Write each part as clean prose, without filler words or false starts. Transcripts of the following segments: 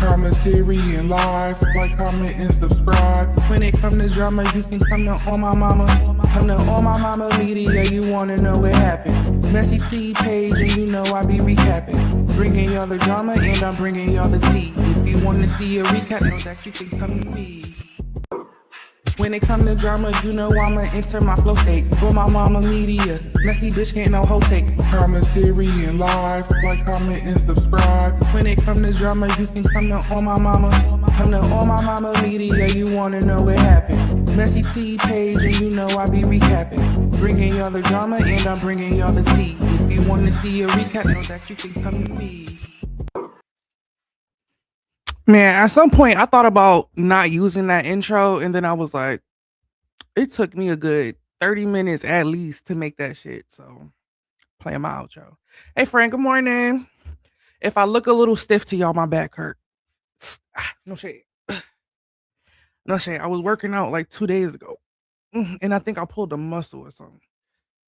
Commentary and lives, like, comment, and subscribe. When it come to drama, you can come to On My Mama. Come to On My Mama Media, you wanna know what happened. Messy T page, and you know I be recapping. Bringing y'all the drama, and I'm bringing y'all the tea. If you wanna see a recap, know that you can come to me. When it come to drama, you know I'ma enter my flow state. On My Mama Media, messy bitch can't no hoe take. Commentary and lives, like, comment, and subscribe. When it come to drama, you can come to On My Mama. Come to On My Mama Media, you wanna know what happened. Messy T page, and you know I be recapping. Bringing y'all the drama, and I'm bringing y'all the tea. If you wanna see a recap, know that you can come to me. Man, at some point I thought about not using that intro, and then I was like, it took me a good 30 minutes at least to make that shit. So playing my outro. Hey Frank, good morning. If I look a little stiff to y'all, my back hurt. No shade. No shade. I was working out like 2 days ago. And I think I pulled a muscle or something.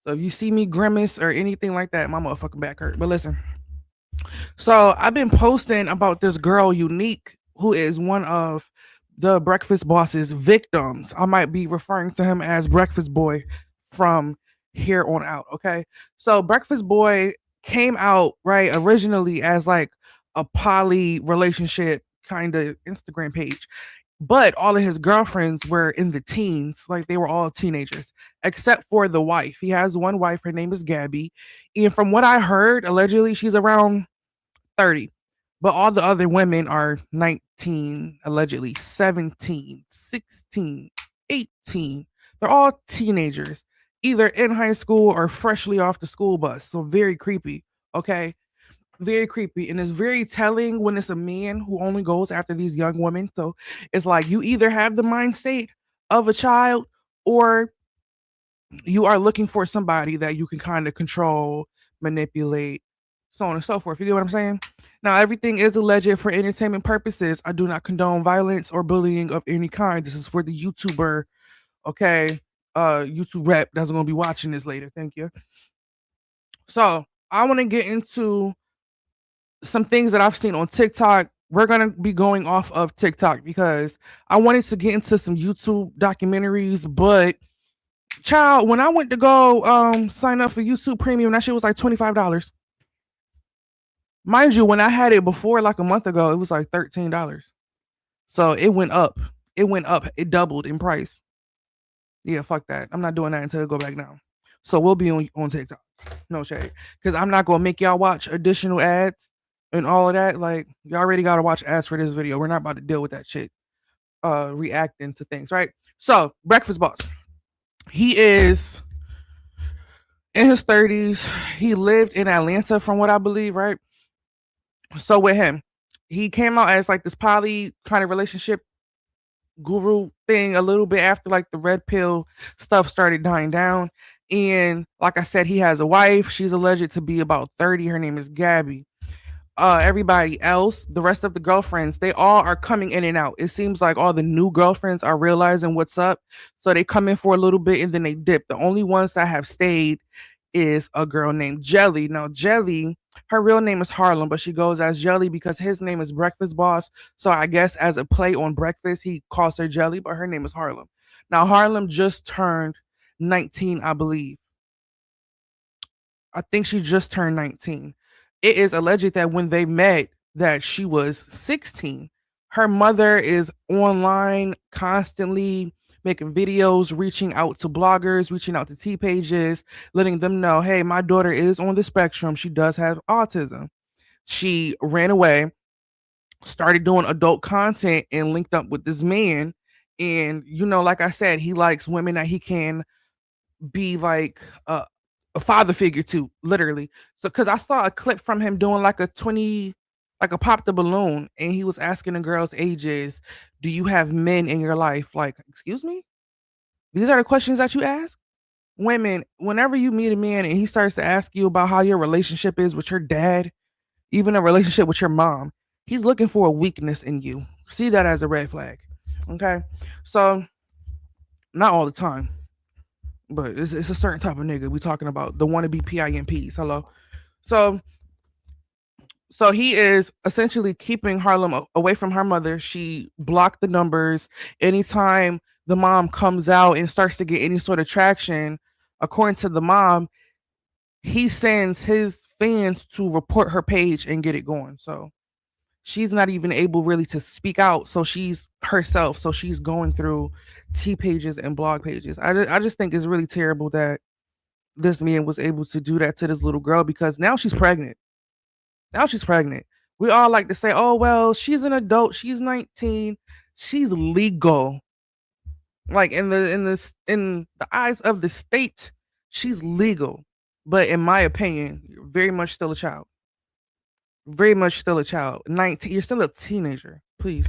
So if you see me grimace or anything like that, my motherfucking back hurt. But listen. So I've been posting about this girl Unique, who is one of the Breakfast Boss's victims. I might be referring to him as Breakfast Boy from here on out. Okay. So Breakfast Boy came out right originally as like a poly relationship kind of Instagram page. But all of his girlfriends were in the teens, like they were all teenagers, except for the wife. He has one wife, her name is Gabby. And from what I heard, allegedly she's around 30. But all the other women are 19, allegedly 17, 16, 18. They're all teenagers, either in high school or freshly off the school bus. So very creepy. Okay. Very creepy. And it's very telling when it's a man who only goes after these young women. So it's like you either have the mindset of a child or you are looking for somebody that you can kind of control, manipulate, so on and so forth. You get what I'm saying? Now, everything is alleged for entertainment purposes. I do not condone violence or bullying of any kind. This is for the YouTuber, okay? YouTube rep that's gonna be watching this later. Thank you. So I want to get into some things that I've seen on TikTok. We're gonna be going off of TikTok because I wanted to get into some YouTube documentaries, but child, when I went to go sign up for YouTube Premium, that shit was like $25. Mind you, when I had it before, like a month ago, it was like $13. So it went up. It went up. It doubled in price. Yeah, fuck that. I'm not doing that until it go back down. So we'll be on TikTok. No shade. Because I'm not gonna make y'all watch additional ads and all of that. Like, you already gotta watch ads for this video. We're not about to deal with that shit. Reacting to things, right? So, Breakfast Boss. He is in his 30s. He lived in Atlanta, from what I believe, right? So with him, he came out as like this poly kind of relationship guru thing a little bit after like the red pill stuff started dying down. And like I said, he has a wife. She's alleged to be about 30. Her name is Gabby. Everybody else, the rest of the girlfriends, they all are coming in and out. It seems like all the new girlfriends are realizing what's up. So they come in for a little bit and then they dip. The only ones that have stayed is a girl named Jelly. Now, Jelly, her real name is Harlem, but she goes as Jelly because his name is Breakfast Boss. So I guess as a play on breakfast, he calls her Jelly, but her name is Harlem. Now, Harlem just turned 19, I believe. I think she just turned 19. It is alleged that when they met, that she was 16. Her mother is online constantly making videos, reaching out to bloggers, reaching out to T pages, letting them know, hey, my daughter is on the spectrum. She does have autism. She ran away, started doing adult content, and linked up with this man. And, you know, like I said, he likes women that he can be like a father figure to, literally. So, because I saw a clip from him doing like a 20, like a pop the balloon, and he was asking the girls' ages, do you have men in your life? Like, excuse me? These are the questions that you ask? Women, whenever you meet a man and he starts to ask you about how your relationship is with your dad, even a relationship with your mom, he's looking for a weakness in you. See that as a red flag. Okay? So, not all the time, but it's a certain type of nigga we talking about. The wannabe PIMPs. Hello. So So he is essentially keeping Harlem away from her mother. She blocked the numbers. Anytime the mom comes out and starts to get any sort of traction, according to the mom, he sends his fans to report her page and get it going. So she's not even able really to speak out. So she's herself. So she's going through T pages and blog pages. I just think it's really terrible that this man was able to do that to this little girl because now she's pregnant. Now she's pregnant. We all like to say, "Oh well, she's an adult. She's 19. She's legal." Like in the eyes of the state, she's legal. But in my opinion, you're very much still a child. Very much still a child. 19, you're still a teenager. Please.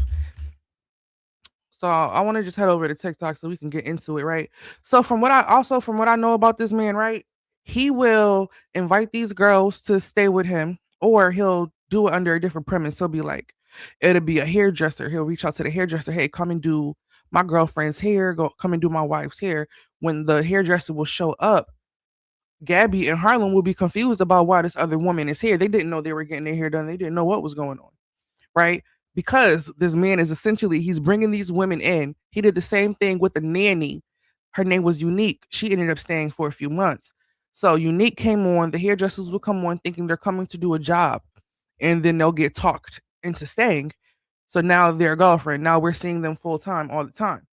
So I want to just head over to TikTok so we can get into it, right? So from what I know about this man, right? He will invite these girls to stay with him, or he'll do it under a different premise. He'll be like, it'll be a hairdresser. He'll reach out to the hairdresser, hey, come and do my girlfriend's hair, go come and do my wife's hair. When the hairdresser will show up, Gabby and Harlan will be confused about why this other woman is here. They didn't know they were getting their hair done. They didn't know what was going on, right? Because this man is essentially he's bringing these women in. He did the same thing with the nanny. Her name was Unique. She ended up staying for a few months. So Unique came on. The hairdressers will come on thinking they're coming to do a job, and then they'll get talked into staying. So now they're a girlfriend. Now we're seeing them full time all the time.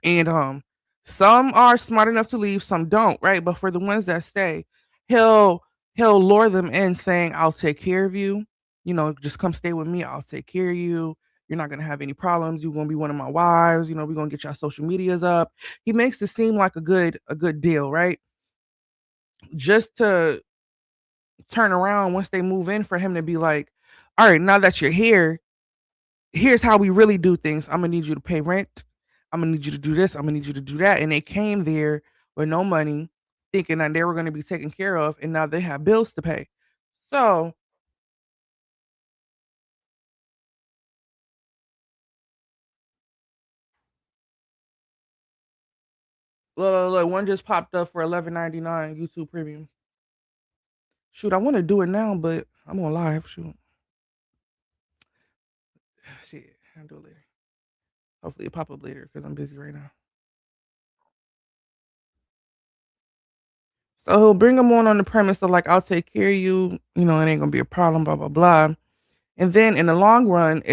And some are smart enough to leave, some don't, right? But for the ones that stay, he'll he'll lure them in saying, "I'll take care of you. Just come stay with me. I'll take care of you. You're not gonna have any problems. You're gonna be one of my wives. We're gonna get your social medias up." He makes it seem like a good deal, right? Just to turn around once they move in for him to be like, "All right, now that you're here, here's how we really do things. I'm gonna need you to pay rent. I'm gonna need you to do this. I'm gonna need you to do that." And they came there with no money, thinking that they were gonna be taken care of, and now they have bills to pay. So, look, one just popped up for 11.99 YouTube Premium. Shoot, I want to do it now, but I'm on live. Shoot, shit, I'll do it later. Hopefully, it pop up later because I'm busy right now. So he'll bring them on the premise of like, "I'll take care of you. It ain't gonna be a problem." Blah blah blah. And then in the long run,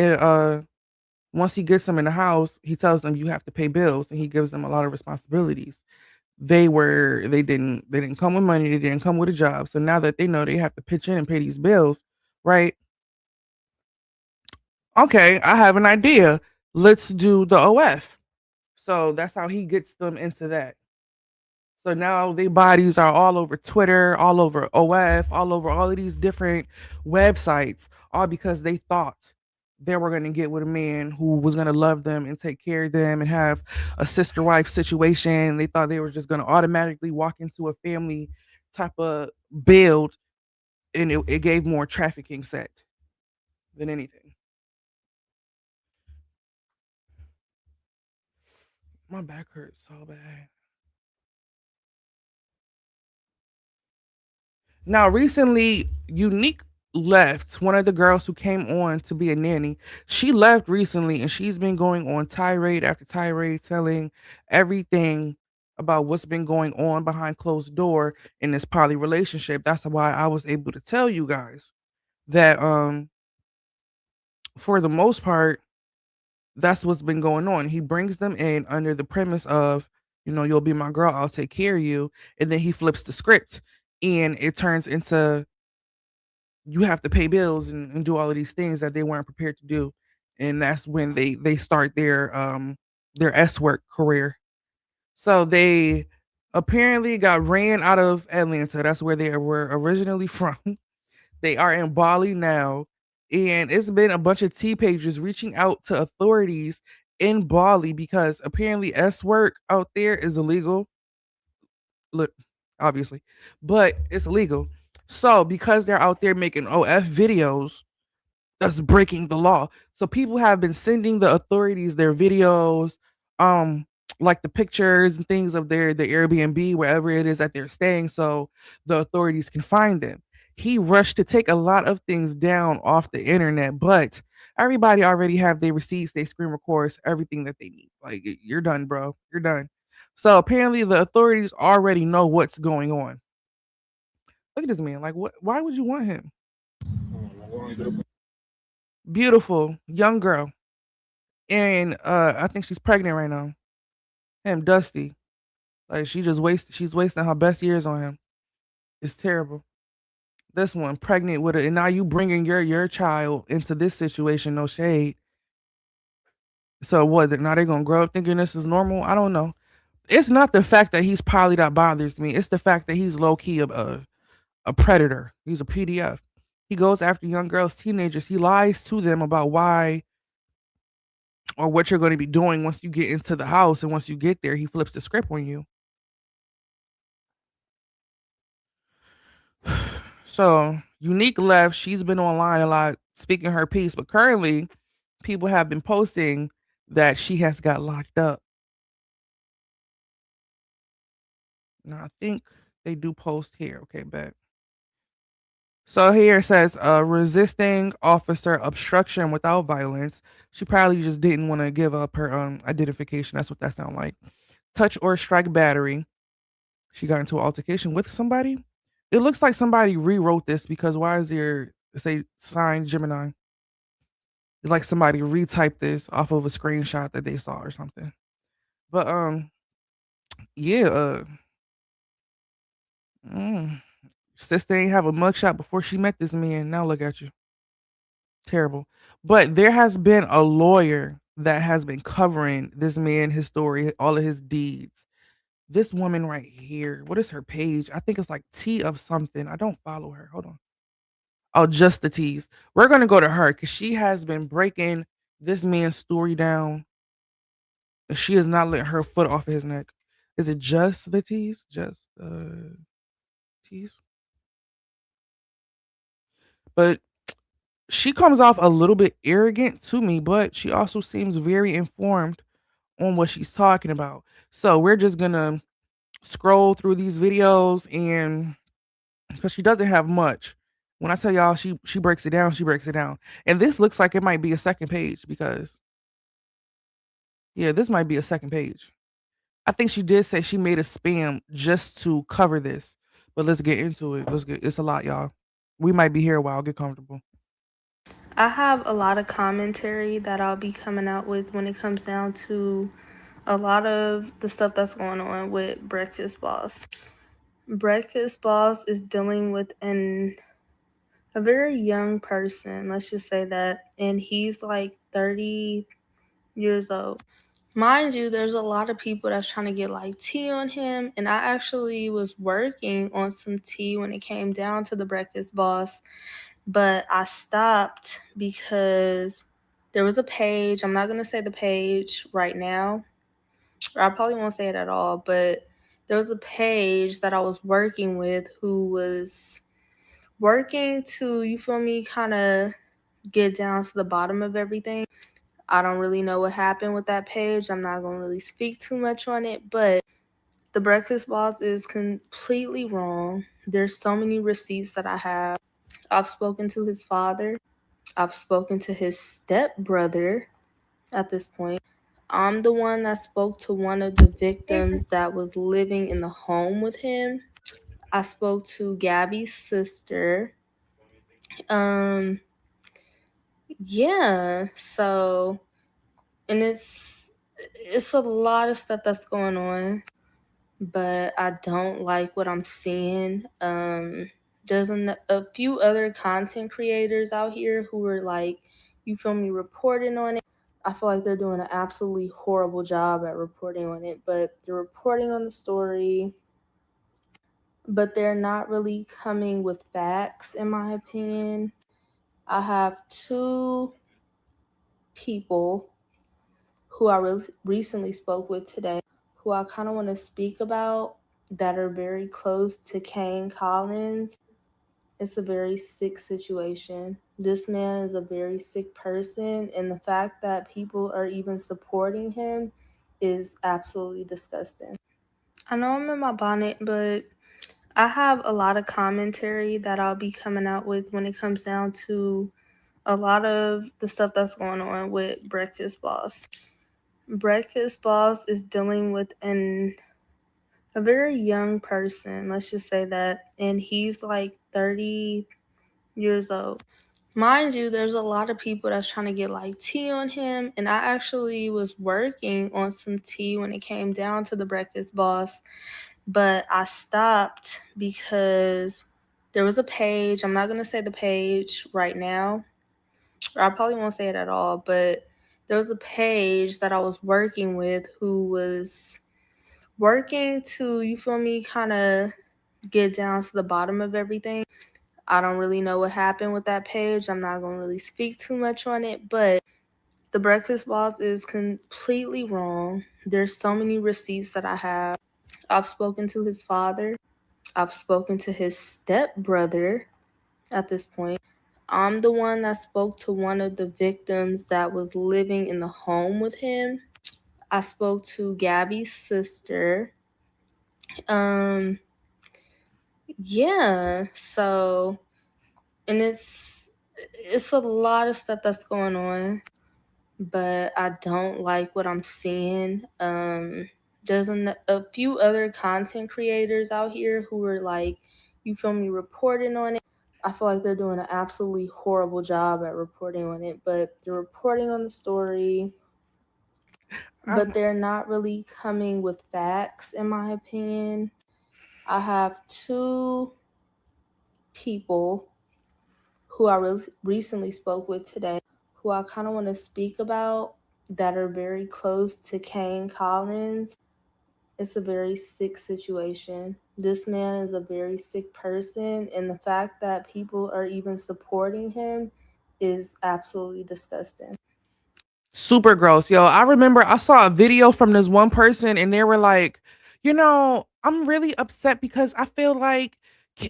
once he gets them in the house, he tells them you have to pay bills, and he gives them a lot of responsibilities. They didn't come with money, they didn't come with a job. So now that they know they have to pitch in and pay these bills, right? Okay, I have an idea. Let's do the OF. So that's how he gets them into that. So now their bodies are all over Twitter, all over OF, all over all of these different websites, all because they thought they were going to get with a man who was going to love them and take care of them and have a sister wife situation. They thought they were just going to automatically walk into a family type of build, and it gave more trafficking set than anything. My back hurts so bad. Now, recently, Unique left. One of the girls who came on to be a nanny, she left recently, and she's been going on tirade after tirade, telling everything about what's been going on behind closed door in this poly relationship. That's why I was able to tell you guys that, for the most part, that's what's been going on. He brings them in under the premise of, you'll be my girl, I'll take care of you, and then he flips the script, and it turns into you have to pay bills and do all of these things that they weren't prepared to do. And that's when they start their S work career. So they apparently got ran out of Atlanta. That's where they were originally from. They are in Bali now. And it's been a bunch of T pages reaching out to authorities in Bali because apparently S work out there is illegal. Look, obviously, but it's illegal. So because they're out there making OF videos, that's breaking the law. So people have been sending the authorities their videos, um, like the pictures and things of the Airbnb, wherever it is that they're staying, so the authorities can find them. He rushed to take a lot of things down off the internet, but everybody already have their receipts, they screen records, everything that they need. Like you're done, bro. You're done. So apparently the authorities already know what's going on. Look at this man. Like what why would you want him? Beautiful young girl. And I think she's pregnant right now. Him Dusty. Like she's wasting her best years on him. It's terrible. This one pregnant with it, and now you bringing your child into this situation. No shade. So what? Now they're gonna grow up thinking this is normal. I don't know. It's not the fact that he's poly that bothers me. It's the fact that he's low key a predator. He's a PDF. He goes after young girls, teenagers. He lies to them about why or what you're going to be doing once you get into the house, and once you get there, he flips the script on you. So Unique left. She's been online a lot, speaking her piece, but currently people have been posting that she has got locked up. Now I think they do post here. Okay, bet. So here it says resisting officer obstruction without violence. She probably just didn't want to give up her identification. That's what that sounds like. Touch or strike battery. She got into an altercation with somebody. It looks like somebody rewrote this because why is there say signed Gemini? It's like somebody retyped this off of a screenshot that they saw or something. But yeah, mm, sister ain't have a mugshot before she met this man. Now look at you. Terrible. But there has been a lawyer that has been covering this man, his story, all of his deeds. This woman right here, what is her page? I think it's like T of something. I don't follow her. Hold on. Oh, just the T's. We're gonna go to her because she has been breaking this man's story down. She has not let her foot off his neck. Is it just the T's? Just the T's? But she comes off a little bit arrogant to me, but she also seems very informed on what she's talking about. So we're just gonna scroll through these videos, and because she doesn't have much. When I tell y'all she breaks it down, she breaks it down. And this looks like it might be a second page because yeah, this might be a second page. I think she did say she made a spam just to cover this. But let's get into it. Let's get it's a lot, y'all. We might be here a while. Get comfortable. I have a lot of commentary that I'll be coming out with when it comes down to a lot of the stuff that's going on with Breakfast Boss. Breakfast Boss is dealing with a very young person, let's just say that, and he's like 30 years old. Mind you, there's a lot of people that's trying to get like tea on him, and I actually was working on some tea when it came down to the Breakfast Boss, but I stopped because there was a page. I'm not going to say the page right now, or I probably won't say it at all, but there was a page that I was working with who was working to, you feel me, kind of get down to the bottom of everything. I don't really know what happened with that page. I'm not going to really speak too much on it, but the Breakfast Boss is completely wrong. There's so many receipts that I have. I've spoken to his father. I've spoken to his stepbrother at this point. I'm the one that spoke to one of the victims that was living in the home with him. I spoke to Gabby's sister. Um, yeah, so and it's a lot of stuff that's going on, but I don't like what I'm seeing. There's a few other content creators out here who are like, you feel me, reporting on it. I feel like they're doing an absolutely horrible job at reporting on it, but they're reporting on the story, but they're not really coming with facts, in my opinion. I have two people who I recently spoke with today who I kind of want to speak about that are very close to Kane Collins. It's a very sick situation. This man is a very sick person, and the fact that people are even supporting him is absolutely disgusting. I know I'm in my bonnet, but I have a lot of commentary that I'll be coming out with when it comes down to a lot of the stuff that's going on with Breakfast Boss. Breakfast Boss is dealing with a very young person, let's just say that, and he's like 30 years old. Mind you, there's a lot of people that's trying to get like tea on him, and I actually was working on some tea when it came down to the Breakfast Boss, but I stopped because there was a page. I'm not gonna say the page right now, or I probably won't say it at all, but there was a page that I was working with who was working to, you feel me, kind of get down to the bottom of everything. I don't really know what happened with that page. I'm not going to really speak too much on it, but the Breakfast Boss is completely wrong. There's so many receipts that I have. I've spoken to his father. I've spoken to his stepbrother at this point. I'm the one that spoke to one of the victims that was living in the home with him. I spoke to Gabby's sister. Um, yeah, so and it's a lot of stuff that's going on, but I don't like what I'm seeing. There's a few other content creators out here who are like, you feel me, reporting on it. I feel like they're doing an absolutely horrible job at reporting on it, but they're reporting on the story, but I'm they're not really coming with facts, in my opinion. I have two people who I recently spoke with today who I kind of want to speak about that are very close to Kane Collins. It's a very sick situation. This man is a very sick person, and the fact that people are even supporting him is absolutely disgusting. super gross, yo. I remember I saw a video from this one person and they were like, I'm really upset because I feel like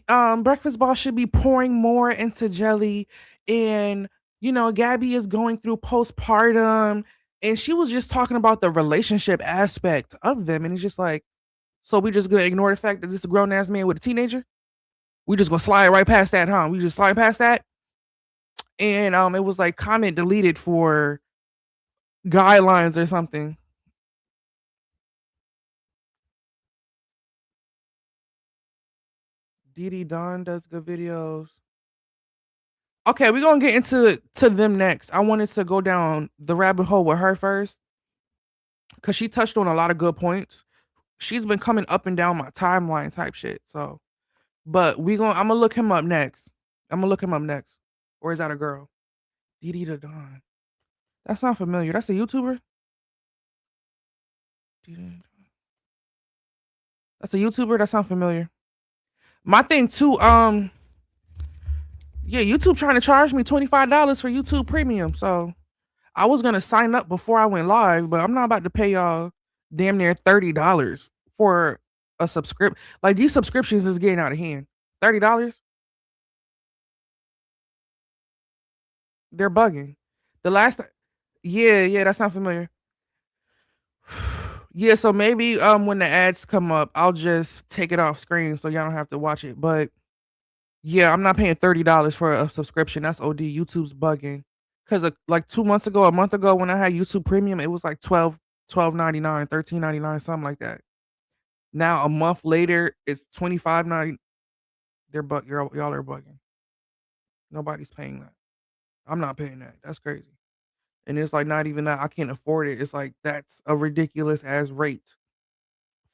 Breakfast Boss should be pouring more into Jelly, and Gabby is going through postpartum, and she was just talking about the relationship aspect of them, and it's just like, so we just gonna ignore the fact that this is a grown ass man with a teenager? We just gonna slide right past that, huh? We just slide past that? And it was like comment deleted for guidelines or something. Didi Don does good videos. Okay, we're gonna get into them next. I wanted to go down the rabbit hole with her first because she touched on a lot of good points. She's been coming up and down my timeline type shit. So, but I'm gonna look him up next. I'm gonna look him up next. Or is that a girl? Didi the Don. That sounds familiar. That's a YouTuber. That's a YouTuber. That sounds familiar. My thing too. Yeah, YouTube trying to charge me $25 for YouTube Premium. So I was gonna sign up before I went live, but I'm not about to pay y'all damn near $30 for a subscription. Like these subscriptions is getting out of hand. $30? They're bugging. The last, yeah, that sounds familiar. Yeah, so maybe when the ads come up, I'll just take it off screen so y'all don't have to watch it. But yeah, I'm not paying $30 for a subscription. That's OD. YouTube's bugging. Cause like 2 months ago, a month ago, when I had YouTube Premium, it was like 12.99, 13.99, something like that. Now a month later, it's 25.90. Y'all are bugging. Nobody's paying that. I'm not paying that. That's crazy. And it's like not even that. I can't afford it. It's like that's a ridiculous ass rate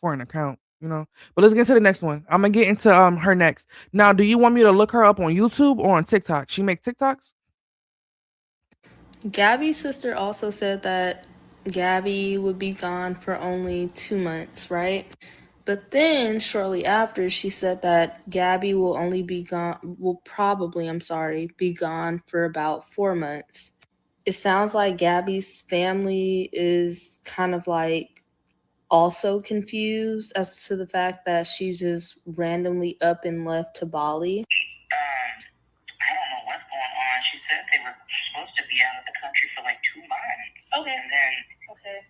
for an account, you know. But let's get to the next one. I'm gonna get into her next. Now, do you want me to look her up on YouTube or on TikTok? She make TikToks? Gabby's sister also said that Gabby would be gone for only 2 months, right? But then shortly after, she said that Gabby will only be gone, will probably, I'm sorry, be gone for about 4 months. It sounds like Gabby's family is kind of like also confused as to the fact that she just randomly up and left to Bali. I don't know what's going on. She said they were supposed to be out of the country for like 2 months. Okay. And then,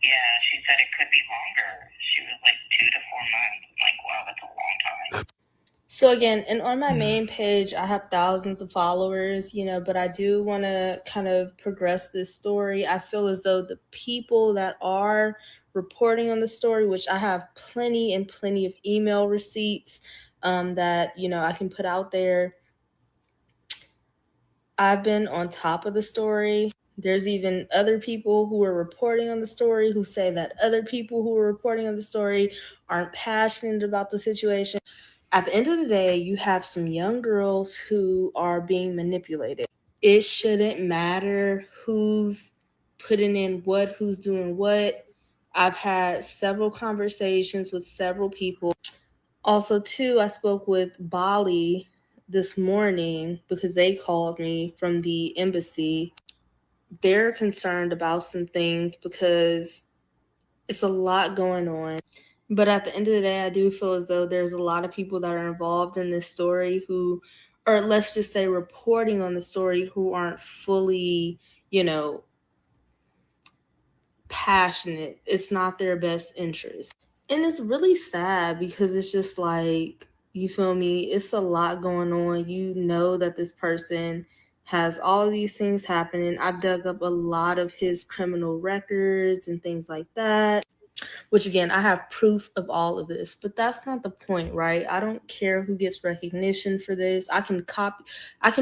yeah, she said it could be longer. She was like 2 to 4 months. I'm like, wow, that's a long time. So again, and on my main page, I have thousands of followers, but I do want to kind of progress this story. I feel as though the people that are reporting on the story, which I have plenty and plenty of email receipts that, I can put out there. I've been on top of the story. There's even other people who are reporting on the story who say that other people who are reporting on the story aren't passionate about the situation. At the end of the day, you have some young girls who are being manipulated. It shouldn't matter who's putting in what, who's doing what. I've had several conversations with several people. Also, too, I spoke with Bali this morning because they called me from the embassy. They're concerned about some things because it's a lot going on. But at the end of the day, I do feel as though there's a lot of people that are involved in this story who, or let's just say reporting on the story, who aren't fully, passionate. It's not their best interest. And it's really sad because it's just like, you feel me? It's a lot going on. You know that this person has all of these things happening. I've dug up a lot of his criminal records and things like that, which again, I have proof of all of this, but that's not the point, right? I don't care who gets recognition for this. I can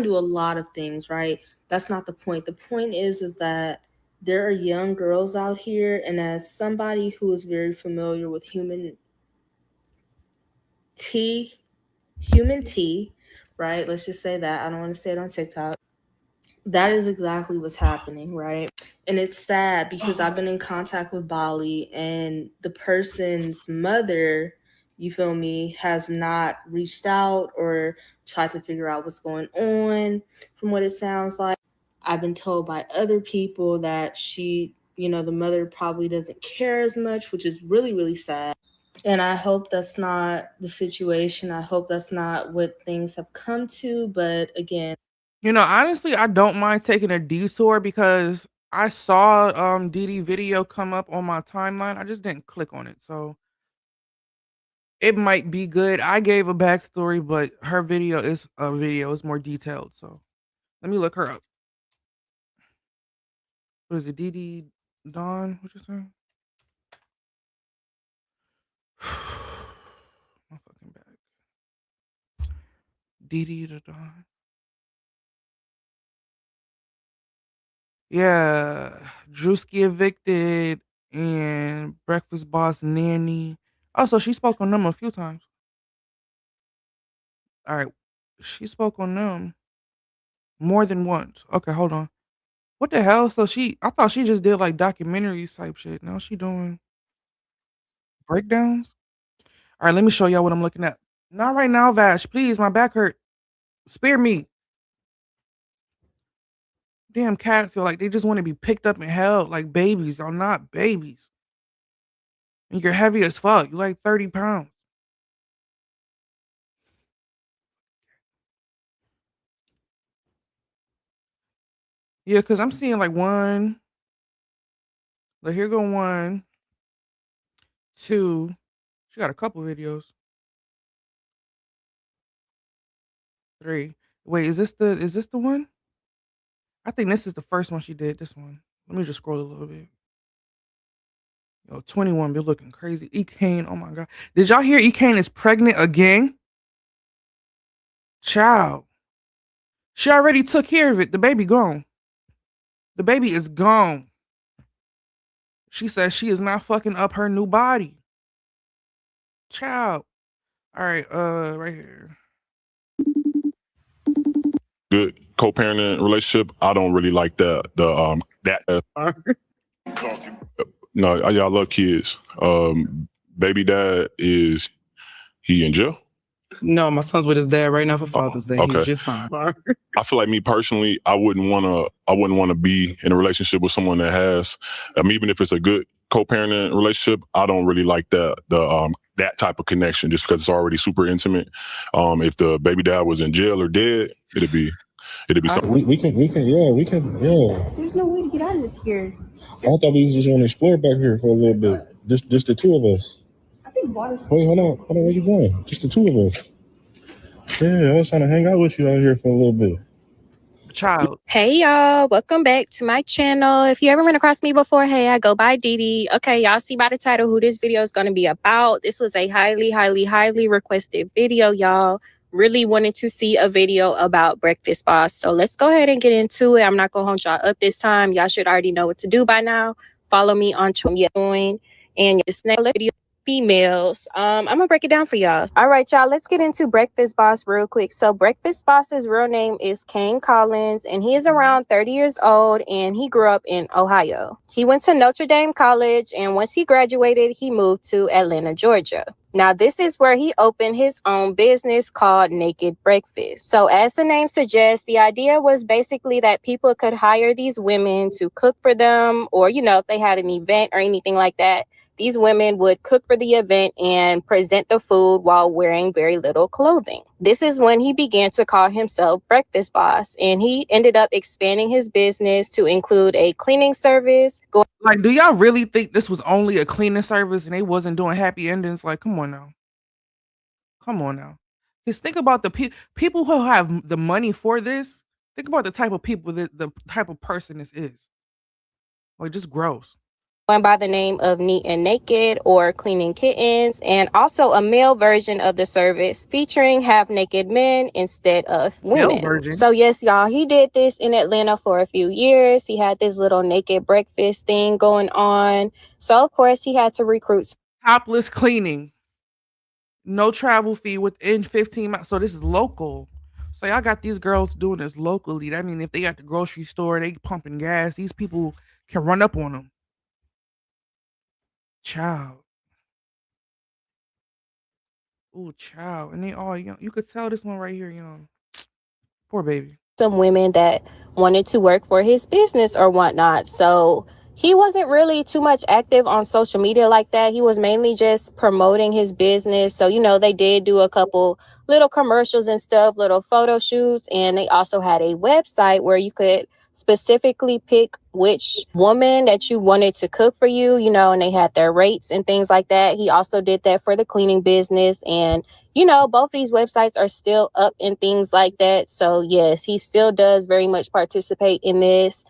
do a lot of things, right? That's not the point. The point is that there are young girls out here, and as somebody who is very familiar with human tea, right? Let's just say that. I don't want to say it on TikTok. That is exactly what's happening, right? And it's sad because I've been in contact with Bali, and the person's mother, you feel me, has not reached out or tried to figure out what's going on from what it sounds like. I've been told by other people that the mother probably doesn't care as much, which is really, really sad. And I hope that's not the situation. I hope that's not what things have come to. But again, Honestly, I don't mind taking a detour because I saw Didi video come up on my timeline. I just didn't click on it. So it might be good. I gave a backstory, but her video is more detailed. So let me look her up. What is it? Didi Dawn? What you saying? My fucking bag. Didi the Dawn. Yeah, Drewski evicted and Breakfast Boss Nanny. Oh, so she spoke on them a few times. All right, she spoke on them more than once. Okay, hold on. What the hell? So I thought she just did like documentaries type shit. Now she doing breakdowns. All right, let me show y'all what I'm looking at. Not right now, Vash. Please, my back hurt. Spare me. Damn cats, yo, like they just want to be picked up and held like babies. Y'all not babies. And you're heavy as fuck. You like 30 pounds. Yeah, because I'm seeing like one. Like here go one, two. She got a couple videos. Three. Wait, is this the one? I think this is the first one she did. This one. Let me just scroll a little bit. Yo, 21 been looking crazy. E Kane, oh my god. Did y'all hear E Kane is pregnant again? Child. She already took care of it. The baby gone. The baby is gone. She says she is not fucking up her new body. Child. All right, right here. Good co-parenting relationship. I don't really like that. No, y'all love kids. Baby dad is he in jail? No, my son's with his dad right now for Father's Day. Okay. He's just fine. I feel like me personally, I wouldn't want to be in a relationship with someone that has, even if it's a good co-parenting relationship, I don't really like that type of connection just because it's already super intimate. If the baby dad was in jail or dead, it'd be something. We can, yeah. There's no way to get out of here. I thought we was just going to explore back here for a little bit. Just the two of us. I think water's... Wait, hold on. Where you going? Just the two of us. Yeah, I was trying to hang out with you out here for a little bit. Child. Hey y'all, welcome back to my channel. If you ever run across me before, hey, I go by Didi. Okay, y'all see by the title who this video is going to be about. This was a highly requested video, y'all. Really wanted to see a video about Breakfast Boss. So let's go ahead and get into it. I'm not going to hold y'all up this time. Y'all should already know what to do by now. Follow me on Twitter and this next video. Females. I'm gonna break it down for y'all. All right, y'all, let's get into Breakfast Boss real quick. So Breakfast Boss's real name is Kane Collins, and he is around 30 years old, and he grew up in Ohio. He went to Notre Dame College, and once he graduated, he moved to Atlanta, Georgia. Now, this is where he opened his own business called Naked Breakfast. So as the name suggests, the idea was basically that people could hire these women to cook for them, or, you know, if they had an event or anything like that, these women would cook for the event and present the food while wearing very little clothing. This is when he began to call himself Breakfast Boss, and he ended up expanding his business to include a cleaning service. Like, do y'all really think this was only a cleaning service and they wasn't doing happy endings? Like, come on now. Come on now. Just think about the people who have the money for this. Think about the type of people, the type of person this is. Like, just gross. Going by the name of Neat and Naked or Cleaning Kittens, and also a male version of the service featuring half-naked men instead of women. So yes, y'all, he did this in Atlanta for a few years. He had this little naked breakfast thing going on. So of course he had to recruit topless cleaning. No travel fee within 15 miles. So this is local. So y'all got these girls doing this locally. That means if they at the grocery store, they pumping gas, these people can run up on them. Child. Ooh, child. And they all young. You could tell this one right here young. Poor baby. Some women that wanted to work for his business or whatnot. So he wasn't really too much active on social media like that. He was mainly just promoting his business. So, you know, they did do a couple little commercials and stuff, little photo shoots. And they also had a website where you could specifically pick which woman that you wanted to cook for you, you know, and they had their rates and things like that. He also did that for the cleaning business. And, you know, both these websites are still up and things like that. So, yes, he still does very much participate in this.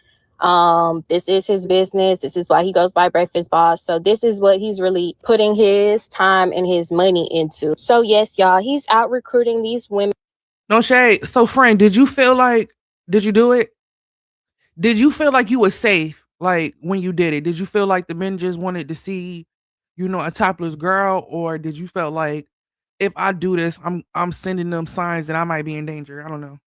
This is his business. This is why he goes by Breakfast Boss. So this is what he's really putting his time and his money into. So, yes, y'all, he's out recruiting these women. No shade. So, friend, did you do it? Did you feel like you were safe, like, when you did it? Did you feel like the men just wanted to see, you know, a topless girl? Or did you feel like, if I do this, I'm sending them signs that I might be in danger? I don't know.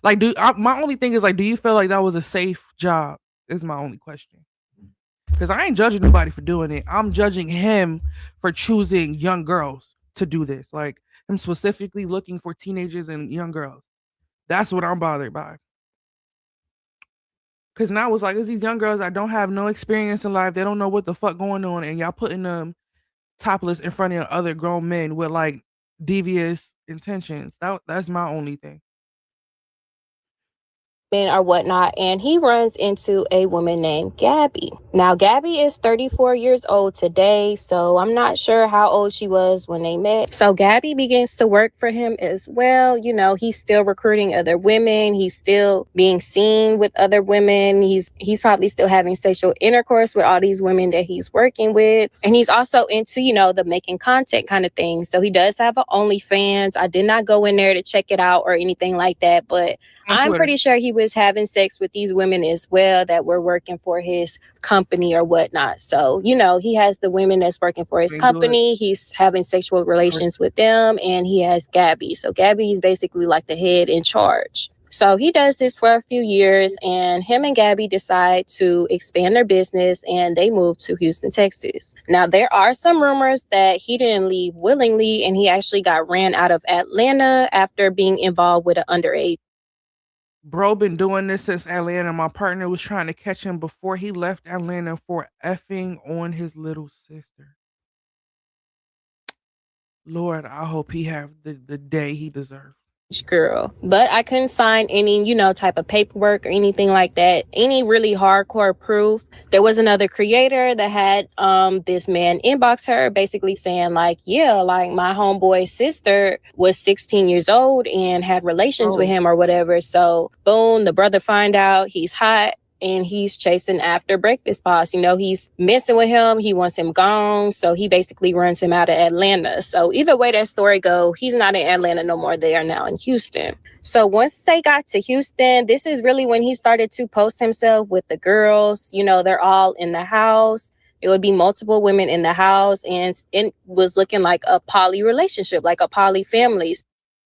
Like, my only thing is, like, do you feel like that was a safe job? Is my only question. Because I ain't judging nobody for doing it. I'm judging him for choosing young girls to do this. Like, him specifically looking for teenagers and young girls. That's what I'm bothered by. Because now it's like, it's these young girls that don't have no experience in life. They don't know what the fuck going on. And y'all putting them topless in front of other grown men with, like, devious intentions. That's my only thing. Or whatnot, and he runs into a woman named Gabby. Now, Gabby is 34 years old today, so I'm not sure how old she was when they met. So Gabby begins to work for him as well. You know, he's still recruiting other women. He's still being seen with other women. He's probably still having sexual intercourse with all these women that he's working with. And he's also into, you know, the making content kind of thing. So he does have an OnlyFans. I did not go in there to check it out or anything like that, but I'm pretty sure he was having sex with these women as well that were working for his company or whatnot. So, you know, he has the women that's working for his company. He's having sexual relations with them, and he has Gabby. So Gabby is basically like the head in charge. So he does this for a few years, and him and Gabby decide to expand their business, and they move to Houston, Texas. Now, there are some rumors that he didn't leave willingly, and he actually got ran out of Atlanta after being involved with an underage. Bro been doing this since Atlanta. My partner was trying to catch him before he left Atlanta for effing on his little sister. Lord, I hope he have the day he deserves. girl, but I couldn't find any, type of paperwork or anything like that, any really hardcore proof. There was another creator that had this man inbox her basically saying like, yeah, like my homeboy's sister was 16 years old and had relations with him or whatever. So boom, the brother find out he's hot and he's chasing after Breakfast Boss. He's messing with him. He wants him gone. So he basically runs him out of Atlanta. So either way that story go, he's not in Atlanta no more. They are now in Houston. So once they got to Houston, this is really when he started to post himself with the girls. They're all in the house. It would be multiple women in the house. And it was looking like a poly relationship, like a poly family.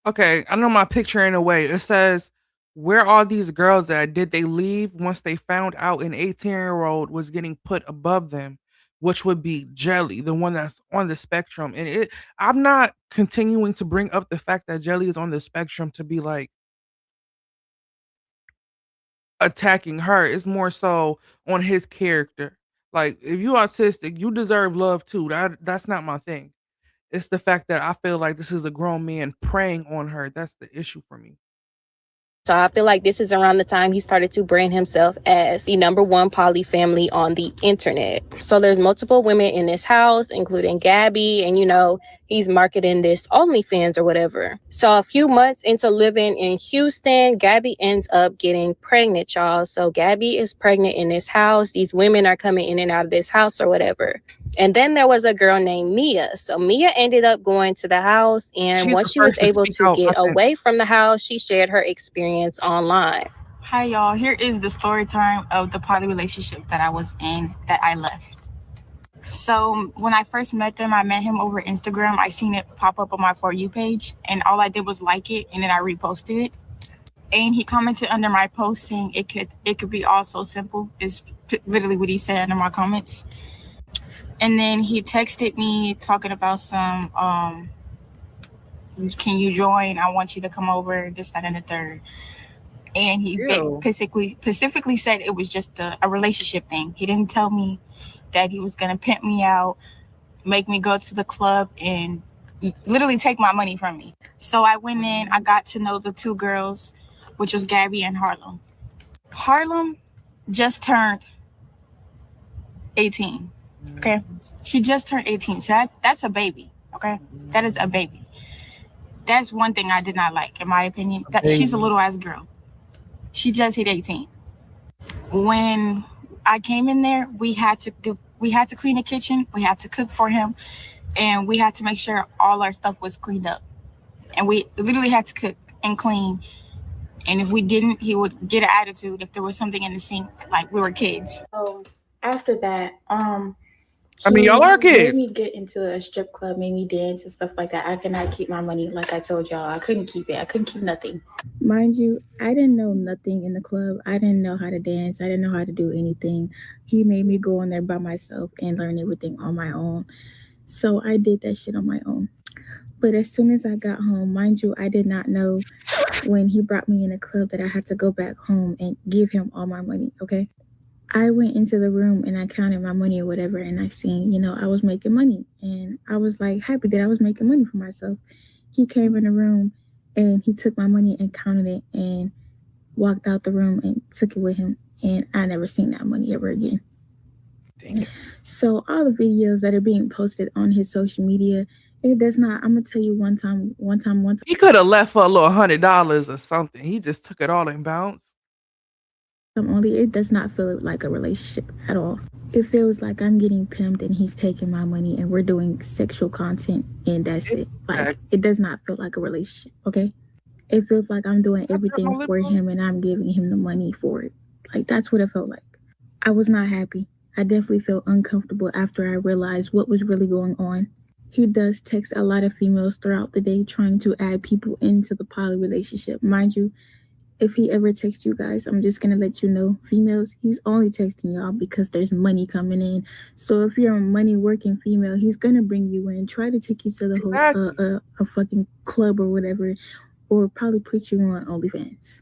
Okay, I know my picture in a way. It says, where are these girls at? Did they leave once they found out an 18-year-old was getting put above them, which would be Jelly, the one that's on the spectrum? And I'm not continuing to bring up the fact that Jelly is on the spectrum to be like attacking her. It's more so on his character. Like, if you autistic, you deserve love too. That's not my thing. It's the fact that I feel like this is a grown man preying on her. That's the issue for me. So I feel like this is around the time he started to brand himself as the number one poly family on the internet. So there's multiple women in this house, including Gabby, and he's marketing this OnlyFans or whatever. So a few months into living in Houston, Gabby ends up getting pregnant, y'all. So Gabby is pregnant in this house. These women are coming in and out of this house or whatever. And then there was a girl named Mia. So Mia ended up going to the house, and once she was able to get away from the house, she shared her experience online. Hi, y'all. Here is the story time of the poly relationship that I was in that I left. So when I first met them, I met him over Instagram. I seen it pop up on my For You page, and all I did was like it, and then I reposted it. And he commented under my post saying it could be all so simple. Is literally what he said under my comments. And then he texted me talking about some, can you join? I want you to come over, this, that, and the third. And he specifically said it was just a relationship thing. He didn't tell me that he was going to pimp me out, make me go to the club, and literally take my money from me. So I went in, I got to know the two girls, which was Gabby and Harlem. Harlem just turned 18. Okay, she just turned 18, so that's a baby. Okay, that is a baby. That's one thing I did not like, in my opinion. That she's a little ass girl. She just hit 18. When I came in there, we had to clean the kitchen, we had to cook for him, and we had to make sure all our stuff was cleaned up. And we literally had to cook and clean. And if we didn't, he would get an attitude if there was something in the sink, like we were kids. So after that, y'all are kids. Made me get into a strip club, made me dance and stuff like that. I could not keep my money. Like I told y'all, I couldn't keep it. I couldn't keep nothing. Mind you, I didn't know nothing in the club. I didn't know how to dance. I didn't know how to do anything. He made me go in there by myself and learn everything on my own. So I did that shit on my own. But as soon as I got home, mind you, I did not know when he brought me in a club that I had to go back home and give him all my money, okay? I went into the room and I counted my money or whatever, and I seen, I was making money. And I was like happy that I was making money for myself. He came in the room and he took my money and counted it and walked out the room and took it with him. And I never seen that money ever again. Dang it. So all the videos that are being posted on his social media, it does not. I'm gonna tell you one time. He could have left for a little $100 or something. He just took it all and bounced. Only it does not feel like a relationship at all. It feels like I'm getting pimped and he's taking my money and we're doing sexual content and that's it. Like it does not feel like a relationship. Okay, it feels like I'm doing everything for him and I'm giving him the money for it. Like that's what it felt like. I was not happy. I definitely felt uncomfortable after I realized what was really going on. He does text a lot of females throughout the day trying to add people into the poly relationship. Mind you, if he ever texts you guys, I'm just going to let you know, females, he's only texting y'all because there's money coming in. So if you're a money working female, he's going to bring you in, try to take you to the whole a fucking club or whatever, or probably put you on OnlyFans.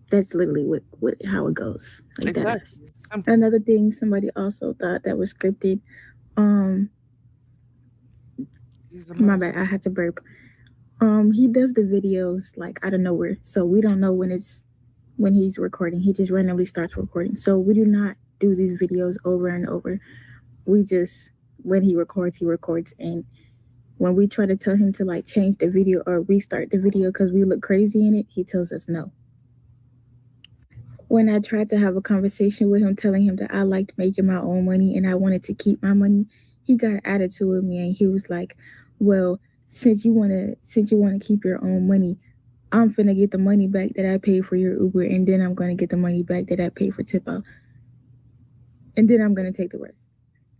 That's literally how it goes. Like that. Another thing somebody also thought that was scripted. My bad, I had to burp. He does the videos like out of nowhere, so we don't know when he's recording. He just randomly starts recording. So we do not do these videos over and over. We just, when he records, and when we try to tell him to like change the video or restart the video because we look crazy in it, he tells us no. When I tried to have a conversation with him, telling him that I liked making my own money and I wanted to keep my money, he got an attitude with me and he was like, "Well, since you wanna keep your own money, I'm finna get the money back that I paid for your Uber, and then I'm gonna get the money back that I paid for tip out, and then I'm gonna take the rest."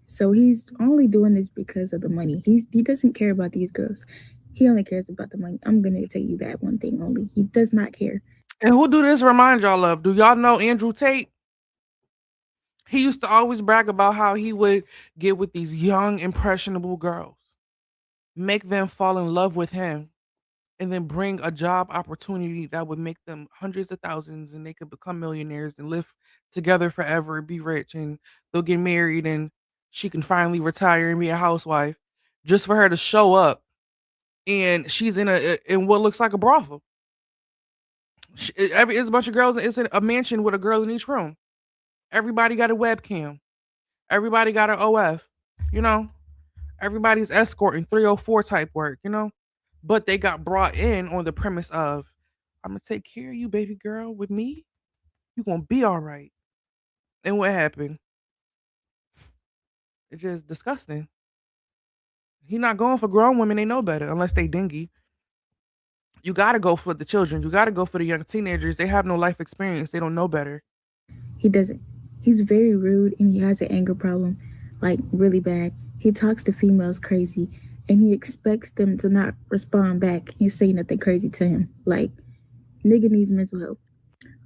So he's only doing this because of the money. He doesn't care about these girls. He only cares about the money. I'm gonna tell you that one thing only. He does not care. And who do this remind y'all of? Do y'all know Andrew Tate? He used to always brag about how he would get with these young, impressionable girls, make them fall in love with him, and then bring a job opportunity that would make them hundreds of thousands and they could become millionaires and live together forever and be rich, and they'll get married and she can finally retire and be a housewife, just for her to show up and she's in what looks like a brothel. It's a bunch of girls. It's a mansion with a girl in each room. Everybody got a webcam. Everybody got an OF. You know, everybody's escorting 304 type work. You know, but they got brought in on the premise of, "I'm gonna take care of you, baby girl. With me, you gonna be all right." And what happened? It's just disgusting. He not going for grown women. They know better unless they dingy. You gotta go for the children. You gotta go for the young teenagers. They have no life experience. They don't know better. He doesn't. He's very rude and he has an anger problem, like really bad. He talks to females crazy and he expects them to not respond back and say nothing crazy to him. Like, nigga needs mental health.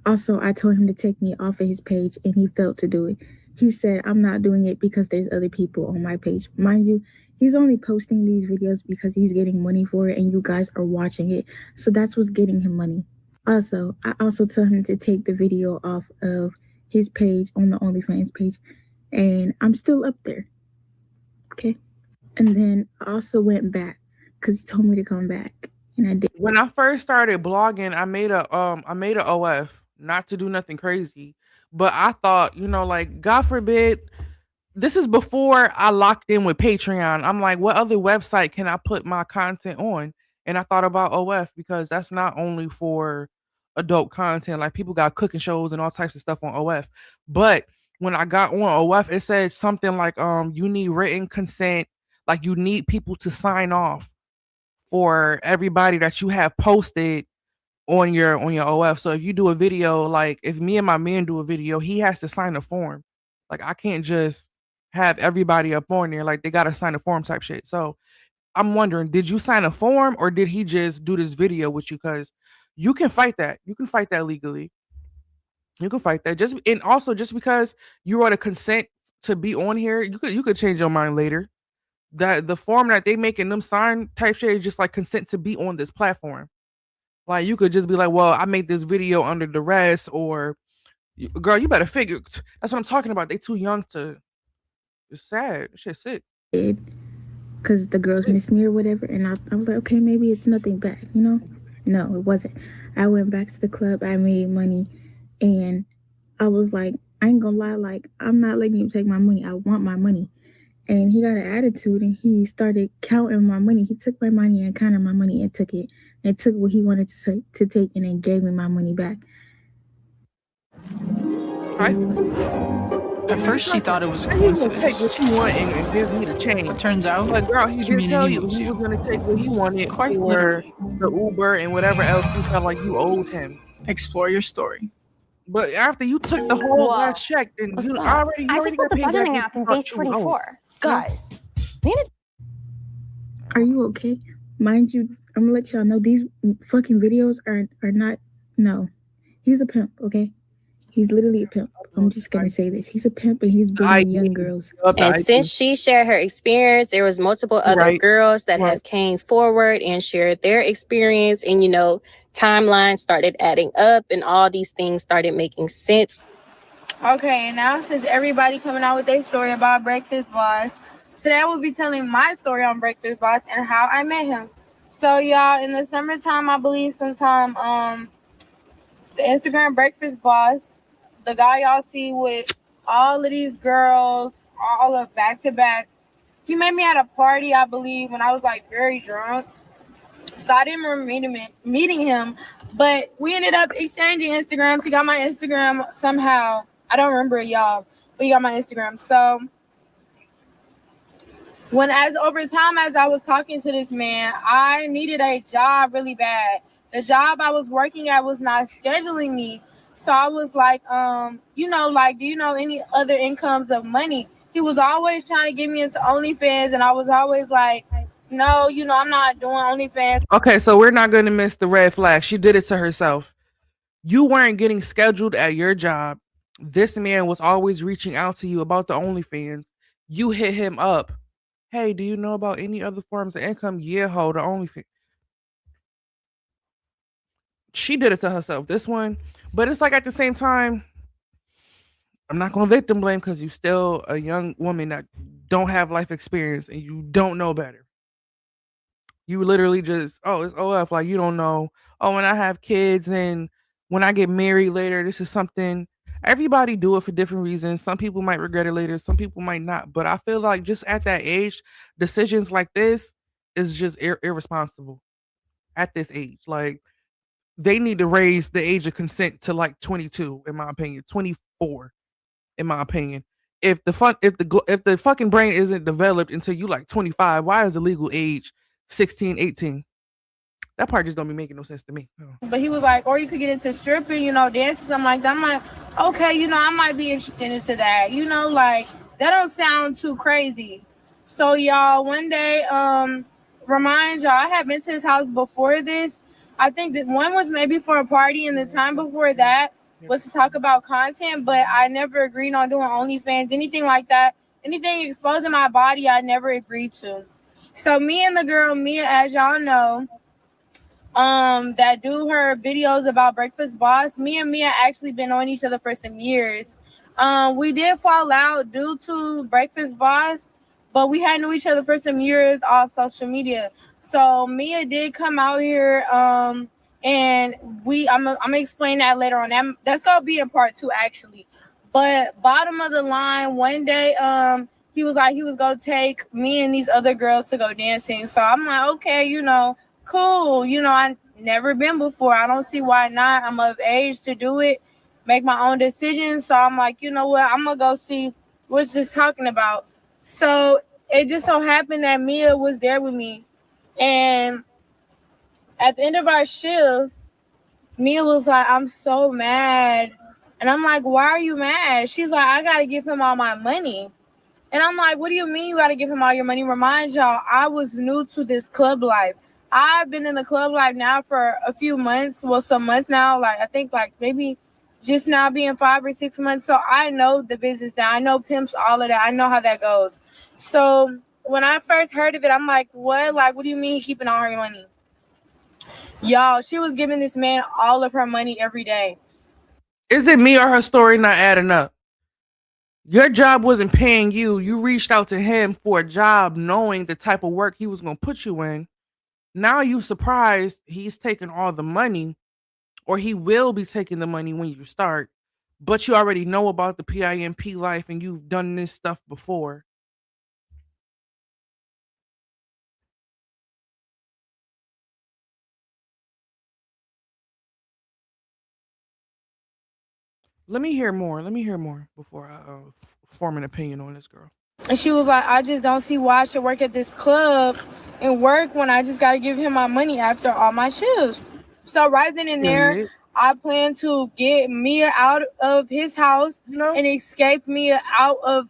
Also, I told him to take me off of his page and he failed to do it. He said, "I'm not doing it because there's other people on my page." Mind you, he's only posting these videos because he's getting money for it and you guys are watching it. So that's what's getting him money. Also, I also told him to take the video off of his page on the OnlyFans page, and I'm still up there. Okay. And then I also went back because he told me to come back, and I did. When I first started blogging, I made a OF, not to do nothing crazy, but I thought, like, God forbid, this is before I locked in with Patreon. I'm like, what other website can I put my content on? And I thought about OF because that's not only for adult content. Like, people got cooking shows and all types of stuff on OF. But when I got on OF, it said something like, you need written consent. Like, you need people to sign off for everybody that you have posted on your OF. So if you do a video, like if me and my man do a video, he has to sign a form. Like, I can't just have everybody up on there. Like, they gotta sign a form type shit. So I'm wondering, did you sign a form or did he just do this video with you? Because you can fight that. You can fight that legally. You can fight that. And also just because you wrote a consent to be on here, you could change your mind later. That the form that they making them sign type shit is just like consent to be on this platform. Like, you could just be like, "Well, I made this video under duress," or, "Girl, you better figure." That's what I'm talking about. They too young to. It's sad. Shit's sick. Because the girls missed me or whatever, and I was like, okay, maybe it's nothing bad, No, it wasn't. I went back to the club. I made money, and I was like, I ain't gonna lie, like, I'm not letting you take my money. I want my money. And he got an attitude and he started counting my money. He took my money and counted my money and took it. And took what he wanted to take and then gave me my money back. At first, she thought it was a coincidence. Take what you want and give me the change. It turns out, but girl, he did tell you he was going to take what he wanted quite for the Uber and whatever else you felt like you owed him. Explore your story. But after you took the whole last check, then you already I just put the budgeting app in base 44. Guys, are you okay? Mind you, I'm gonna let y'all know these fucking videos are not. No, he's a pimp. Okay, he's literally a pimp. I'm just gonna say this: he's a pimp and he's bringing young girls. And since she shared her experience, there was multiple other girls that have came forward and shared their experience, and timelines started adding up, and all these things started making sense. Okay, and now since everybody coming out with their story about Breakfast Boss, today I will be telling my story on Breakfast Boss and how I met him. So y'all, in the summertime, I believe sometime, the Instagram Breakfast Boss, the guy y'all see with all of these girls, all of back to back, he met me at a party, I believe, when I was like very drunk. So I didn't remember meeting him, but we ended up exchanging Instagrams. He got my Instagram somehow. I don't remember it, y'all, but he got my Instagram. So over time, as I was talking to this man, I needed a job really bad. The job I was working at was not scheduling me. So I was like, like, do you know any other incomes of money? He was always trying to get me into OnlyFans, and I was always like, no, I'm not doing OnlyFans. Okay, so we're not going to miss the red flag. She did it to herself. You weren't getting scheduled at your job. This man was always reaching out to you about the OnlyFans. You hit him up. Hey, do you know about any other forms of income? Yeah, hold the OnlyFans. She did it to herself. This one, but it's like at the same time, I'm not gonna victim blame because you're still a young woman that don't have life experience and you don't know better. You literally just, oh, it's OF. Like you don't know. Oh, when I have kids and when I get married later, this is something. Everybody do it for different reasons. Some people might regret it later. Some people might not. But I feel like just at that age, decisions like this is just irresponsible. At this age, like they need to raise the age of consent to like 22, in my opinion, 24, in my opinion. If the fucking brain isn't developed until you like 25, why is the legal age 16, 18? That part just don't be making no sense to me. But he was like, or you could get into stripping, dancing, something like that. I'm like, okay, I might be interested into that. Like that don't sound too crazy. So y'all, one day, remind y'all, I had been to his house before this. I think that one was maybe for a party, and the time before that was to talk about content, but I never agreed on doing OnlyFans, anything like that. Anything exposing my body, I never agreed to. So me and the girl, Mia, as y'all know, that do her videos about Breakfast Boss, me and Mia actually been on each other for some years. We did fall out due to Breakfast Boss, but we had knew each other for some years off social media. So Mia did come out here, and I'm gonna explain that later on. That's gonna be in part 2 actually. But bottom of the line, one day, he was like he was gonna take me and these other girls to go dancing. So I'm like, okay, cool. I never been before. I don't see why not. I'm of age to do it, make my own decisions. So I'm like, you know what? I'm gonna go see what's this talking about. So it just so happened that Mia was there with me, and at the end of our shift, Mia was like, I'm so mad. And I'm like, why are you mad? She's like, I gotta give him all my money. And I'm like, what do you mean you gotta give him all your money? Remind y'all, I was new to this club life. I've been in the club life now for a few months. Well, some months now. Like I think like maybe just now being 5 or 6 months. So I know the business now. I know pimps, all of that. I know how that goes. So when I first heard of it, I'm like, what? Like, what do you mean keeping all her money? Y'all, she was giving this man all of her money every day. Is it me or her story not adding up? Your job wasn't paying you. You reached out to him for a job knowing the type of work he was going to put you in. Now you surprised he's taking all the money, or he will be taking the money when you start, but you already know about the PIMP life and you've done this stuff before. Let me hear more before I form an opinion on this girl. And she was like, I just don't see why I should work at this club and work when I just got to give him my money after all my shifts. So right then and there, I plan to get Mia out of his house and escape Mia out of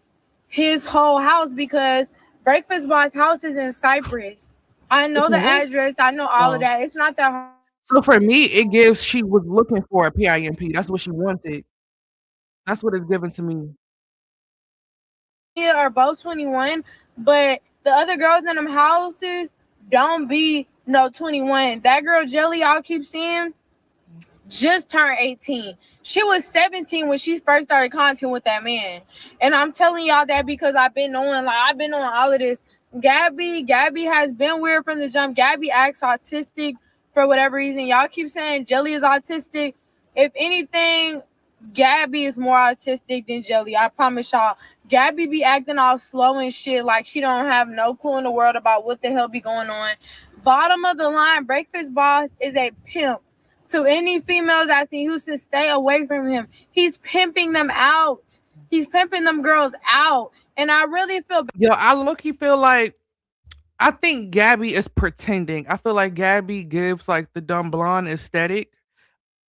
his whole house, because Breakfast Boss house is in Cyprus. I know the address. I know all of that. It's not that hard. So for me, it gives she was looking for a PIMP. That's what she wanted. That's what it's given to me. Are both 21, but the other girls in them houses don't be 21. That girl Jelly y'all keep seeing just turned 18. She was 17 when she first started content with that man. And I'm telling y'all that because I've been on all of this. Gabby has been weird from the jump. Gabby acts autistic for whatever reason. Y'all keep saying Jelly is autistic. If anything, Gabby is more autistic than Jelly. I promise y'all. Gabby be acting all slow and shit like she don't have no clue in the world about what the hell be going on. Bottom of the line, Breakfast Boss is a pimp. To any females that's in Houston, stay away from him. He's pimping them out. He's pimping them girls out. And I really feel Yo, I low-key feel like I think Gabby is pretending. I feel like Gabby gives like the dumb blonde aesthetic.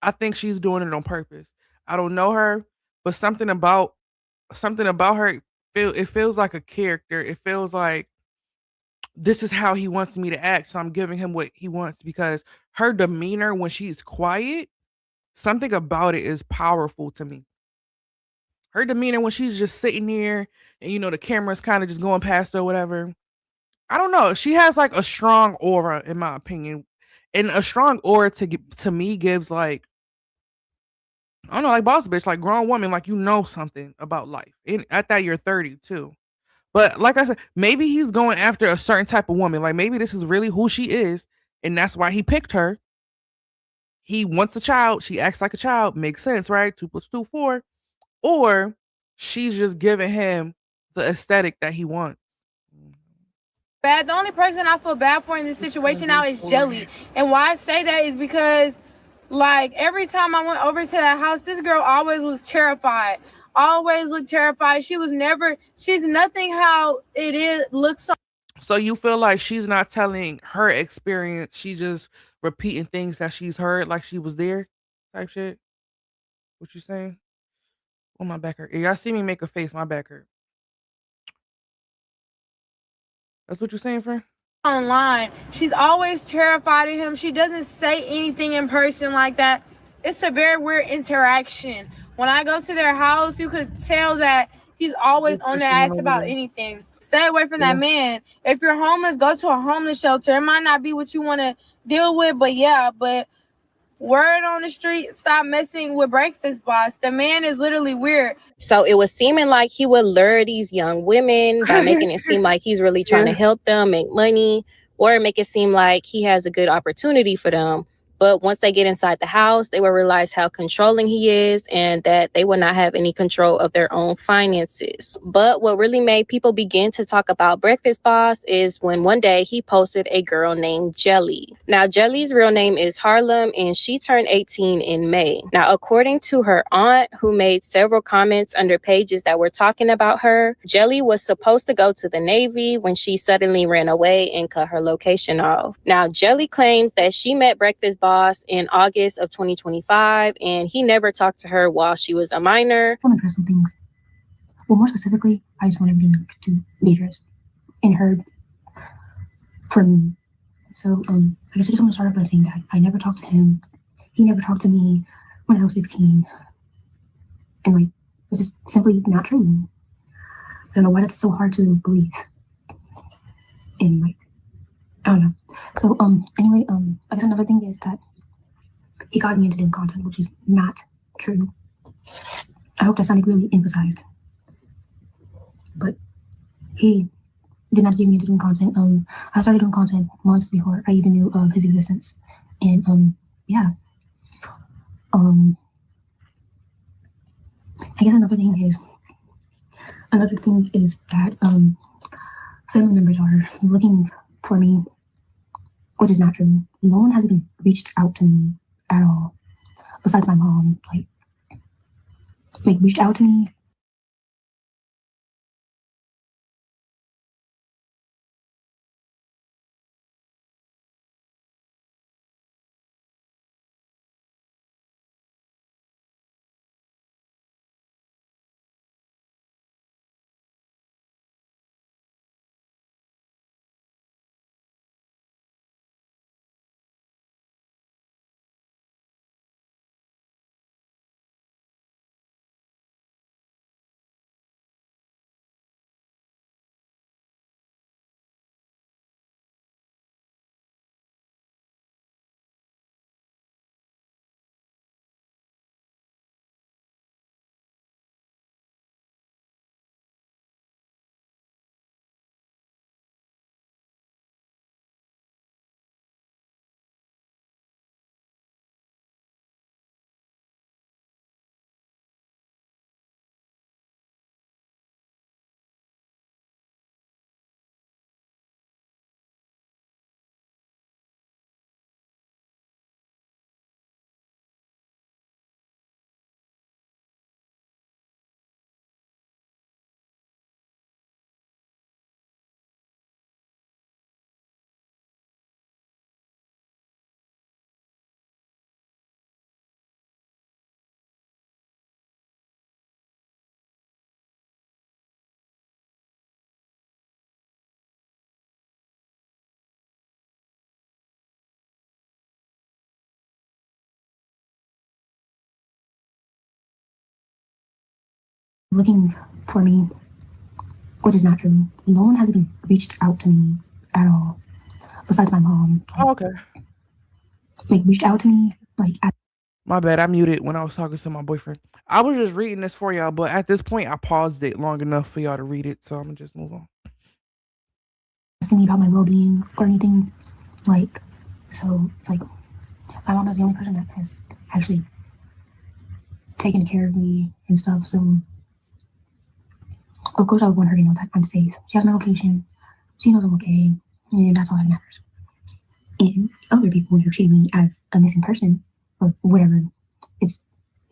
I think she's doing it on purpose. I don't know her, but something about her it feels like a character. It feels like this is how he wants me to act, so I'm giving him what he wants because her demeanor when she's quiet, something about it is powerful to me. Her demeanor when she's just sitting here and the camera's kind of just going past her or whatever. I don't know. She has like a strong aura in my opinion. And a strong aura to me gives like I don't know, like boss bitch, like grown woman, like something about life. And at that you're 30 too. But like I said, maybe he's going after a certain type of woman. Like maybe this is really who she is, and that's why he picked her. He wants a child. She acts like a child. Makes sense, right? 2 + 2 4. Or she's just giving him the aesthetic that he wants. bad. The only person I feel bad for in this situation now is Jelly. And why I say that is because, like, every time I went over to that house, this girl always was terrified. Always looked terrified. She's nothing how it looks. So you feel like she's not telling her experience. She's just repeating things that she's heard like she was there type shit. What you saying? Oh, my back hurt. Y'all see me make a face, my back hurt. That's what you're saying, friend? Online. She's always terrified of him. She doesn't say anything in person like that. It's a very weird interaction. When I go to their house, you could tell that he's always on their ass about anything. Stay away from that man. If you're homeless, go to a homeless shelter. It might not be what you want to deal with, but word on the street, stop messing with Breakfast Boss. The man is literally weird. So it was seeming like he would lure these young women by making it seem like he's really trying to help them make money, or make it seem like he has a good opportunity for them. But once they get inside the house, they will realize how controlling he is and that they will not have any control of their own finances. But what really made people begin to talk about Breakfast Boss is when one day he posted a girl named Jelly. Now, Jelly's real name is Harlem, and she turned 18 in May. Now, according to her aunt, who made several comments under pages that were talking about her, Jelly was supposed to go to the Navy when she suddenly ran away and cut her location off. Now, Jelly claims that she met Breakfast Boss in August of 2025, and he never talked to her while she was a minor. I want to address some things. Well, more specifically, I just want everything to be addressed and heard from me. So, I guess I just want to start off by saying that I never talked to him. He never talked to me when I was 16. And, like, it's just simply not true. I don't know why that's so hard to believe. And, like, I don't know. So, anyway, I guess another thing is that he got me into doing content, which is not true. I hope that sounded really emphasized. But he did not get me into doing content. I started doing content months before I even knew of his existence. And, yeah. I guess another thing is that, family members are looking for me, which is not true. No one has even reached out to me at all, besides my mom. Like reached out to me looking for me, which is not true. No one has even reached out to me at all, besides my mom. Oh, okay. Like reached out to me, like. My bad, I muted when I was talking to my boyfriend. I was just reading this for y'all, but at this point, I paused it long enough for y'all to read it, so I'm gonna just move on. Asking me about my well-being or anything, like, so it's like my mom is the only person that has actually taken care of me and stuff. So of course I would want her to know that I'm safe. She has my location. She knows I'm okay, and that's all that matters. And other people who are treating me as a missing person or whatever, it's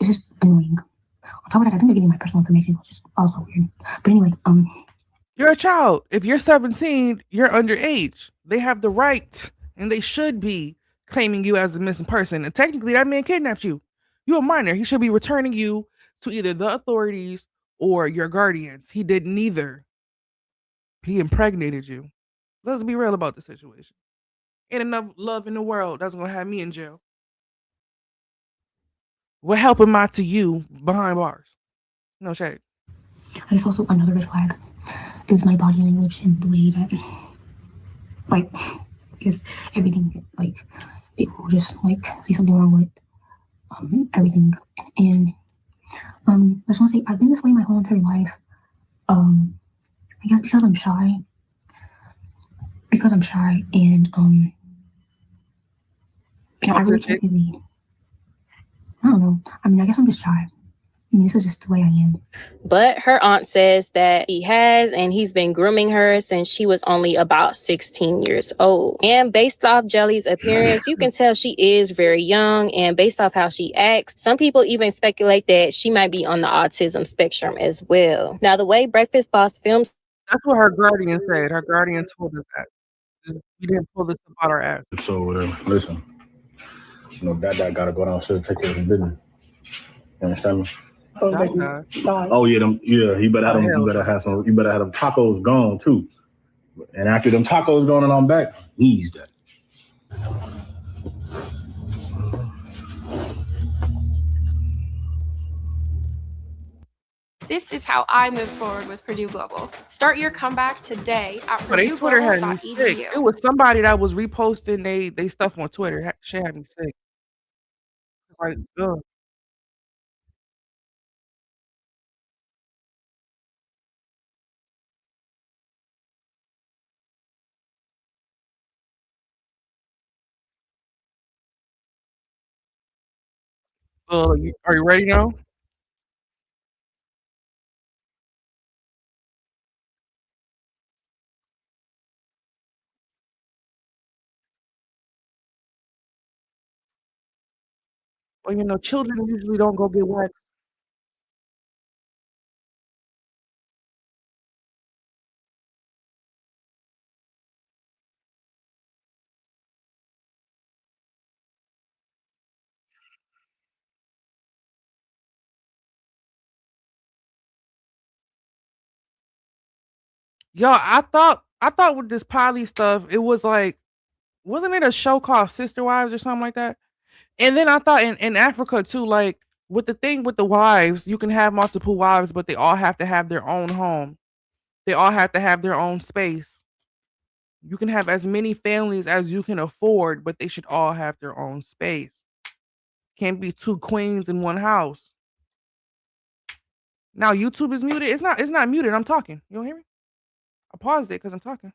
just annoying. On top of that, I think they're giving my personal information, which is also weird. But anyway, you're a child. If you're 17, you're underage. They have the right, and they should be claiming you as a missing person. And technically, that man kidnapped you. You're a minor. He should be returning you to either the authorities or your guardians. He did neither. He impregnated you. Let's be real about the situation. Ain't enough love in the world that's gonna have me in jail. What help am I to you behind bars? No shade. I guess also another red flag is my body language and the way that, like, is everything, like, people just, like, see something wrong with everything. And I just want to say, I've been this way my whole entire life. I guess because I'm shy. And, you know, I really can't really, I don't know. I mean, I guess I'm just shy. I mean, this is just the way I am. But her aunt says that he has, and he's been grooming her since she was only about 16 years old. And based off Jelly's appearance, you can tell she is very young. And based off how she acts, some people even speculate that she might be on the autism spectrum as well. Now, the way Breakfast Boss films... That's what her guardian said. Her guardian told us that. You didn't pull this about our ass. So, listen. You know, that gotta go downstairs and take care of his business. You understand me? Oh yeah, he better have them. You better have some. You better have them tacos gone too. And after them tacos gone and I'm back, he's that. This is how I move forward with Purdue Global. Start your comeback today at Twitter had me sick. It was somebody that was reposting they stuff on Twitter. Shit had me sick. Like, ugh. Are you ready now? Well, you know, children usually don't go get waxed. Yo, I thought with this poly stuff, it was like, wasn't it a show called Sister Wives or something like that? And then I thought in Africa too, like with the thing with the wives, you can have multiple wives, but they all have to have their own home. They all have to have their own space. You can have as many families as you can afford, but they should all have their own space. Can't be two queens in one house. Now YouTube is muted. It's not muted. I'm talking. You don't hear me? I paused it because I'm talking.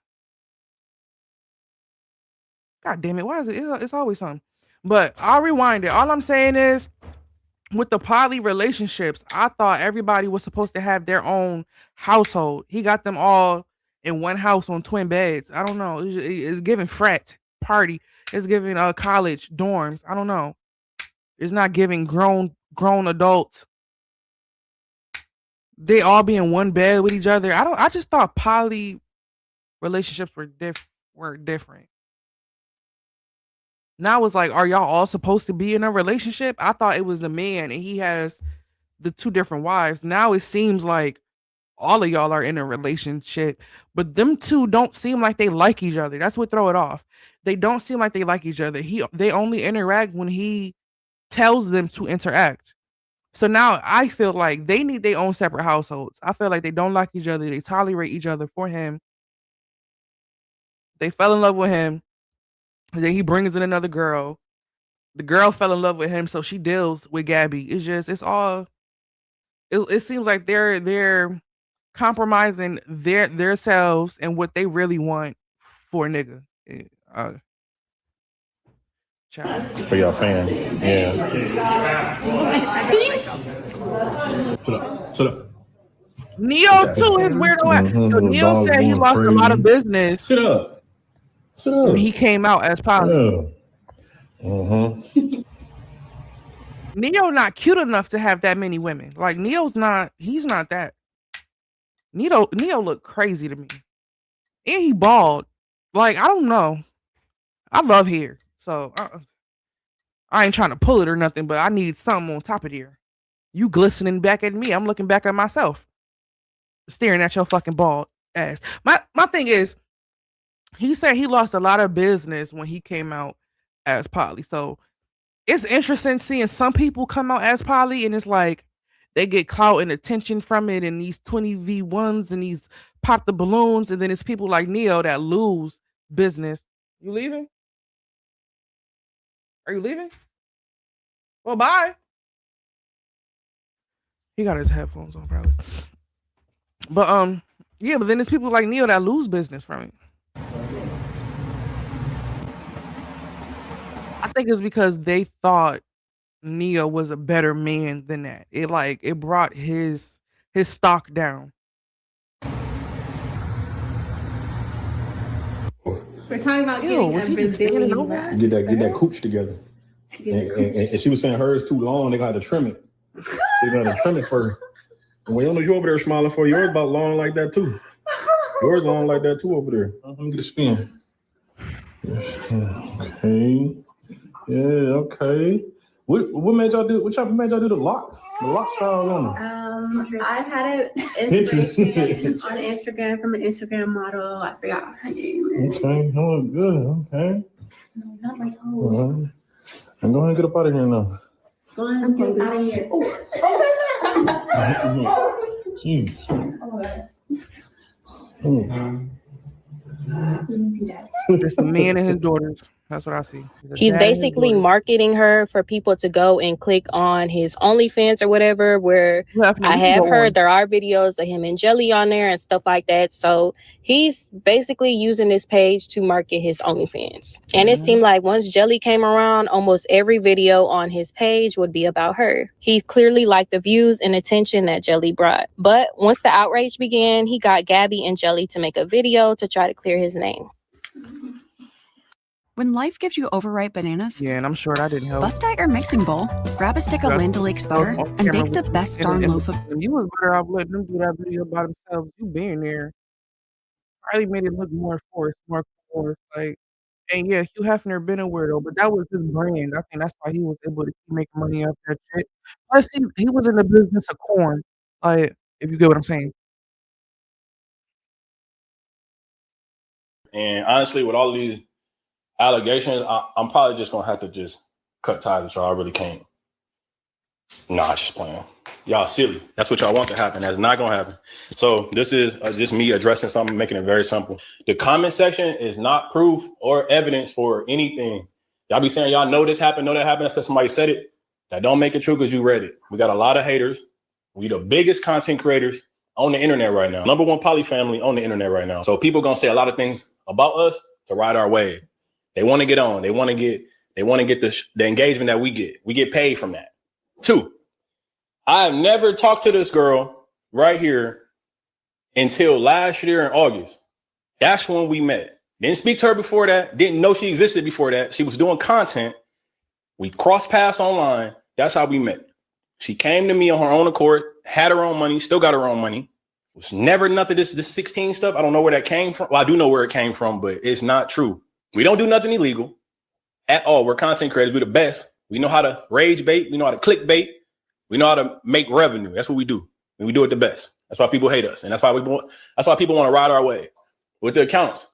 God damn it. Why is it? It's always something. But I'll rewind it. All I'm saying is, with the poly relationships, I thought everybody was supposed to have their own household. He got them all in one house on twin beds. I don't know. It's giving frat party. It's giving college dorms. I don't know. It's not giving grown adults. They all be in one bed with each other. I just thought poly relationships were different. Now it's like, are y'all all supposed to be in a relationship? I thought it was a man and he has the two different wives. Now it seems like all of y'all are in a relationship, but them two don't seem like they like each other. That's what throw it off. They don't seem like they like each other. They only interact when he tells them to interact. So now I feel like they need their own separate households. I feel like they don't like each other. They tolerate each other for him. They fell in love with him. And then he brings in another girl. The girl fell in love with him, so she deals with Gabby. It seems like they're compromising their selves and what they really want for a nigga. For your fans, yeah. Shut up. Neo too is weirdo. So Neo said he lost a lot of business. Shut up. When he came out as poly. Neo not cute enough to have that many women. Like he's not that. Neo look crazy to me. And he bald. Like, I don't know. I love hair. So I ain't trying to pull it or nothing, but I need something on top of there. You glistening back at me. I'm looking back at myself. Staring at your fucking bald ass. My thing is, he said he lost a lot of business when he came out as poly. So it's interesting seeing some people come out as poly and it's like they get clout and attention from it and these 20v1s and these pop the balloons, and then it's people like Neo that lose business. You leaving? Are you leaving? Well, bye. He got his headphones on probably. But yeah, but then there's people like Neo that lose business from it. I think it's because they thought Neo was a better man than that. It brought his stock down. We're talking about getting a Brazilian wrap. Get that cooch together. And she was saying hers too long. They got to trim it. They got to trim it first. And we don't know you over there smiling for yours about long like that too. Yours long like that too over there. Let me get a spin. Okay. Yeah. Okay. What made y'all do? What made y'all do the locks? The lock styles on them. I had it inspiration on Instagram from an Instagram model. I forgot her name. Okay. Oh, good. Okay. No, not my toes. I'm going to get up out of here now. Go ahead and get out of here. Let me see that. It's a man and his daughters. That's what I see. He's basically marketing her for people to go and click on his OnlyFans or whatever, where I have heard there are videos of him and Jelly on there and stuff like that. So he's basically using this page to market his OnlyFans. And it seemed like once Jelly came around, almost every video on his page would be about her. He clearly liked the views and attention that Jelly brought. But once the outrage began, he got Gabby and Jelly to make a video to try to clear his name. When life gives you overripe bananas, yeah, and I'm sure that didn't help. Bust out your mixing bowl, grab a stick of Land O'Lakes butter, and bake the best darn loaf of. You was better off letting them do that video by themselves. You being there probably made it look more forced, more like. And yeah, Hugh Hefner been a weirdo, but that was his brand. I think that's why he was able to keep making money off that shit. Plus, he was in the business of corn. Like, if you get what I'm saying. And honestly, with all of these allegations, I'm probably just gonna have to just cut ties with y'all. I really can't. Nah, just playing. Y'all silly. That's what y'all want to happen. That's not gonna happen. So this is just me addressing something, making it very simple. The comment section is not proof or evidence for anything. Y'all be saying y'all know this happened, know that happened. That's because somebody said it. That don't make it true because you read it. We got a lot of haters. We the biggest content creators on the internet right now. Number one poly family on the internet right now. So people gonna say a lot of things about us to ride our wave. They want to get on. They want to get the engagement that we get. We get paid from that. 2, I have never talked to this girl right here until last year in August. That's when we met. Didn't speak to her before that. Didn't know she existed before that. She was doing content. We crossed paths online. That's how we met. She came to me on her own accord, had her own money, still got her own money. It was never nothing. This 16 stuff. I don't know where that came from. Well, I do know where it came from, but it's not true. We don't do nothing illegal at all. We're content creators. We're the best. We know how to rage bait. We know how to click bait. We know how to make revenue. That's what we do. And we do it the best. That's why people hate us. And that's why people want to ride our way. With the accounts,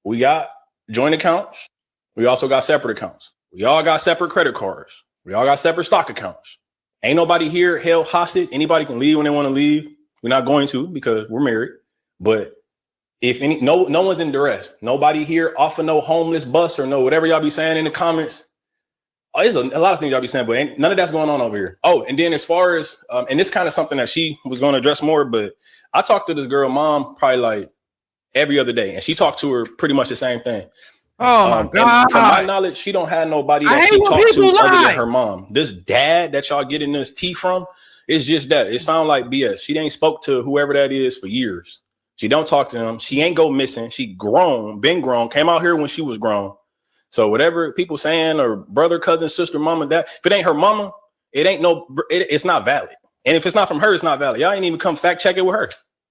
we got joint accounts. We also got separate accounts. We all got separate credit cards. We all got separate stock accounts. Ain't nobody here held hostage. Anybody can leave when they want to leave. We're not going to because we're married. But if no one's in duress. Nobody here off of no homeless bus or no whatever y'all be saying in the comments. Oh, there's a lot of things y'all be saying, but none of that's going on over here. Oh, and then as far as and this kind of something that she was going to address more, but I talked to this girl mom probably like every other day, and she talked to her pretty much the same thing. Oh my God. And from my knowledge, she don't have nobody that she talked to other than her mom. This dad that y'all getting this tea from is just that. It sounds like BS. She ain't spoke to whoever that is for years. She don't talk to him. She ain't go missing. She grown, been grown, came out here when she was grown. So whatever people saying or brother, cousin, sister, mama, dad, if it ain't her mama, it's not valid. And if it's not from her, it's not valid. Y'all ain't even come fact check it with her.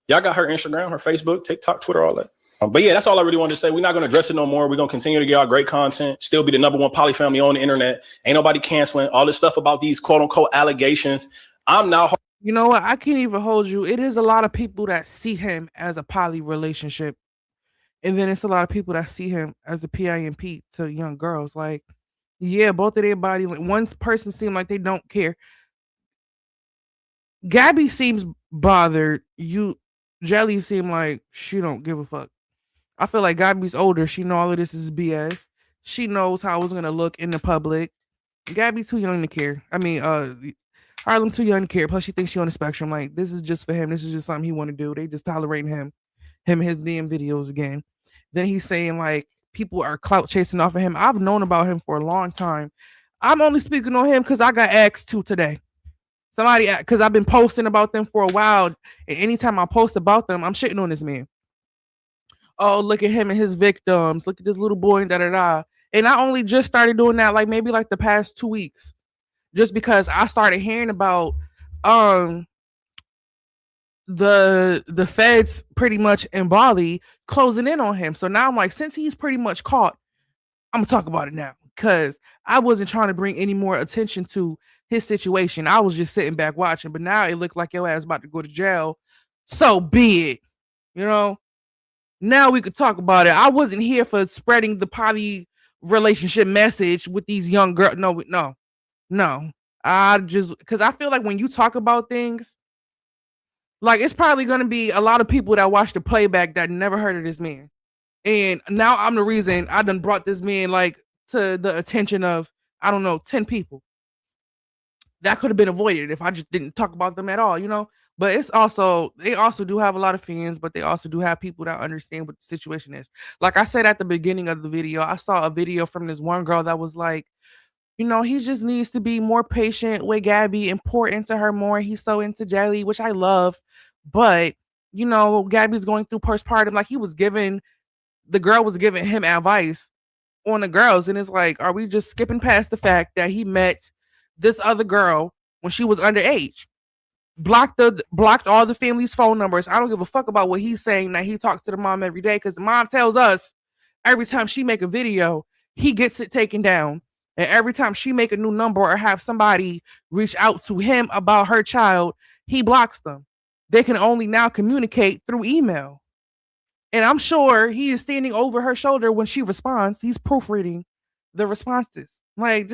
Y'all got her Instagram, her Facebook, TikTok, Twitter, all that. But yeah, that's all I really wanted to say. We're not going to address it no more. We're going to continue to get out great content, still be the #1 poly family on the internet. Ain't nobody canceling all this stuff about these quote unquote allegations. I'm now. You know what? I can't even hold you. It is a lot of people that see him as a poly relationship. And then it's a lot of people that see him as a PIMP to young girls. Like, yeah, both of their body. Like, one person seemed like they don't care. Gabby seems bothered. Jelly seemed like she don't give a fuck. I feel like Gabby's older. She know all of this is BS. She knows how it's gonna look in the public. Gabby's too young to care. I mean, Harlem too young to care. Plus, she thinks she on the spectrum. Like, this is just for him. This is just something he want to do. They just tolerating him his damn videos again. Then he's saying like people are clout chasing off of him. I've known about him for a long time. I'm only speaking on him because I got asked to today. Somebody, because I've been posting about them for a while, and anytime I post about them, I'm shitting on this man. Oh, look at him and his victims. Look at this little boy and da-da-da. And I only just started doing that like maybe like the past 2 weeks. Just because I started hearing about the feds pretty much in Bali closing in on him. So now I'm like, since he's pretty much caught, I'm gonna talk about it now. Because I wasn't trying to bring any more attention to his situation. I was just sitting back watching. But now it looked like your ass about to go to jail. So be it. You know? Now we could talk about it. I wasn't here for spreading the poly relationship message with these young girls. No. I just, because I feel like when you talk about things, like it's probably going to be a lot of people that watch the playback that never heard of this man. And now I'm the reason I done brought this man like to the attention of, I don't know, 10 people. That could have been avoided if I just didn't talk about them at all, you know? But it's also, they also do have a lot of fans, but they also do have people that understand what the situation is. Like I said at the beginning of the video, I saw a video from this one girl that was like, you know, he just needs to be more patient with Gabby and pour into her more. He's so into Jelly, which I love. But, you know, Gabby's going through postpartum. Like the girl was giving him advice on the girls. And it's like, are we just skipping past the fact that he met this other girl when she was underage? Blocked all the family's phone numbers. I don't give a fuck about what he's saying. That he talks to the mom every day because the mom tells us every time she make a video, he gets it taken down. And every time she make a new number or have somebody reach out to him about her child, he blocks them. They can only now communicate through email. And I'm sure he is standing over her shoulder when she responds. He's proofreading the responses. Like,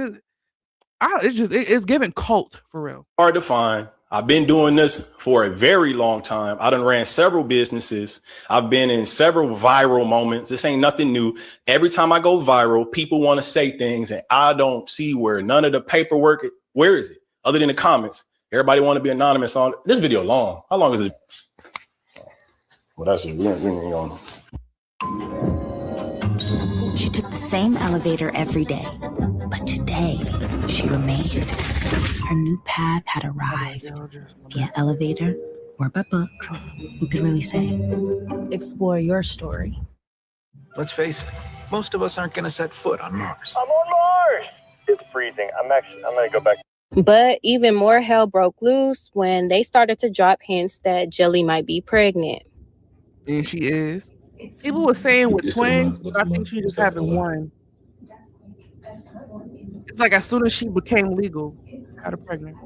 it's giving cult for real. Hard to find. I've been doing this for a very long time. I done ran several businesses. I've been in several viral moments. This ain't nothing new. Every time I go viral, people want to say things and I don't see where none of the paperwork, where is it? Other than the comments. Everybody want to be anonymous on this video long. How long is it? Well, that's it. We ain't on. She took the same elevator every day, but today she remained. Her new path had arrived via elevator or by book. Who could really say? Explore your story. Let's face it, most of us aren't going to set foot on Mars. I'm on Mars! It's freezing. I'm going to go back. But even more hell broke loose when they started to drop hints that Jelly might be pregnant. And she is. People were saying with twins, but I think she just having one. It's like as soon as she became legal, got her pregnant.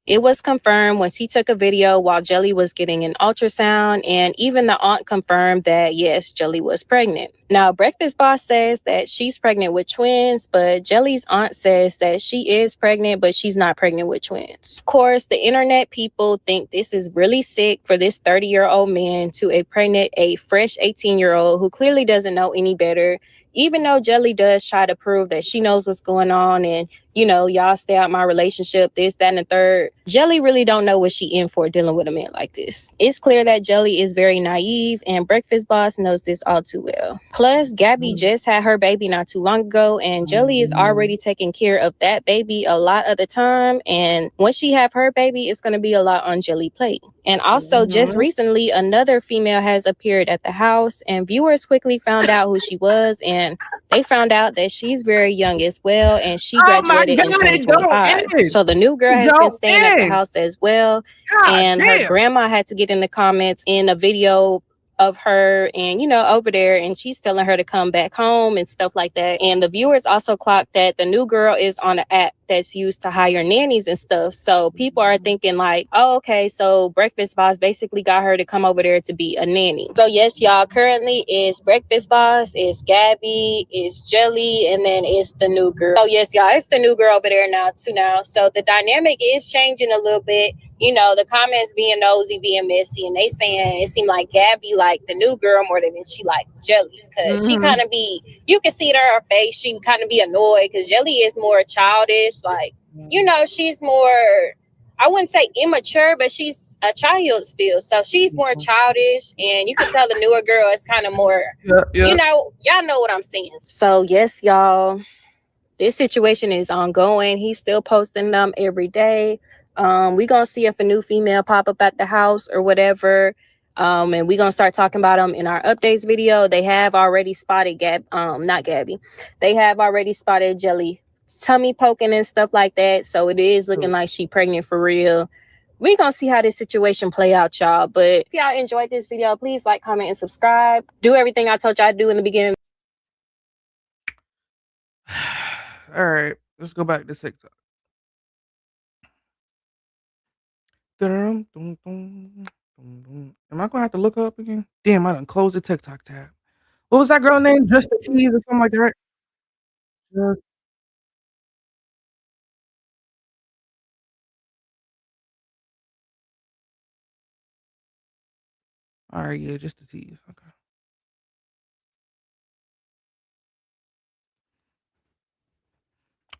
It was confirmed once he took a video while Jelly was getting an ultrasound, and even the aunt confirmed that, yes, Jelly was pregnant. Now, Breakfast Boss says that she's pregnant with twins, but Jelly's aunt says that she is pregnant, but she's not pregnant with twins. Of course, the internet people think this is really sick for this 30-year-old man to impregnate a fresh 18-year-old who clearly doesn't know any better, even though Jelly does try to prove that she knows what's going on and, you know, y'all stay out my relationship, this, that, and the third. Jelly really don't know what she in for dealing with a man like this. It's clear that Jelly is very naive, and Breakfast Boss knows this all too well. Plus, Gabby just had her baby not too long ago, and Jelly is already taking care of that baby a lot of the time. And once she have her baby, it's going to be a lot on Jelly plate. And also, just recently, another female has appeared at the house, and viewers quickly found out who she was, and they found out that she's very young as well, and she graduated in 2025. So the new girl has been staying at the house as well, and her grandma had to get in the comments in a video of her and, you know, over there, and she's telling her to come back home and stuff like that. And the viewers also clocked that the new girl is on an app that's used to hire nannies and stuff. So people are thinking like, oh, okay, so Breakfast Boss basically got her to come over there to be a nanny. So yes, y'all, currently it's Breakfast Boss, it's Gabby, it's Jelly, and then it's the new girl. So yes, y'all, it's the new girl over there now too now. So the dynamic is changing a little bit. You know, the comments being nosy, being messy, and they saying it seemed like Gabby liked the new girl more than she liked Jelly, because she kind of be, you can see it on her face, she kind of be annoyed because Jelly is more childish, like, you know, she's more, I wouldn't say immature, but she's a child still, so she's more childish, and you can tell the newer girl is kind of more, you know, y'all know what I'm saying. So yes, y'all, this situation is ongoing. He's still posting them every day. We're going to see if a new female pop up at the house or whatever. And we're going to start talking about them in our updates video. They have already spotted not Gabby. They have already spotted Jelly tummy poking and stuff like that. So it is looking like she pregnant for real. We're going to see how this situation play out, y'all. But if y'all enjoyed this video, please like, comment, and subscribe. Do everything I told y'all to do in the beginning. All right, let's go back to TikTok. Am I gonna have to look up again? Damn, I done closed the TikTok tab. What was that girl name? Just the Tease or something like that? Just... All right, yeah, Just the Tease. Okay.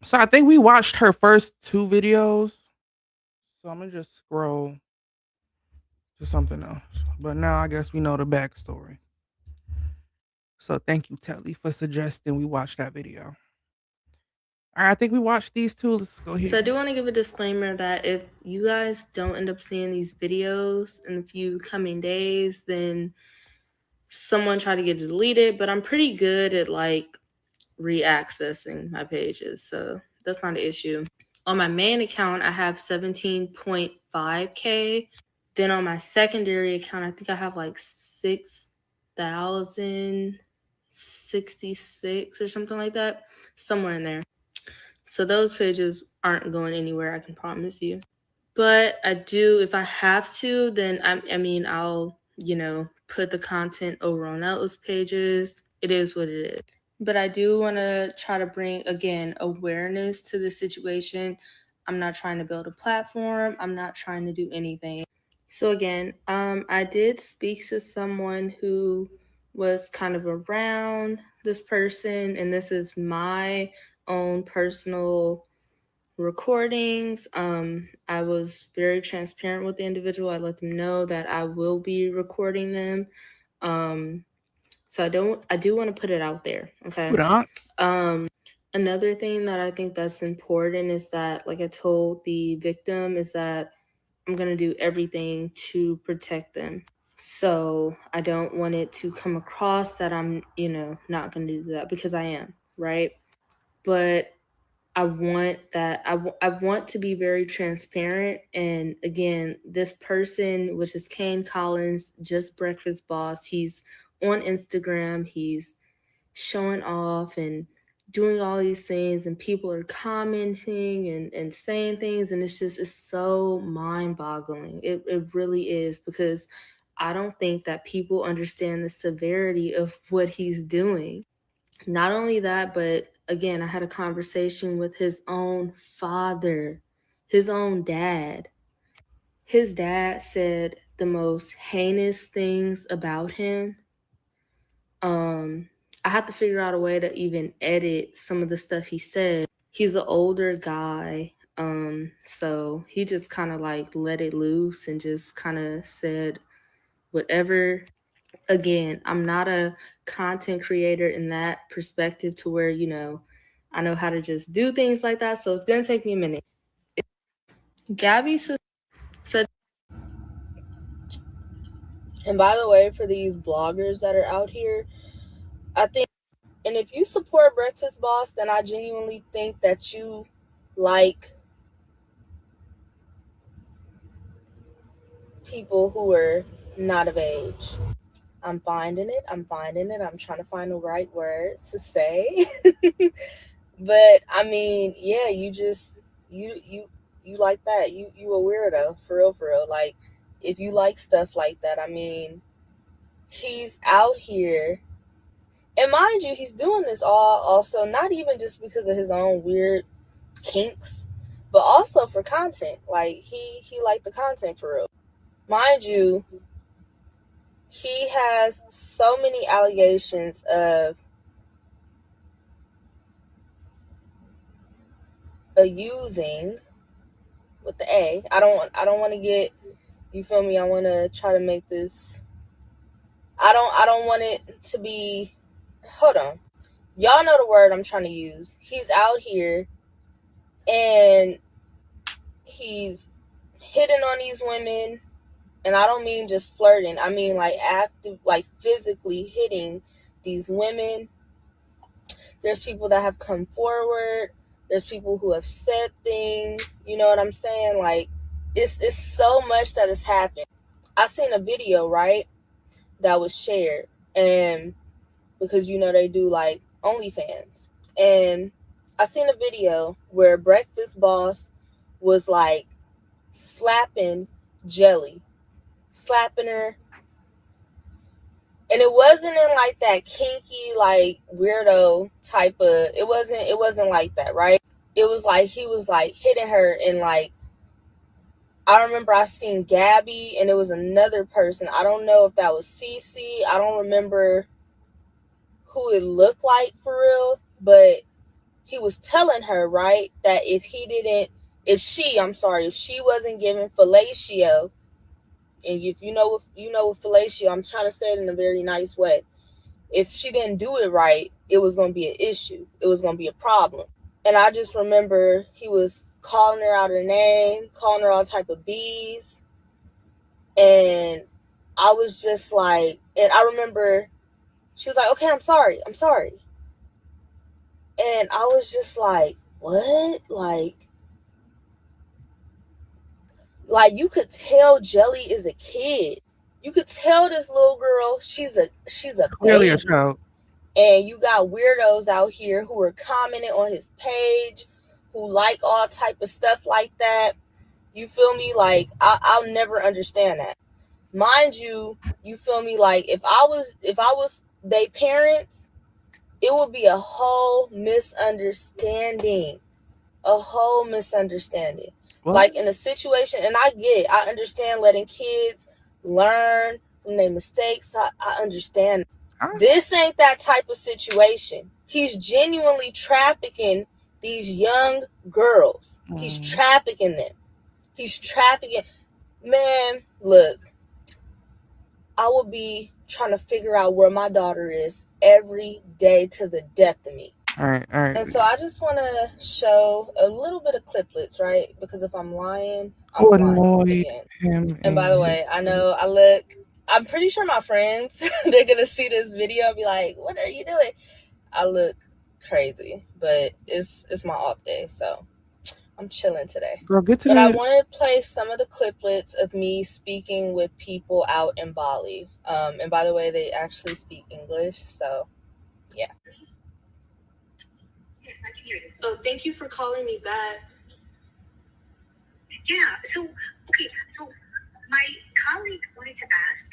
So I think we watched her first 2 videos. So I'm gonna just scroll to something else. But now I guess we know the backstory. So thank you, Telly, for suggesting we watch that video. All right, I think we watched these 2. Let's go here. So I do want to give a disclaimer that if you guys don't end up seeing these videos in a few coming days, then someone tried to get it deleted. But I'm pretty good at like re-accessing my pages, so that's not an issue. On my main account, I have 17.5K. Then on my secondary account, I think I have like 6,066 or something like that, somewhere in there. So those pages aren't going anywhere, I can promise you. But I do, if I have to, then I mean, I'll, you know, put the content over on those pages. It is what it is. But I do want to try to bring, again, awareness to the situation. I'm not trying to build a platform. I'm not trying to do anything. So again, I did speak to someone who was kind of around this person, and this is my own personal recordings. I was very transparent with the individual. I let them know that I will be recording them. So I do want to put it out there. Okay. Another thing that I think that's important is that, like I told the victim, is that I'm going to do everything to protect them. So I don't want it to come across that I'm, you know, not going to do that, because I am, right? But I want that, I want to be very transparent. And again, this person, which is Kane Collins, just Breakfast Boss, he's on Instagram, he's showing off and doing all these things and people are commenting and saying things, and it's so mind-boggling. It really is, because I don't think that people understand the severity of what he's doing. Not only that, but again, I had a conversation with his own father, his own dad. His dad said the most heinous things about him. I had to figure out a way to even edit some of the stuff he said. He's an older guy, so he just kind of like let it loose and just kind of said whatever. Again, I'm not a content creator in that perspective to where, I know how to just do things like that, so it's gonna take me a minute. Gabby said, and by the way, for these bloggers that are out here, I think, and if you support Breakfast Boss, then I genuinely think that you like people who are not of age. I'm finding it. I'm trying to find the right words to say. But I mean, yeah, you like that. You a weirdo, for real. Like, if you like stuff like that, I mean, he's out here. And mind you, he's doing this all also not even just because of his own weird kinks, but also for content. Like, he liked the content for real. Mind you, he has so many allegations of using with the A. I don't want to get, you feel me? I want to try to make this, I don't want it to be, hold on. Y'all know the word I'm trying to use. He's out here and he's hitting on these women, and I don't mean just flirting. I mean like active, like physically hitting these women. There's people that have come forward. There's people who have said things. You know what I'm saying? Like, it's so much that has happened. I seen a video, right, that was shared, and because they do like OnlyFans, and I seen a video where Breakfast Boss was like slapping Jelly, slapping her, and it wasn't in like that kinky, like weirdo type of, it wasn't like that, right? It was like he was like hitting her, and like, I remember I seen Gabby, and it was another person. I don't know if that was Cece. I don't remember who it looked like for real, but he was telling her, right, that if she wasn't giving fellatio, and if you know with fellatio, I'm trying to say it in a very nice way. If she didn't do it right, it was going to be an issue. It was going to be a problem. And I just remember he was calling her out her name, calling her all type of B's. And I was just like, and I remember she was like, okay, I'm sorry. And I was just like, what? Like you could tell Jelly is a kid. You could tell this little girl, she's a Clearly baby. a child. And you got weirdos out here who are commenting on his page, who like all type of stuff like that. You feel me? Like, I'll never understand that. Mind you, you feel me? Like, if I was they parents, it would be a whole misunderstanding. What? Like, in a situation, and I understand letting kids learn from their mistakes. I understand. This ain't that type of situation. He's genuinely trafficking these young girls. He's trafficking them. Man, look, I will be trying to figure out where my daughter is every day to the death of me. All right. And so I just want to show a little bit of cliplets, right? Because if I'm lying, I'm lying again. And by the way, I know I'm pretty sure my friends, they're going to see this video and be like, what are you doing? I look crazy, but it's my off day, so I'm chilling today. Girl, but I want to play some of the cliplets of me speaking with people out in Bali. And by the way, they actually speak English, so yeah. Yes, I can hear you. Oh, thank you for calling me back. Yeah, so, okay, so my colleague wanted to ask,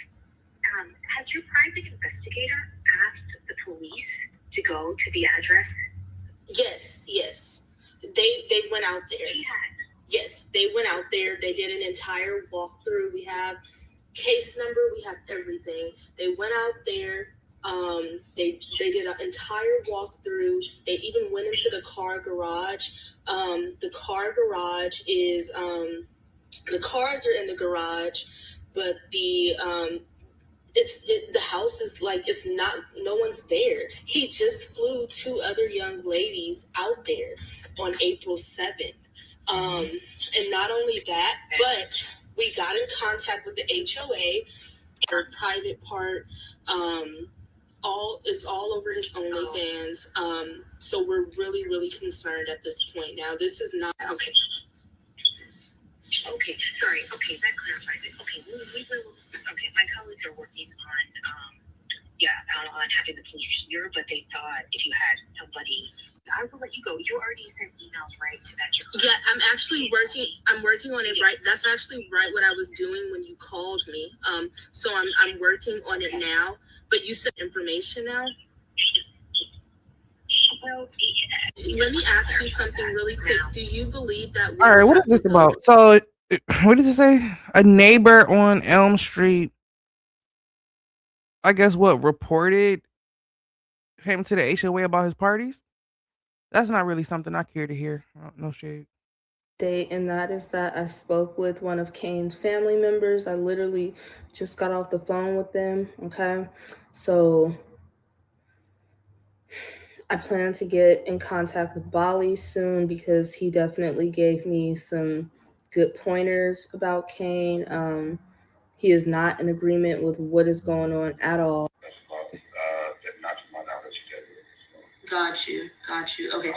had your private investigator asked the police to go to the address? Yes. They went out there. She had? Yes, they went out there. They did an entire walkthrough. We have case number, we have everything. They went out there. They did an entire walkthrough. They even went into the car garage. The car garage is the cars are in the garage, but the house is like, it's not, no one's there. He just flew 2 other young ladies out there on April 7th. And not only that, but we got in contact with the HOA, our private part, it's all over his OnlyFans. So we're really, really concerned at this point. Now, this is not okay. Okay, sorry. Okay, that clarifies it. Okay, we will. Okay, my colleagues are working on having the police here, but they thought if you had somebody, I will let you go. You already sent emails, right, to that? Yeah, I'm actually working. I'm working on it. Right, that's actually right what I was doing when you called me. So I'm working on it now. But you sent information now. Well, let me ask you something really quick. Do you believe that? All right, what is this about? So, what did it say? A neighbor on Elm Street, I guess, reported him to the HOA about his parties? That's not really something I care to hear. No shade. And that is that I spoke with one of Kane's family members. I literally just got off the phone with them. Okay, so I plan to get in contact with Bali soon because he definitely gave me some good pointers about Kane. He is not in agreement with what is going on at all. Got you. Okay.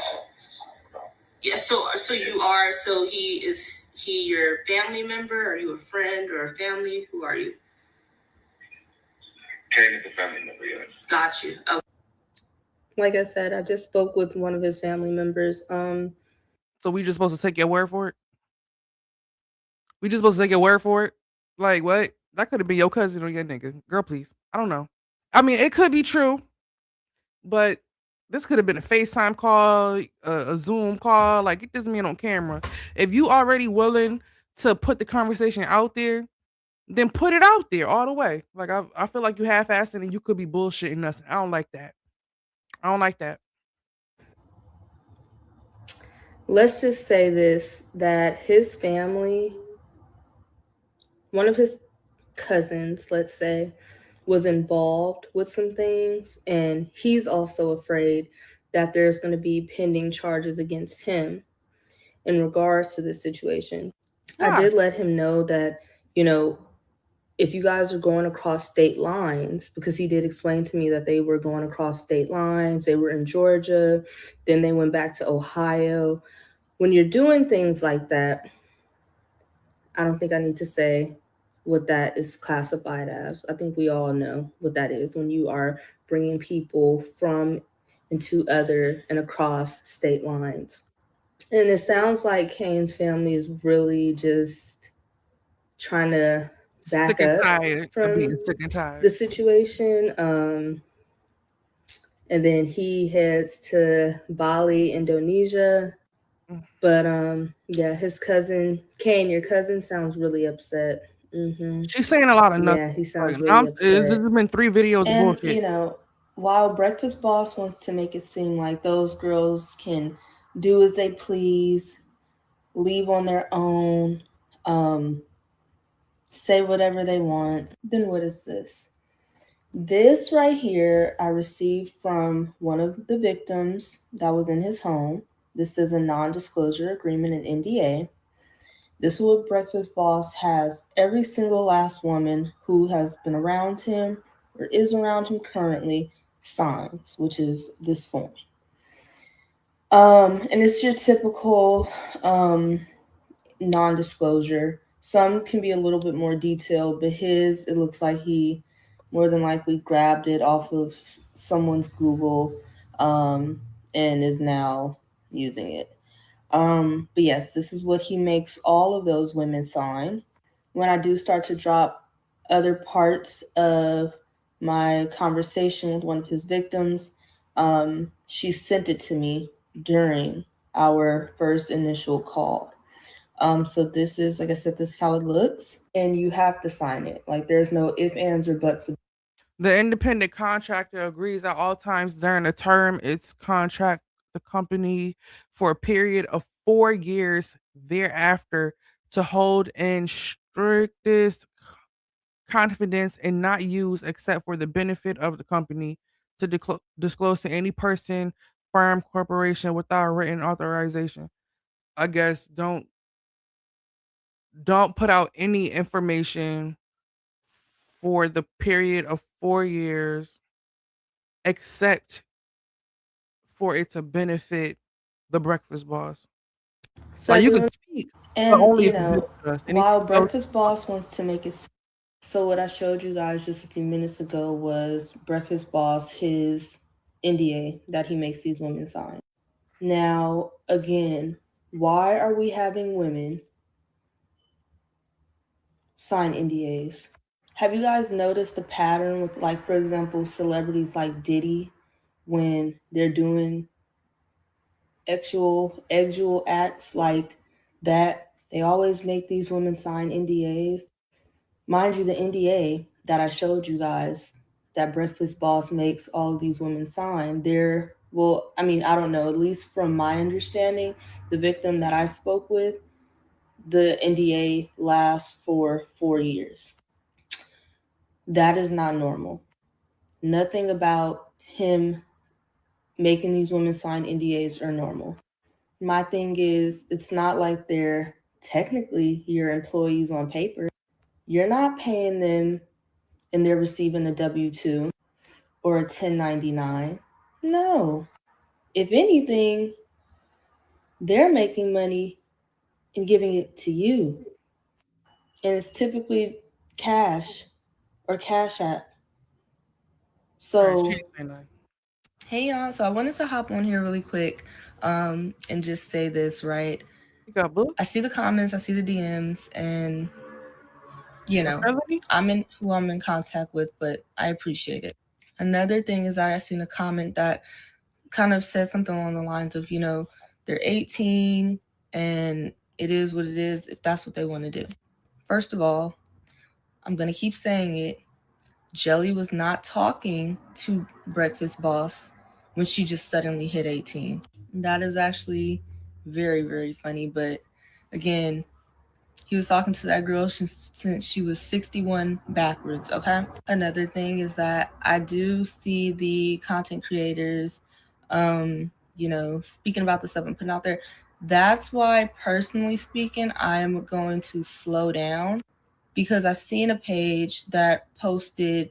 Yeah, so you are, so is he your family member? Are you a friend or a family? Who are you? Kane is a family member, yes. Got you. Okay. Like I said, I just spoke with one of his family members. So we just supposed to take your word for it? We just supposed to take your word for it? Like, what? That could have been your cousin or your nigga. Girl, please. I don't know. I mean, it could be true, but this could have been a FaceTime call, a Zoom call. Like, get this man on camera. If you already willing to put the conversation out there, then put it out there all the way. Like, I feel like you half-assed and you could be bullshitting us. I don't like that. Let's just say this, that his family, one of his cousins, let's say, was involved with some things, and he's also afraid that there's going to be pending charges against him in regards to this situation. Yeah. I did let him know that, if you guys are going across state lines, because he did explain to me that they were going across state lines, they were in Georgia, then they went back to Ohio. When you're doing things like that, I don't think I need to say what that is classified as. I think we all know what that is when you are bringing people from and to other and across state lines. And it sounds like Kane's family is really just trying to back up from the situation. And then he heads to Bali, Indonesia. But yeah, his cousin, Kane, your cousin sounds really upset. Mm-hmm. She's saying a lot of nothing. Yeah, he sounds really upset. This has been 3 videos of and, bullshit. While Breakfast Boss wants to make it seem like those girls can do as they please, leave on their own, say whatever they want, then what is this? This right here, I received from one of the victims that was in his home. This is a non-disclosure agreement, an NDA. This is what Breakfast Boss has every single last woman who has been around him or is around him currently signs, which is this form. And it's your typical non-disclosure. Some can be a little bit more detailed, but his, it looks like he more than likely grabbed it off of someone's Google. And and is now using it. But yes, this is what he makes all of those women sign. When I do start to drop other parts of my conversation with one of his victims, she sent it to me during our first initial call. So this is, like I said, this is how it looks, and you have to sign it. Like there's no ifs, ands, or buts. The independent contractor agrees at all times during the term its contract the company for a period of 4 years thereafter to hold in strictest confidence and not use except for the benefit of the company to disclose to any person, firm, corporation without written authorization. I guess don't put out any information for the period of 4 years except for it to benefit the Breakfast Boss. So Like you could speak, but and only you if it know, benefits us. while Breakfast Boss wants to make it, so what I showed you guys just a few minutes ago was Breakfast Boss, his NDA that he makes these women sign. Now, again, why are we having women sign NDAs? Have you guys noticed the pattern with, like, for example, celebrities like Diddy when they're doing actual acts like that? They always make these women sign NDAs. Mind you, the NDA that I showed you guys that Breakfast Boss makes all of these women sign, I don't know, at least from my understanding, the victim that I spoke with, the NDA lasts for 4 years. That is not normal. Nothing about him making these women sign NDAs are normal. My thing is, it's not like they're technically your employees on paper. You're not paying them and they're receiving a W-2 or a 1099. No. If anything, they're making money and giving it to you. And it's typically cash or Cash App. So, hey y'all. So I wanted to hop on here really quick and just say this, right? I see the comments, I see the DMs, and you know, I'm in contact with, but I appreciate it. Another thing is that I seen a comment that kind of said something along the lines of, they're 18 and it is what it is if that's what they want to do. First of all, I'm going to keep saying it. Jelly was not talking to Breakfast Boss when she just suddenly hit 18. That is actually very, very funny. But again, he was talking to that girl since she was 61 backwards, okay? Another thing is that I do see the content creators, speaking about the stuff I'm putting out there. That's why, personally speaking, I'm going to slow down because I seen a page that posted,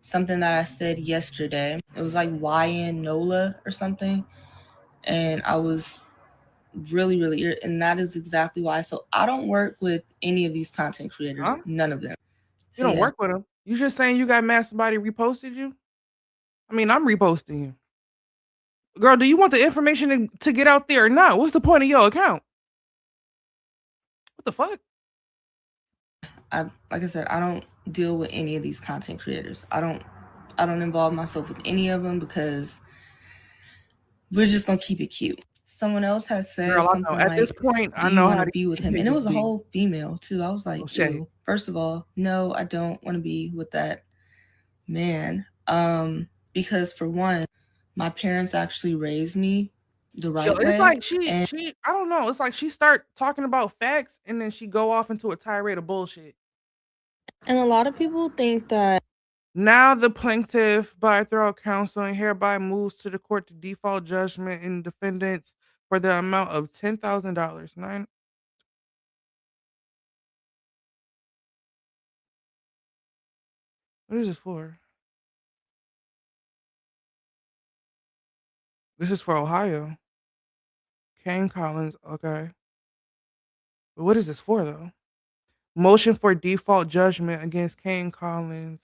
something that I said yesterday. It was like YN NOLA or something. And I was really, really, and that is exactly why. So I don't work with any of these content creators, none of them. You don't work with them. You just saying you got mad somebody reposted you? I mean, I'm reposting you. Girl, do you want the information to get out there or not? What's the point of your account? What the fuck? Like I said, I don't deal with any of these content creators. I don't involve myself with any of them because we're just gonna keep it cute. Someone else has said something at like, this point, I know how to be with him. And it was a whole female too. I was like, ew. First of all, no, I don't want to be with that man. Because for one, my parents actually raised me the right way. It's like she I don't know. It's like she start talking about facts and then she go off into a tirade of bullshit. And a lot of people think that now the plaintiff by thorough counseling hereby moves to the court to default judgment in defendants for the amount of $10,000. What is this for? This is for Ohio. Kane Collins, okay. But what is this for though? Motion for default judgment against Kane Collins.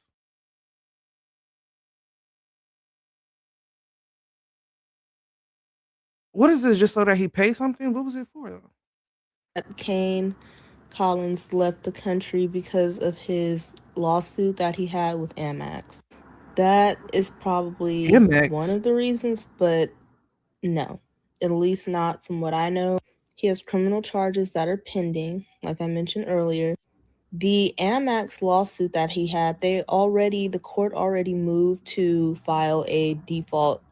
What is this? Just so that he pays something? What was it for though? Kane Collins left the country because of his lawsuit that he had with Amex. That is probably one of the reasons, but no, at least not from what I know. He has criminal charges that are pending, like I mentioned earlier. The Amex lawsuit that he had, the court already moved to file a default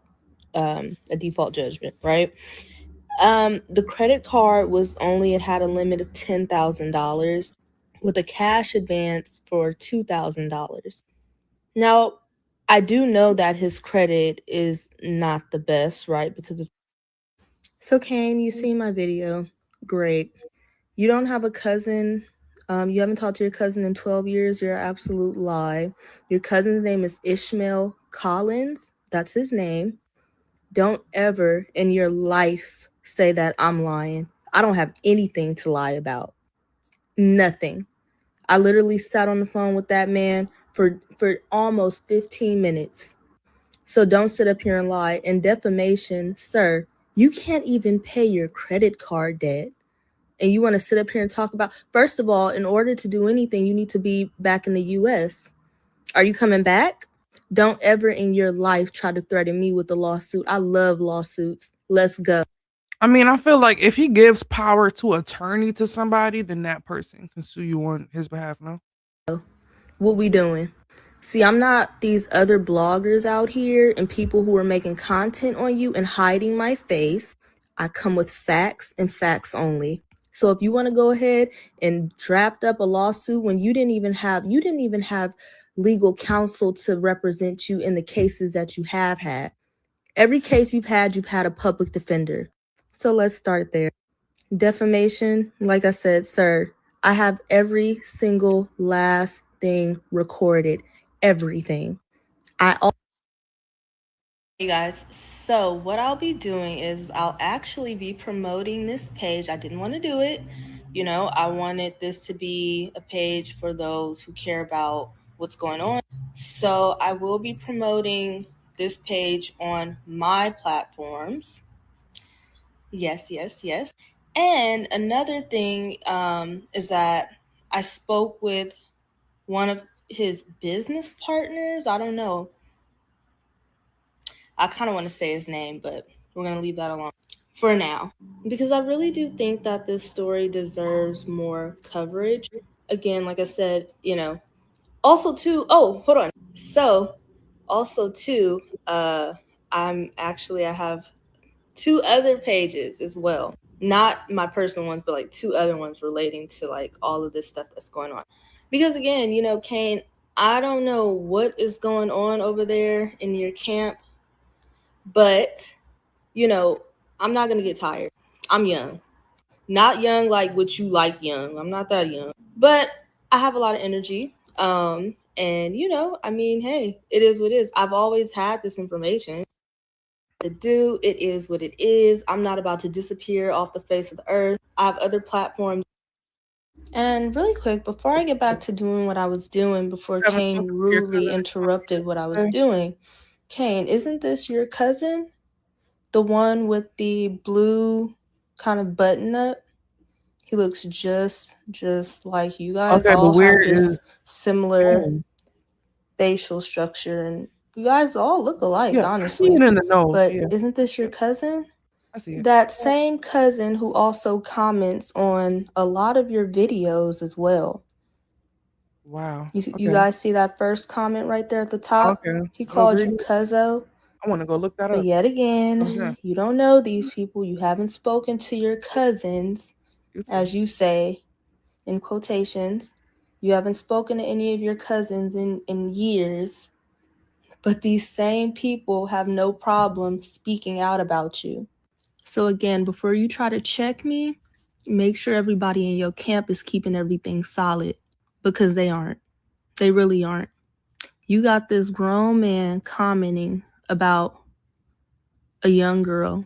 judgment, right? The credit card it had a limit of $10,000 with a cash advance for $2,000. Now, I do know that his credit is not the best, right? So Kane, you see my video. Great. You don't have a cousin. You haven't talked to your cousin in 12 years. You're an absolute lie. Your cousin's name is Ishmael Collins. That's his name. Don't ever in your life say that I'm lying. I don't have anything to lie about. Nothing. I literally sat on the phone with that man for almost 15 minutes. So don't sit up here and lie. And defamation, sir, you can't even pay your credit card debt. And you want to sit up here and talk about, first of all, in order to do anything, you need to be back in the US. Are you coming back? Don't ever in your life try to threaten me with a lawsuit. I love lawsuits. Let's go. I mean, I feel like if he gives power to attorney to somebody, then that person can sue you on his behalf, no? What we doing? See, I'm not these other bloggers out here and people who are making content on you and hiding my face. I come with facts and facts only. So if you want to go ahead and draft up a lawsuit when you didn't even have legal counsel to represent you in the cases that you have had. Every case you've had a public defender. So let's start there. Defamation, like I said, sir, I have every single last thing recorded. Everything. Hey guys, so what I'll be doing is I'll actually be promoting this page. I didn't want to do it. You know, I wanted this to be a page for those who care about what's going on. So I will be promoting this page on my platforms. Yes. And another thing is that I spoke with one of his business partners. I don't know. I kind of want to say his name, but we're going to leave that alone for now. Because I really do think that this story deserves more coverage. Again, like I said, you know, also too, hold on. So also too, I have 2 other pages as well. Not my personal ones, but like 2 other ones relating to like all of this stuff that's going on. Because again, you know, Kane, I don't know what is going on over there in your camp, but you know, I'm not going to get tired. I'm young. Not young like what you like young. I'm not that young. But I have a lot of energy. And you know, I mean, hey, it is what it is. I've always had this information. It is what it is. I'm not about to disappear off the face of the earth. I have other platforms. And really quick, before I get back to doing what I was doing, before Kane rudely interrupted what I was doing, Kane, isn't this your cousin? The one with the blue kind of button up? He looks just like you guys. Okay, all but where have this is similar facial structure, and you guys all look alike, Yeah, I see honestly. it in the nose. But Yeah, isn't this your cousin? I see it. That same cousin who also comments on a lot of your videos as well. Wow. You Okay. guys see that first comment right there at the top? Okay. He called you Rodriguez? cuzzo. I want to go look that But up. yet What is again, that? you don't know these people. You haven't spoken to your cousins, as you say, in quotations. You haven't spoken to any of your cousins in years. But these same people have no problem speaking out about you. So again, before you try to check me, make sure everybody in your camp is keeping everything solid, because they aren't. They really aren't. You got this grown man commenting about a young girl.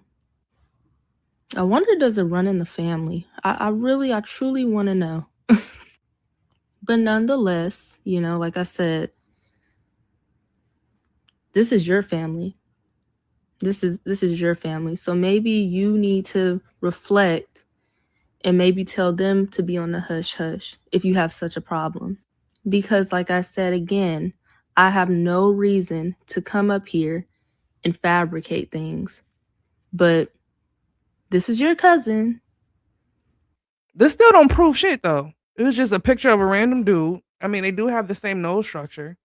I wonder, does it run in the family? I truly want to know. But nonetheless, you know, like I said, this is your family. This is your family. So maybe you need to reflect and maybe tell them to be on the hush hush if you have such a problem. Because like I said again, I have no reason to come up here and fabricate things. But this is your cousin. This still don't prove shit though. It was just a picture of a random dude. I mean, they do have the same nose structure.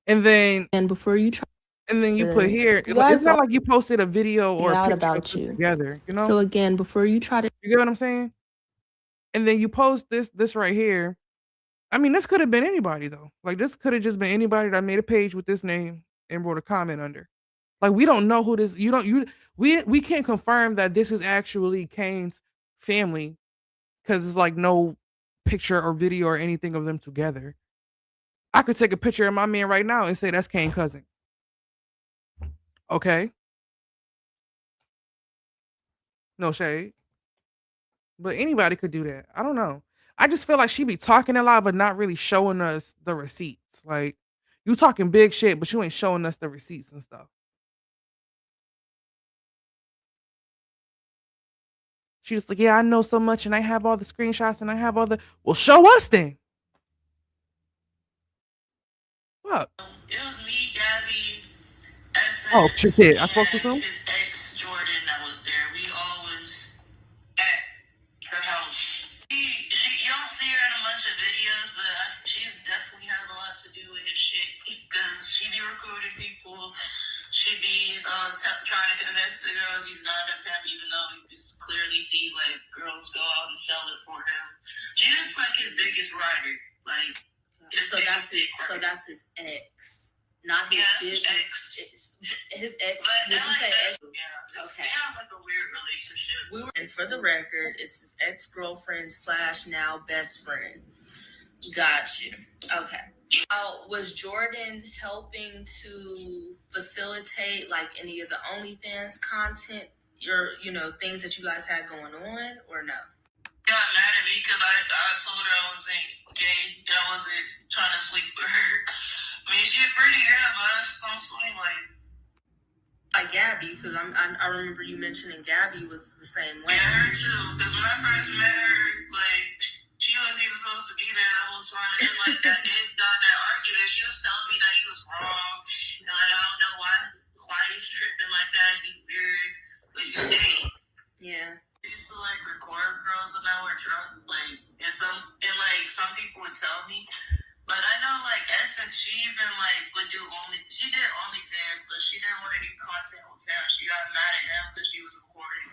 And then before you try, and then you put here, it's not like you posted a video or a picture about of you together, you know? So again, before you try to, you get what I'm saying? And then you post this right here. I mean, this could have been anybody though. Like this could have just been anybody that made a page with this name and wrote a comment under. Like we don't know who this. We can't confirm that this is actually Kane's family because it's like no picture or video or anything of them together. I could take a picture of my man right now and say that's Kane's cousin. Okay. No shade. But anybody could do that. I don't know. I just feel like she be talking a lot, but not really showing us the receipts. Like, you talking big shit, but you ain't showing us the receipts and stuff. She's just like, yeah, I know so much, and I have all the screenshots, and I have all the. Well, show us then. What? It was me, Gabby, Essence, Oh, shit. I spoke to him. his ex Jordan that was there. We all was at her house. You don't see her in a bunch of videos, but she's definitely had a lot to do with his shit because she be recording people. She be trying to convince the girls he's not that fat, even though you can clearly see like girls go out and sell it for him. She just like his biggest rider, like. So that's his ex, not his business. His ex. Would you say ex? Yeah. Okay. They have like a weird relationship. And for the record, it's his ex-girlfriend / now best friend. Got you. Okay. Now, was Jordan helping to facilitate like any of the OnlyFans content, things that you guys had going on, or no? Got mad at me because I told her I wasn't gay. I wasn't trying to sleep with her. I mean, she's a pretty girl, but I just don't swing like Gabby, because I remember you mentioning Gabby was the same way. Yeah, her too. Because when I first met her, like she wasn't even supposed to be there the whole time. And then like that argument, she was telling me that he was wrong, and like I don't know why he's tripping like that. He's weird, but you say, yeah. I used to like record girls when I were drunk, and some people would tell me, like I know like Essence, she even like would do she did OnlyFans, but she didn't want to do content with him. She got mad at him because she was recording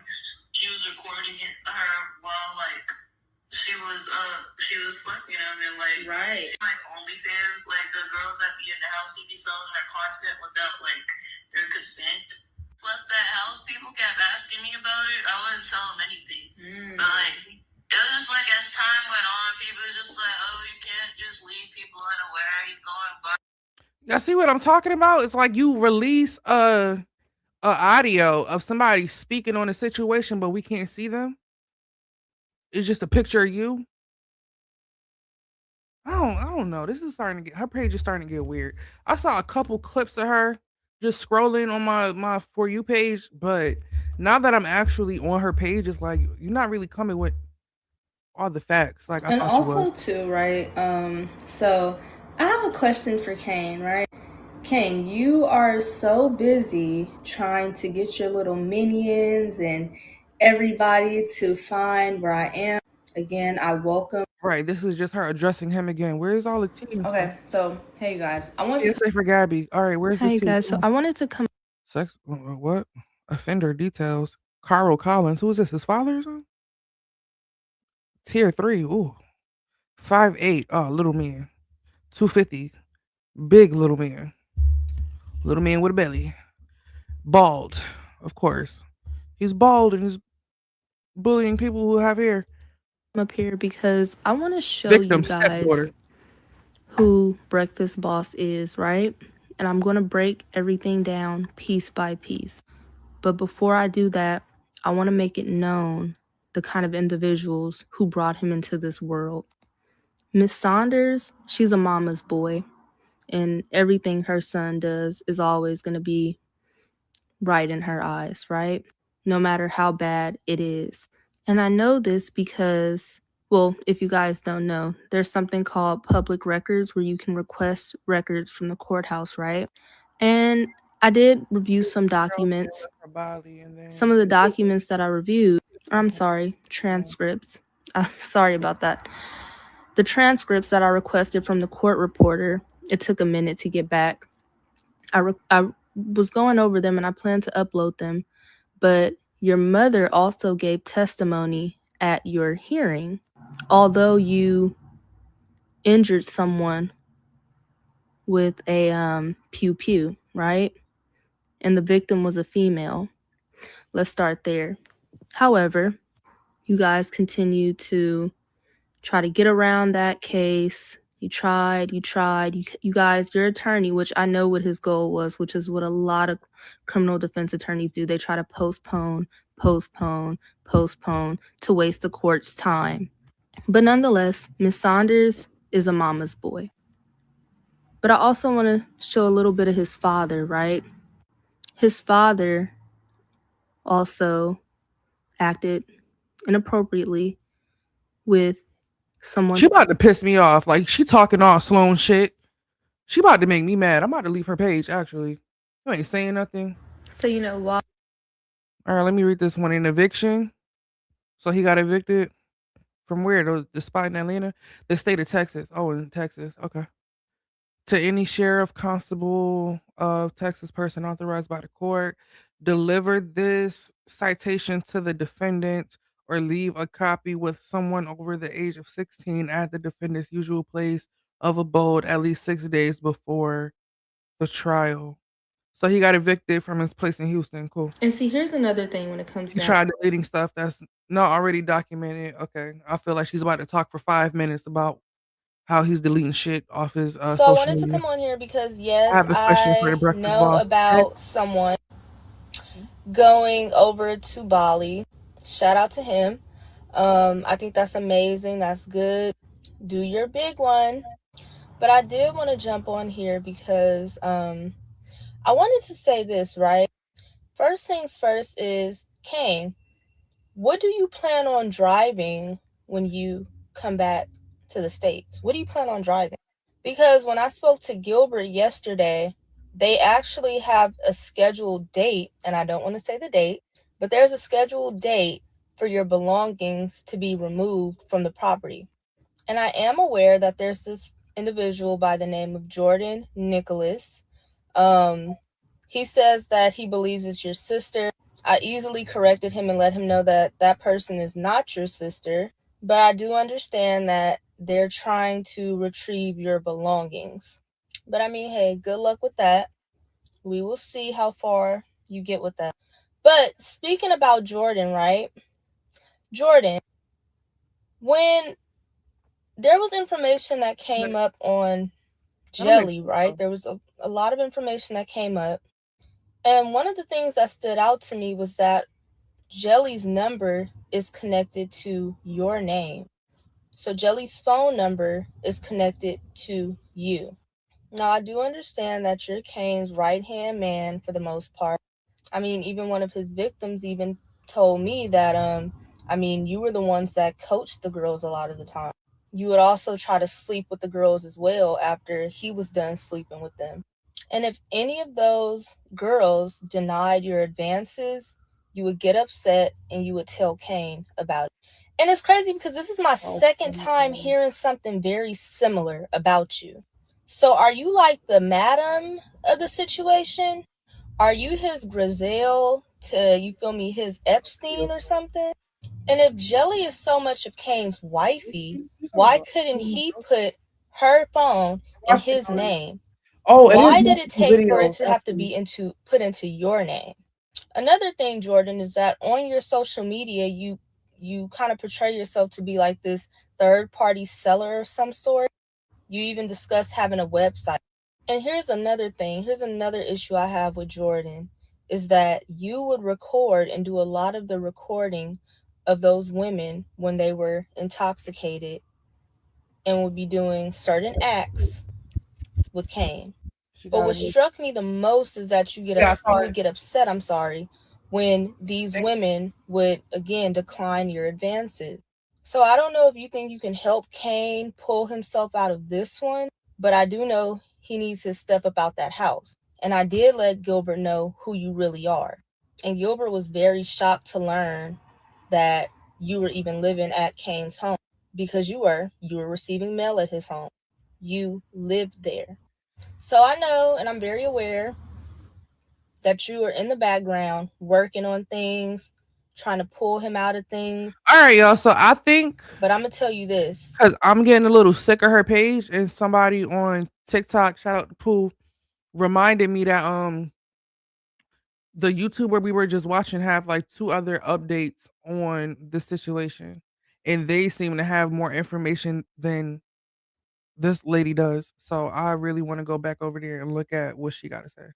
her while like she was fucking him and like right. Like OnlyFans, like the girls that be in the house, he be selling their content without like their consent. Left that house, people kept asking me about it. I wouldn't tell them anything. But like, it was just like as time went on, people were just like, oh, you can't just leave people unaware. He's going back. Y'all see what I'm talking about? It's like you release a audio of somebody speaking on a situation, but we can't see them. It's just a picture of you. I don't know. This is her page is starting to get weird. I saw a couple clips of her just scrolling on my For You page, but now that I'm actually on her page, it's like you're not really coming with all the facts. Like I thought you was. And also too, right? So I have a question for Kane, right? Kane, you are so busy trying to get your little minions and everybody to find where I am. Again, I welcome. Right, this is just her addressing him again. Where's all the tea? Okay, so hey you guys, I want to say for Gabby. All right, where's the tea? Hey guys, so I wanted to come. Sex? What? Offender details. Carl Collins. Who is this? His father or something? Tier 3. Ooh. 5'8". Oh, little man. 250. Big little man. Little man with a belly. Bald, of course. He's bald and he's bullying people who have hair. Up here because I want to show you guys who Breakfast Boss is, right? And I'm going to break everything down piece by piece. But before I do that, I want to make it known the kind of individuals who brought him into this world. Miss Saunders, she's a mama's boy, and everything her son does is always going to be right in her eyes, right? No matter how bad it is. And I know this because, well, if you guys don't know, there's something called public records where you can request records from the courthouse, right? And I did review some documents. Some of the documents that I reviewed, I'm sorry, transcripts. I'm sorry about that. The transcripts that I requested from the court reporter, it took a minute to get back. I was going over them and I plan to upload them, but your mother also gave testimony at your hearing. Although you injured someone with a pew pew, right? And the victim was a female. Let's start there. However, you guys continue to try to get around that case. You tried. You guys, your attorney, which I know what his goal was, which is what a lot of criminal defense attorneys do. They try to postpone to waste the court's time. But nonetheless, Miss Saunders is a mama's boy. But I also want to show a little bit of his father, right? His father also acted inappropriately with someone. She about to piss me off. Like, she talking all Sloan shit. She about to make me mad. I'm about to leave her page, actually. You ain't saying nothing. So you know why? All right, let me read this one. An eviction. So he got evicted from where? The spot in Atlanta? The state of Texas. Oh, in Texas. Okay. To any sheriff, constable of Texas person authorized by the court, deliver this citation to the defendant or leave a copy with someone over the age of 16 at the defendant's usual place of abode at least 6 days before the trial. So he got evicted from his place in Houston. Cool. And see, here's another thing when it comes He down. tried deleting stuff that's not already documented. Okay. I feel like she's about to talk for 5 minutes about how he's deleting shit off his So I social wanted media. to come on here because I yes, have a question for the I Breakfast know Boss. about someone going over to Bali. Shout out to him. I think that's amazing. That's good. Do your big one. But I did want to jump on here because I wanted to say this, right? First things first is, Kane, what do you plan on driving when you come back to the States? What do you plan on driving? Because when I spoke to Gilbert yesterday, they actually have a scheduled date, and I don't want to say the date, but there's a scheduled date for your belongings to be removed from the property. And I am aware that there's this individual by the name of Jordan Nicholas. He says that he believes it's your sister. I easily corrected him and let him know that that person is not your sister, but I do understand that they're trying to retrieve your belongings. But I mean, hey, good luck with that. We will see how far you get with that. But speaking about Jordan, right? Jordan, when there was information that came up on Jelly, right? There was a lot of information that came up. And one of the things that stood out to me was that Jelly's number is connected to your name. So Jelly's phone number is connected to you. Now, I do understand that you're Kane's right-hand man for the most part. I mean, even one of his victims even told me that, you were the ones that coached the girls a lot of the time. You would also try to sleep with the girls as well after he was done sleeping with them. And if any of those girls denied your advances, you would get upset and you would tell Kane about it. And it's crazy because this is my second time hearing something very similar about you. So are you like the madam of the situation? Are you his Grizel to, you feel me, his Epstein or something? And if Jelly is so much of Kane's wifey, why couldn't he put her phone in his name? Why did it take for it to have to be put into your name? Another thing, Jordan, is that on your social media, you kind of portray yourself to be like this third-party seller of some sort. You even discuss having a website. And here's another thing. Here's another issue I have with Jordan, is that you would record and do a lot of the recording of those women when they were intoxicated and would be doing certain acts with Kane. But what struck me the most is that you would get upset, when these women would again decline your advances. So I don't know if you think you can help Kane pull himself out of this one, but I do know he needs his stuff about that house. And I did let Gilbert know who you really are. And Gilbert was very shocked to learn that you were even living at Kane's home, because you were receiving mail at his home. You lived there. So I know, and I'm very aware that you are in the background working on things, trying to pull him out of things. All right, y'all. So I think, but I'm gonna tell you this, because I'm getting a little sick of her page, and somebody on TikTok, shout out to Pooh, reminded me that the YouTuber we were just watching have like 2 other updates on the situation, and they seem to have more information than this lady does. So I really want to go back over there and look at what she got to say.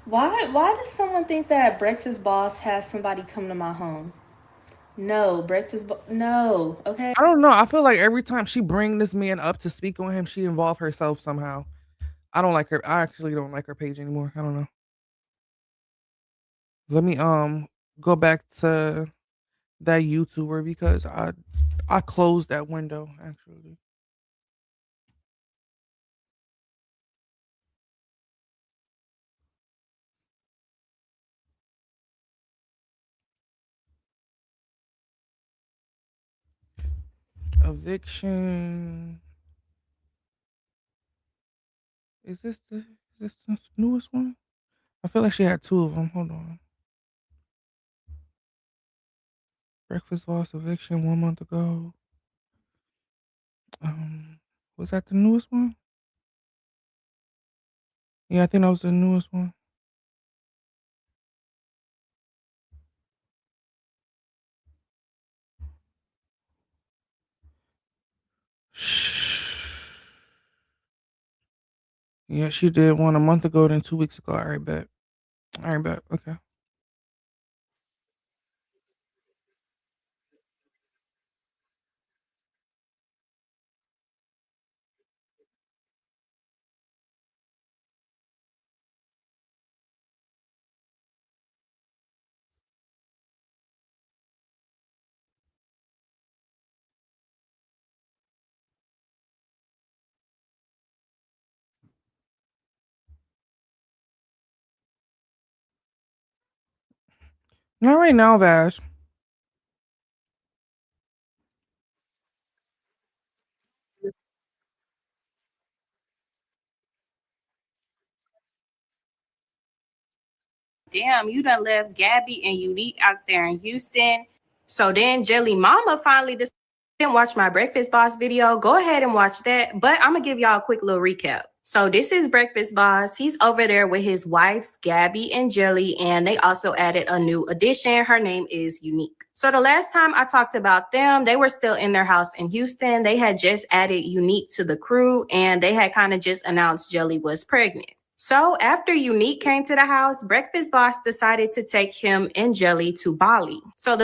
Why does someone think that Breakfast Boss has somebody come to my home? No, no, okay? I don't know. I feel like every time she bring this man up to speak on him, she involve herself somehow. I don't like her. I actually don't like her page anymore. I don't know. Let me go back to that YouTuber because I closed that window actually. Eviction. Is this the newest one? I feel like she had 2 of them. Hold on. Breakfast Boss eviction 1 month ago. Was that the newest one? Yeah, I think that was the newest one. Yeah, she did one a month ago, then 2 weeks ago. All right, bet. All right, bet. Okay. Not right now, Vash. Damn, you done left Gabby and Unique out there in Houston. So then Jelly Mama finally decided to watch my Breakfast Boss video. Go ahead and watch that. But I'm going to give y'all a quick little recap. So this is Breakfast Boss. He's over there with his wives, Gabby and Jelly, and they also added a new addition. Her name is Unique. So the last time I talked about them, they were still in their house in Houston. They had just added Unique to the crew, and they had kind of just announced Jelly was pregnant. So after Unique came to the house, Breakfast Boss decided to take him and Jelly to Bali. So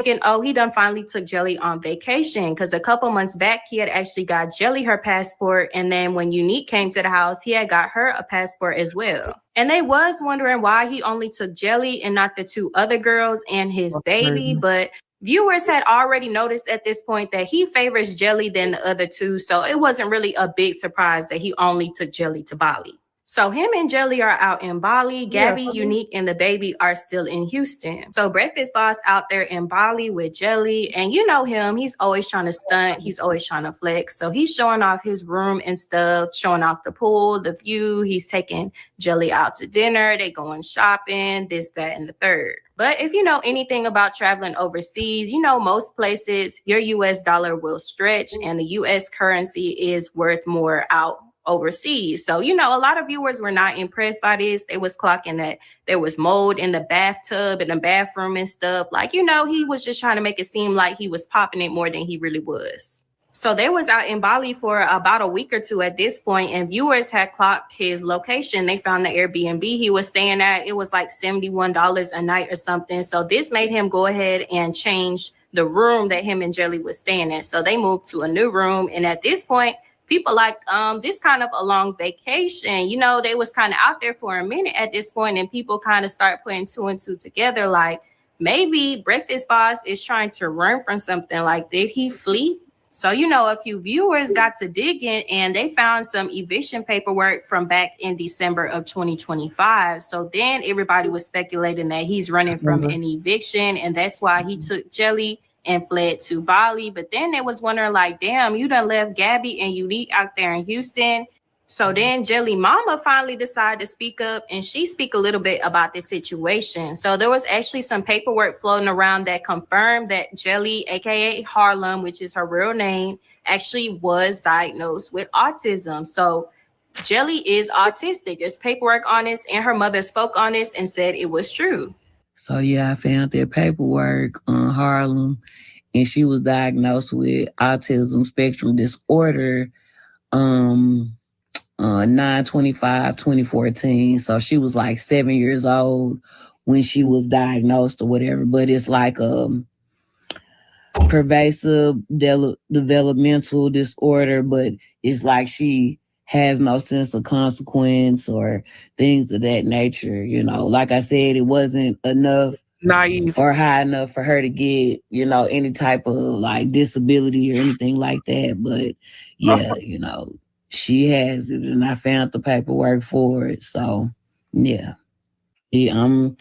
he done finally took Jelly on vacation, because a couple months back, he had actually got Jelly her passport. And then when Unique came to the house, he had got her a passport as well. And they was wondering why he only took Jelly and not the 2 other girls and his baby. But viewers had already noticed at this point that he favors Jelly than the other 2. So it wasn't really a big surprise that he only took Jelly to Bali. So him and Jelly are out in Bali. Gabby, Unique, and the baby are still in Houston. So Breakfast Boss out there in Bali with Jelly. And you know him. He's always trying to stunt. He's always trying to flex. So he's showing off his room and stuff, showing off the pool, the view. He's taking Jelly out to dinner. They going shopping, this, that, and the third. But if you know anything about traveling overseas, you know most places your US dollar will stretch and the US currency is worth more out overseas. So, you know, a lot of viewers were not impressed by this. They was clocking that there was mold in the bathtub and the bathroom and stuff. Like, you know, he was just trying to make it seem like he was popping it more than he really was. So they was out in Bali for about a week or 2 at this point, and viewers had clocked his location. They found the Airbnb he was staying at. It was like $71 a night or something. So this made him go ahead and change the room that him and Jelly was staying at. So they moved to a new room. And at this point, people like, this kind of a long vacation. You know, they was kind of out there for a minute at this point, and people kind of start putting two and two together. Like, maybe Breakfast Boss is trying to run from something. Like, did he flee? So, you know, a few viewers got to digging and they found some eviction paperwork from back in December of 2025. So then everybody was speculating that he's running from an eviction, and that's why he took Jelly and fled to Bali. But then they was wondering, like, damn, you done left Gabby and Unique out there in Houston. So then Jelly Mama finally decided to speak up, and she speak a little bit about this situation. So there was actually some paperwork floating around that confirmed that Jelly, aka Harlem, which is her real name, actually was diagnosed with autism. So Jelly is autistic. There's paperwork on this, and her mother spoke on this and said it was true. So yeah, I found that paperwork on Harlem, and she was diagnosed with autism spectrum disorder 9/25/2014. So she was like 7 years old when she was diagnosed or whatever. But it's like pervasive developmental disorder, but it's like she has no sense of consequence or things of that nature. You know, like I said, it wasn't enough naive or high enough for her to get, you know, any type of like disability or anything like that. But yeah, you know, she has it, and I found the paperwork for it. So yeah, I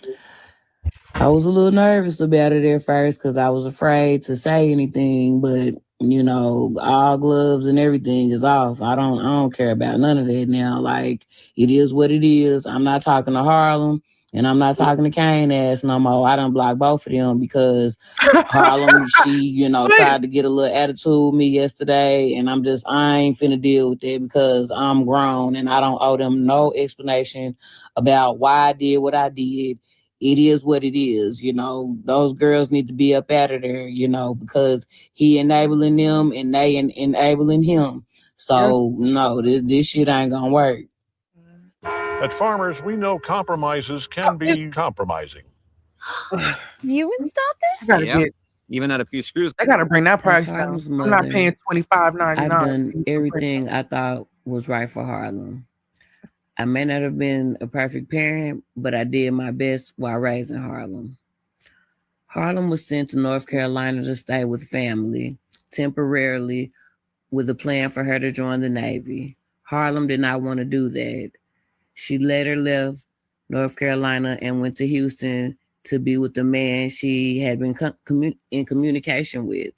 was a little nervous about it at first because I was afraid to say anything, but you know, all gloves and everything is off. I don't care about none of that now. Like, it is what it is. I'm not talking to Harlem, and I'm not talking to Kane ass no more. I done blocked both of them because Harlem, she, you know, tried to get a little attitude with me yesterday, and I ain't finna deal with that because I'm grown and I don't owe them no explanation about why I did what I did. It is what it is, you know. Those girls need to be up out of there, you know, because he enabling them and they enabling him. So no, this shit ain't gonna work. At Farmers, we know compromises can be compromising. You installed this? Even at a few screws. I gotta bring that price down. I'm not paying $25.99. I've done everything I thought was right for Harlem. I may not have been a perfect parent, but I did my best while raising Harlem. Harlem was sent to North Carolina to stay with family temporarily with a plan for her to join the Navy. Harlem did not want to do that. She later left North Carolina and went to Houston to be with the man she had been in communication with.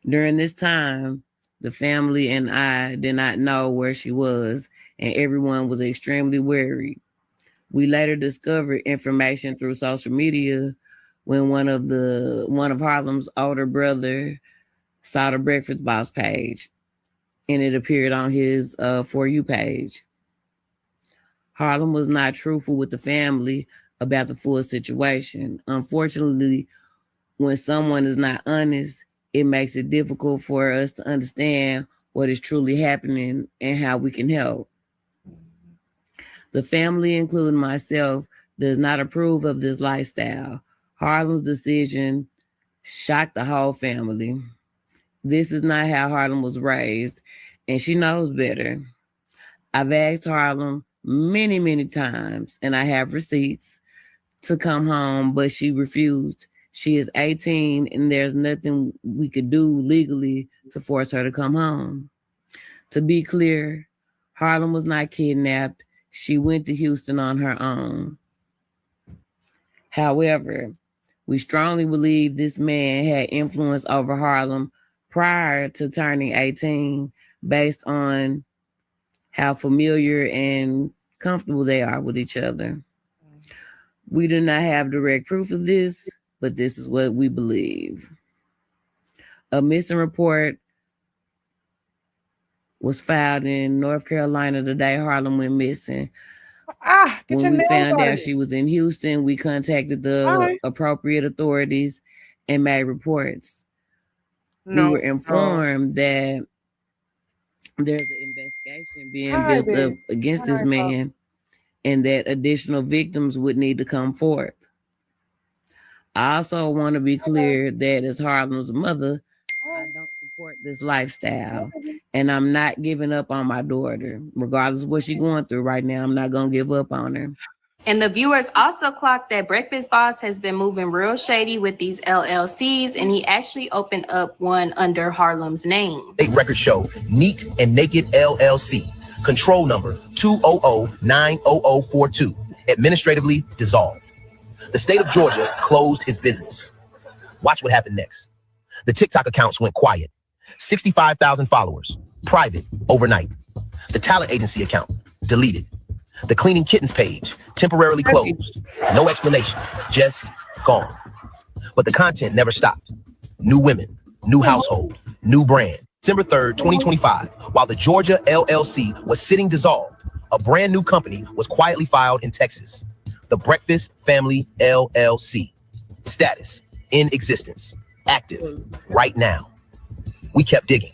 During this time, the family and I did not know where she was, and everyone was extremely worried. We later discovered information through social media when one of Harlem's older brother saw the Breakfast Boss page, and it appeared on his For You page. Harlem was not truthful with the family about the full situation. Unfortunately, when someone is not honest, it makes it difficult for us to understand what is truly happening and how we can help. The family, including myself, does not approve of this lifestyle. Harlem's decision shocked the whole family. This is not how Harlem was raised, and she knows better. I've asked Harlem many, many times, and I have receipts to come home, but she refused. She is 18, and there's nothing we could do legally to force her to come home. To be clear, Harlem was not kidnapped. She went to Houston on her own. However, we strongly believe this man had influence over Harlem prior to turning 18 based on how familiar and comfortable they are with each other. We do not have direct proof of this, but this is what we believe. A missing report was filed in North Carolina the day Harlem went missing. When we found out she was in Houston, we contacted the appropriate authorities and made reports. We were informed that there's an investigation being built up against this man and that additional victims would need to come forth. I also want to be clear that as Harlem's mother, I don't support this lifestyle, and I'm not giving up on my daughter. Regardless of what she's going through right now, I'm not going to give up on her. And the viewers also clocked that Breakfast Boss has been moving real shady with these LLCs, and he actually opened up one under Harlem's name. Record show, Neat and Naked LLC, control number 200-90042, administratively dissolved. The state of Georgia closed his business. Watch what happened next. The TikTok accounts went quiet. 65,000 followers, private overnight. The talent agency account, deleted. The cleaning kittens page, temporarily closed. No explanation, just gone. But the content never stopped. New women, new household, new brand. December 3rd, 2025, while the Georgia LLC was sitting dissolved, a brand new company was quietly filed in Texas. The Breakfast Family LLC. Status, in existence, active, right now. We kept digging.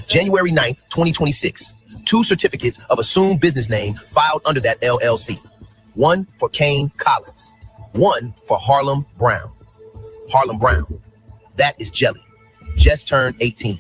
January 9th, 2026. 2 certificates of assumed business name filed under that LLC. One for Kane Collins, one for Harlem Brown. Harlem Brown, that is Jelly, just turned 18.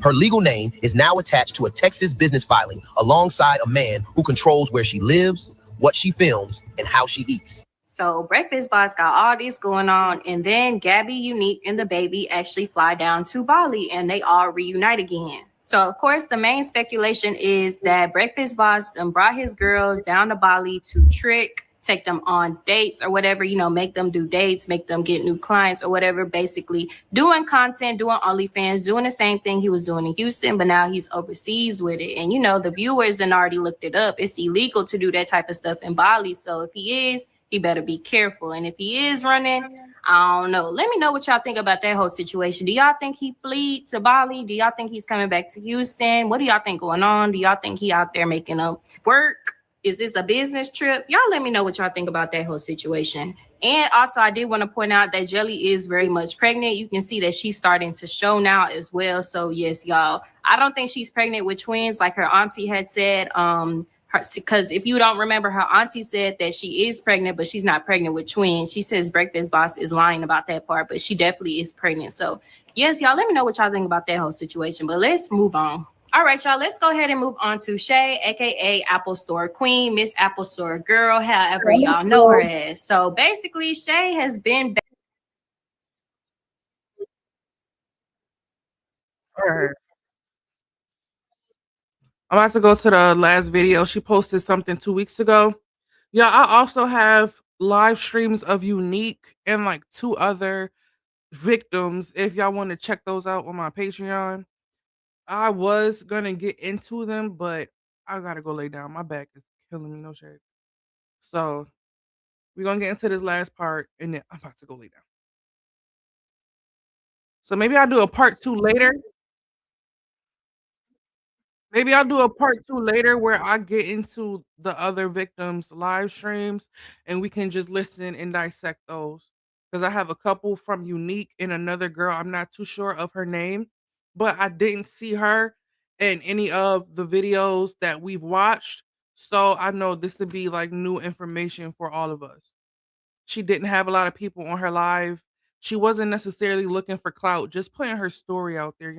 Her legal name is now attached to a Texas business filing alongside a man who controls where she lives, what she films, and how she eats. So Breakfast Boss got all this going on, and then Gabby, Unique, and the baby actually fly down to Bali, and they all reunite again. So, of course, the main speculation is that Breakfast Boss brought his girls down to Bali to trick, take them on dates or whatever, make them do dates, make them get new clients or whatever, basically doing content, doing OnlyFans, doing the same thing he was doing in Houston, but now he's overseas with it. And, the viewers then already looked it up. It's illegal to do that type of stuff in Bali. So if he is, he better be careful. And if he is running, I don't know. Let me know what y'all think about that whole situation. Do y'all think he fled to Bali? Do y'all think he's coming back to Houston? What do y'all think going on? Do y'all think he out there making work? Is this a business trip? Y'all let me know what y'all think about that whole situation. And also, I did want to point out that Jelly is very much pregnant. You can see that she's starting to show now as well. So yes, y'all, I don't think she's pregnant with twins like her auntie had said. Because if you don't remember, her auntie said that she is pregnant, but she's not pregnant with twins. She says Breakfast Boss is lying about that part, but she definitely is pregnant. So yes, y'all, let me know what y'all think about that whole situation. But let's move on. All right, y'all, let's go ahead and move on to Shay, aka Apple Store Queen, Miss Apple Store Girl, however y'all know her as. So basically, Shay has been back. I'm about to go to the last video. She posted something 2 weeks ago. Yeah, I also have live streams of Unique and like 2 other victims. If y'all want to check those out on my Patreon, I was gonna get into them, but I gotta go lay down. My back is killing me, no shade. So we're gonna get into this last part, and then I'm about to go lay down. So maybe I'll do a part 2 later. Maybe I'll do a part 2 later where I get into the other victims' live streams and we can just listen and dissect those. Because I have a couple from Unique and another girl. I'm not too sure of her name, but I didn't see her in any of the videos that we've watched. So I know this would be like new information for all of us. She didn't have a lot of people on her live. She wasn't necessarily looking for clout, just putting her story out there,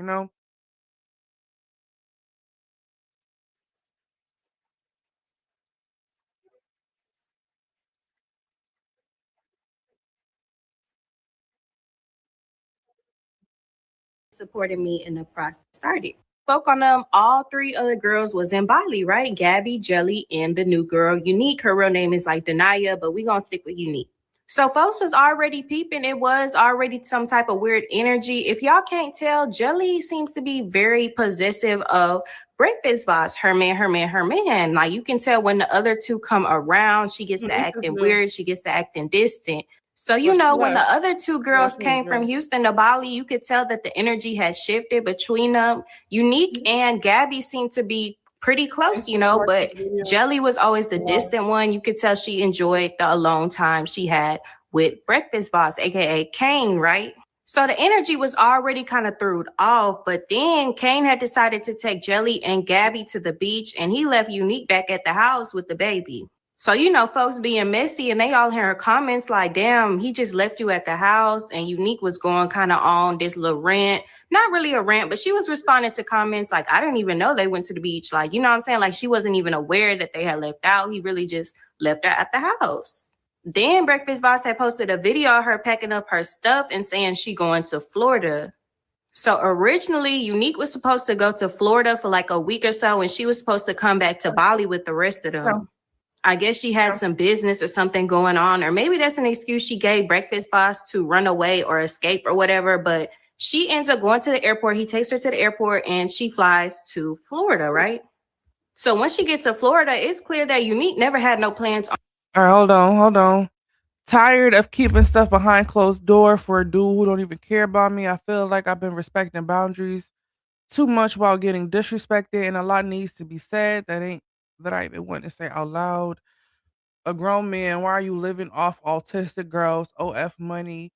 Supported me in the process started. Spoke on them. All 3 other girls was in Bali, right? Gabby, Jelly, and the new girl, Unique. Her real name is like Denaya, but we gonna stick with Unique. So folks was already peeping. It was already some type of weird energy. If y'all can't tell, Jelly seems to be very possessive of Breakfast Boss, her man. Like you can tell when the other 2 come around, she gets to acting weird. She gets to acting distant. So, when the other 2 girls came from Houston to Bali, you could tell that the energy had shifted between them. Unique and Gabby seemed to be pretty close, but Jelly was always the distant one. You could tell she enjoyed the alone time she had with Breakfast Boss, aka Kane, right? So the energy was already kind of thrown off, but then Kane had decided to take Jelly and Gabby to the beach, and he left Unique back at the house with the baby. So, you know, folks being messy and they all hear comments like, damn, he just left you at the house. And Unique was going kind of on this little rant. Not really a rant, but she was responding to comments like, I didn't even know they went to the beach. Like, you know what I'm saying? Like, she wasn't even aware that they had left out. He really just left her at the house. Then Breakfast Boss had posted a video of her packing up her stuff and saying she going to Florida. So originally, Unique was supposed to go to Florida for like a week or so, and she was supposed to come back to Bali with the rest of them. I guess she had some business or something going on, or maybe that's an excuse she gave Breakfast Boss to run away or escape or whatever. But she ends up going to the airport. He takes her to the airport and she flies to Florida, right? So once she gets to Florida, it's clear that Unique never had no plans. All right, hold on. Tired of keeping stuff behind closed door for a dude who don't even care about me. I feel like I've been respecting boundaries too much while getting disrespected, and a lot needs to be said that I even want to say out loud. A grown man, why are you living off autistic girls OF money?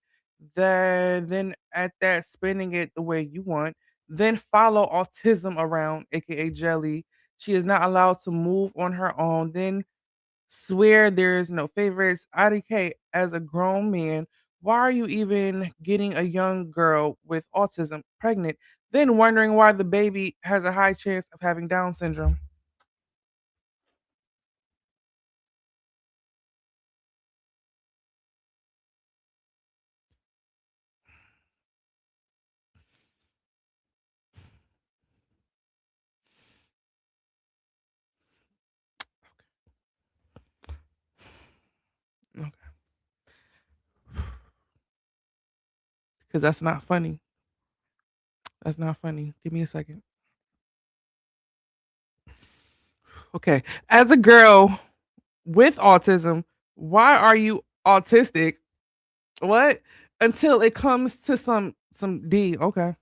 Then at that spending it the way you want. Then follow autism around, aka Jelly. She is not allowed to move on her own. Then swear there's no favorites. IDK, as a grown man, why are you even getting a young girl with autism pregnant? Then wondering why the baby has a high chance of having Down syndrome. Okay. Because that's not funny. That's not funny. Give me a second. Okay. As a girl with autism, why are you autistic? What? Until it comes to some D. Okay.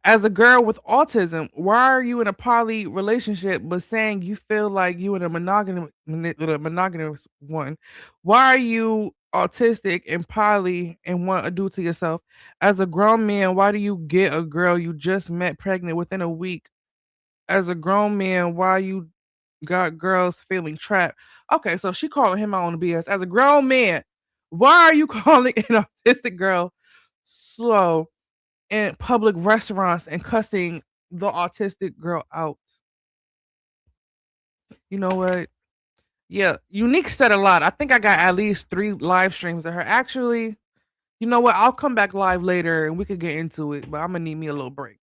As a girl with autism, why are you in a poly relationship but saying you feel like you in a monogamous one? Why are you autistic and poly and want to do to yourself? As a grown man, why do you get a girl you just met pregnant within a week? As a grown man, why you got girls feeling trapped? Okay, so she calling him out on the BS. As a grown man, why are you calling an autistic girl slow in public restaurants and cussing the autistic girl out? You know what? Yeah, Unique said a lot. I think I got at least 3 live streams of her. Actually, you know what? I'll come back live later and we could get into it, but I'm gonna need me a little break.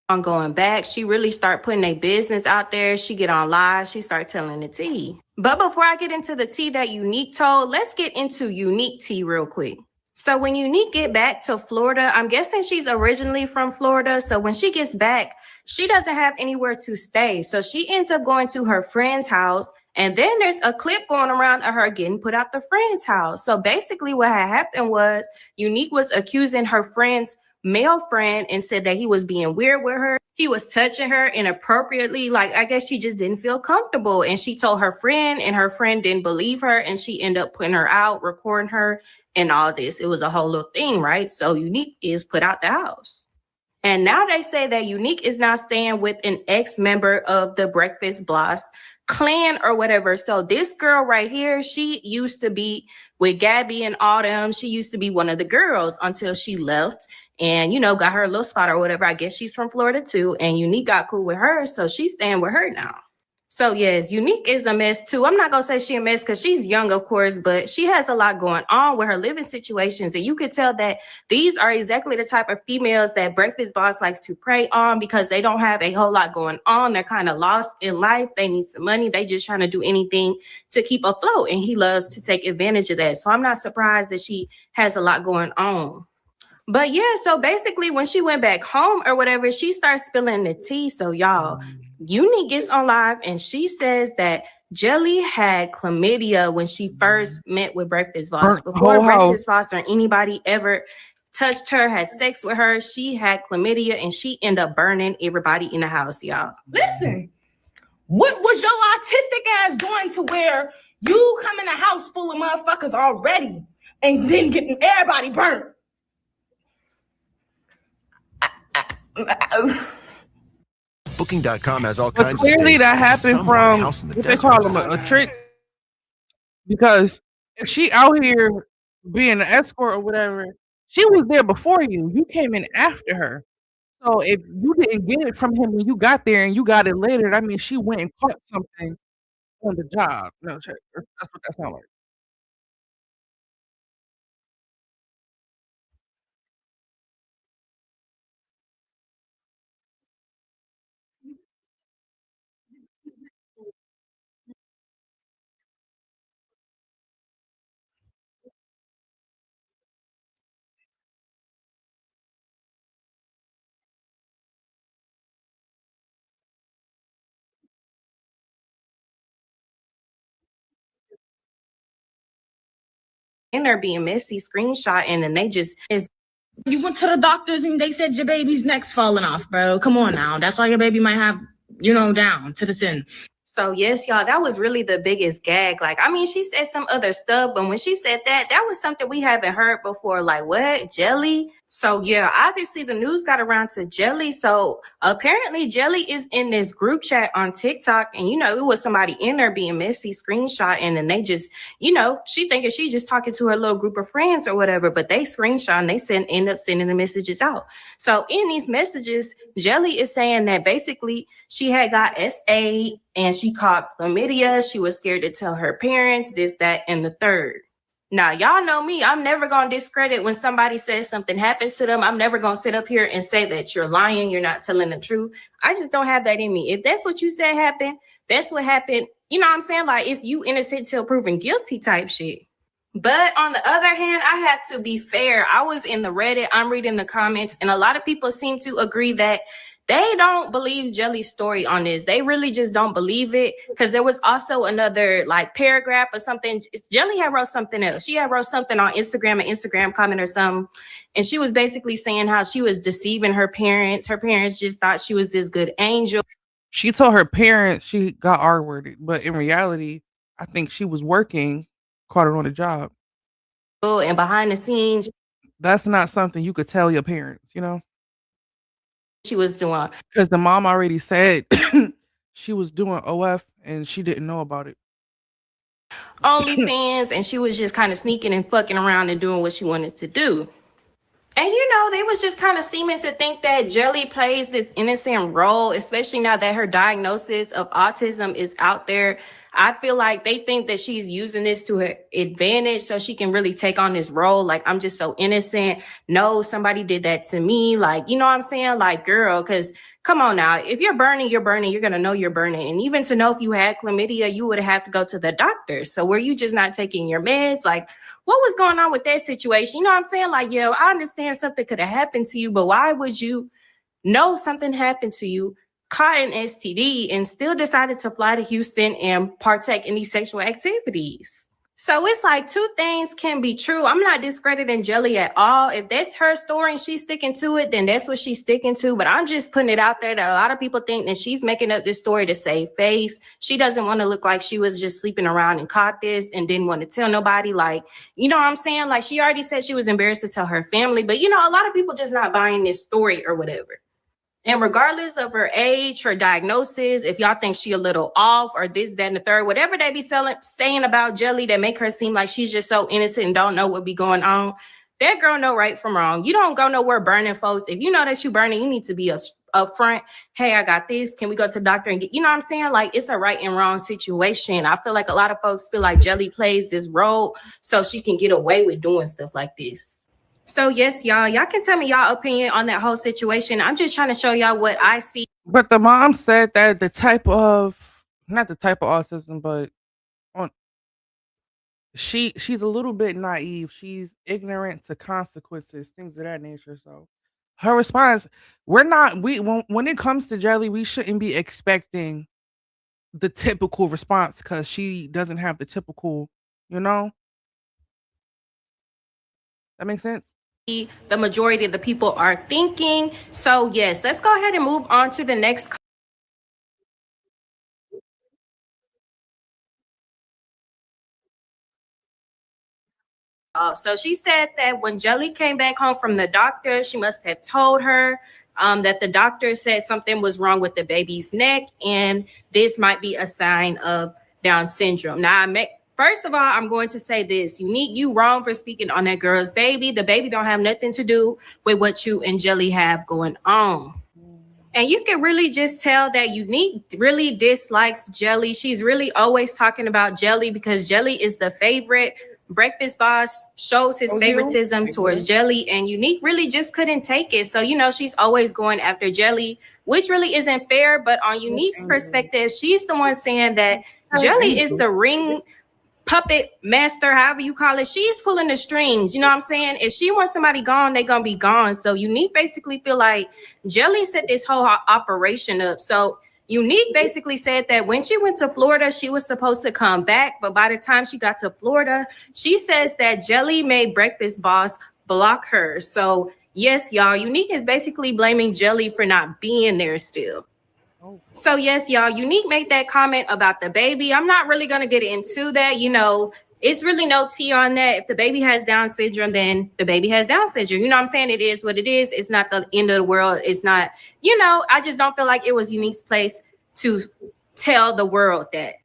On going back, she really start putting a business out there. She get on live, she start telling the tea. But before I get into the tea that Unique told, let's get into Unique tea real quick. So when Unique get back to Florida, I'm guessing she's originally from Florida. So when she gets back, she doesn't have anywhere to stay. So she ends up going to her friend's house. And then there's a clip going around of her getting put out the friend's house. So basically what had happened was Unique was accusing her friend's male friend and said that he was being weird with her. He was touching her inappropriately. Like, I guess she just didn't feel comfortable. And she told her friend, and her friend didn't believe her. And she ended up putting her out, recording her, and all this. It was a whole little thing, right? So Unique is put out the house. And now they say that Unique is now staying with an ex-member of the Breakfast Boss clan or whatever. So this girl right here, she used to be with Gabby and all them. She used to be one of the girls until she left and, you know, got her a little spot or whatever. I guess she's from Florida too. And Unique got cool with her. So she's staying with her now. So yes, Unique is a mess too. I'm not going to say she's a mess because she's young, of course, but she has a lot going on with her living situations. And you could tell that these are exactly the type of females that Breakfast Boss likes to prey on because they don't have a whole lot going on. They're kind of lost in life. They need some money. They just trying to do anything to keep afloat. And he loves to take advantage of that. So I'm not surprised that she has a lot going on. But yeah, so basically when she went back home or whatever, she starts spilling the tea. So y'all, Unique gets on live and she says that Jelly had chlamydia when she first met with Breakfast Boss. Before Breakfast Boss or anybody ever touched her, had sex with her, she had chlamydia and she ended up burning everybody in the house, y'all. Listen, what was your autistic ass doing to where you come in a house full of motherfuckers already and then getting everybody burnt? Booking.com has all But kinds of clearly states. that happened from what they call them a trick. Because if she out here being an escort or whatever, she was there before you. You came in after her. So if you didn't get it from him when you got there and you got it later, that means she went and caught something on the job. No, that's what that sounds like. in there being messy, screenshotting, and they just is. You went to the doctors and they said your baby's neck's falling off, bro. Come on now. That's why your baby might have, down to the chin. So yes, y'all, that was really the biggest gag. Like, I mean, she said some other stuff, but when she said that was something we haven't heard before. Like, what? Jelly? So yeah, obviously the news got around to Jelly. So apparently Jelly is in this group chat on TikTok, and it was somebody in there being messy, screenshotting, and they just, she thinking she just talking to her little group of friends or whatever, but they screenshot and they end up sending the messages out. So in these messages, Jelly is saying that basically she had got SA and she caught chlamydia. She was scared to tell her parents, this, that, and the third. Now, y'all know me. I'm never going to discredit when somebody says something happens to them. I'm never going to sit up here and say that you're lying. You're not telling the truth. I just don't have that in me. If that's what you said happened, that's what happened. You know what I'm saying? Like, it's you innocent till proven guilty type shit. But on the other hand, I have to be fair. I was in the Reddit. I'm reading the comments, and a lot of people seem to agree that they don't believe Jelly's story on this. They really just don't believe it, because there was also another paragraph or something. Jelly had wrote something else. She had wrote something on Instagram, an Instagram comment or something. And she was basically saying how she was deceiving her parents. Her parents just thought she was this good angel. She told her parents she got R-worded, but in reality, I think she was working, caught her on the job. And behind the scenes, that's not something you could tell your parents, She was doing, because the mom already said she was doing OF and she didn't know about it. OnlyFans, and she was just kind of sneaking and fucking around and doing what she wanted to do. And they was just kind of seeming to think that Jelly plays this innocent role, especially now that her diagnosis of autism is out there. I feel like they think that she's using this to her advantage so she can really take on this role. Like, I'm just so innocent. No, somebody did that to me. Like, you know what I'm saying? Like, girl, because come on now. If you're burning, you're burning. You're going to know you're burning. And even to know if you had chlamydia, you would have to go to the doctor. So were you just not taking your meds? Like, what was going on with that situation? You know what I'm saying? Like, yo, I understand something could have happened to you, but why would you know something happened to you, caught an STD, and still decided to fly to Houston and partake in these sexual activities? So it's like two things can be true. I'm not discrediting Jelly at all. If that's her story and she's sticking to it, then that's what she's sticking to. But I'm just putting it out there that a lot of people think that she's making up this story to save face. She doesn't want to look like she was just sleeping around and caught this and didn't want to tell nobody. Like, you know what I'm saying? Like, she already said she was embarrassed to tell her family. But, a lot of people just not buying this story or whatever. And regardless of her age, her diagnosis, if y'all think she a little off or this, that, and the third, whatever they be saying about Jelly that make her seem like she's just so innocent and don't know what be going on, that girl know right from wrong. You don't go nowhere burning folks. If you know that you burning, you need to be up front. Hey, I got this. Can we go to the doctor and get, you know what I'm saying? Like, it's a right and wrong situation. I feel like a lot of folks feel like Jelly plays this role so she can get away with doing stuff like this. So yes, y'all can tell me y'all opinion on that whole situation. I'm just trying to show y'all what I see. But the mom said that not the type of autism, but she's a little bit naive. She's ignorant to consequences, things of that nature. So her response, when it comes to Jelly, we shouldn't be expecting the typical response because she doesn't have the typical, that makes sense. The majority of the people are thinking. So yes, let's go ahead and move on to the next. So she said that when Jelly came back home from the doctor, she must have told her that the doctor said something was wrong with the baby's neck, and this might be a sign of Down syndrome. Now, First of all, I'm going to say this. Unique, you wrong for speaking on that girl's baby. The baby don't have nothing to do with what you and Jelly have going on. And you can really just tell that Unique really dislikes Jelly. She's really always talking about Jelly because Jelly is the favorite. Breakfast Boss shows his favoritism towards Jelly, and Unique really just couldn't take it. So, you know, she's always going after Jelly, which really isn't fair. But on Unique's perspective, she's the one saying that Jelly is the ring puppet master, however you call it. She's pulling the strings. You know what I'm saying? If she wants somebody gone, they're gonna be gone. So Unique basically feel like Jelly set this whole operation up. So Unique basically said that when she went to Florida, she was supposed to come back, but by the time she got to Florida, she says that Jelly made Breakfast Boss block her. So yes, y'all, Unique is basically blaming Jelly for not being there still. So yes, y'all, Unique made that comment about the baby. I'm not really going to get into that. You know, it's really no tea on that. If the baby has Down syndrome, then the baby has Down syndrome. You know what I'm saying? It is what it is. It's not the end of the world. It's not, you know, I just don't feel like it was Unique's place to tell the world that.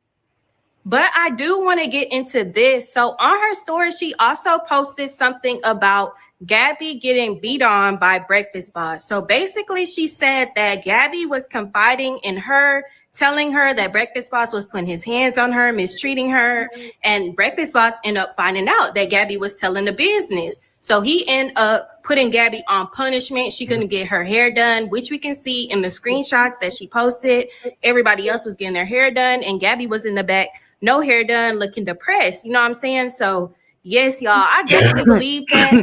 But I do want to get into this. So on her story, she also posted something about Gabby getting beat on by Breakfast Boss. So basically, she said that Gabby was confiding in her, telling her that Breakfast Boss was putting his hands on her, mistreating her. And Breakfast Boss ended up finding out that Gabby was telling the business. So he ended up putting Gabby on punishment. She couldn't get her hair done, which we can see in the screenshots that she posted. Everybody else was getting their hair done, and Gabby was in the back, no hair done, looking depressed. You know what I'm saying? So yes, y'all, I definitely believe that.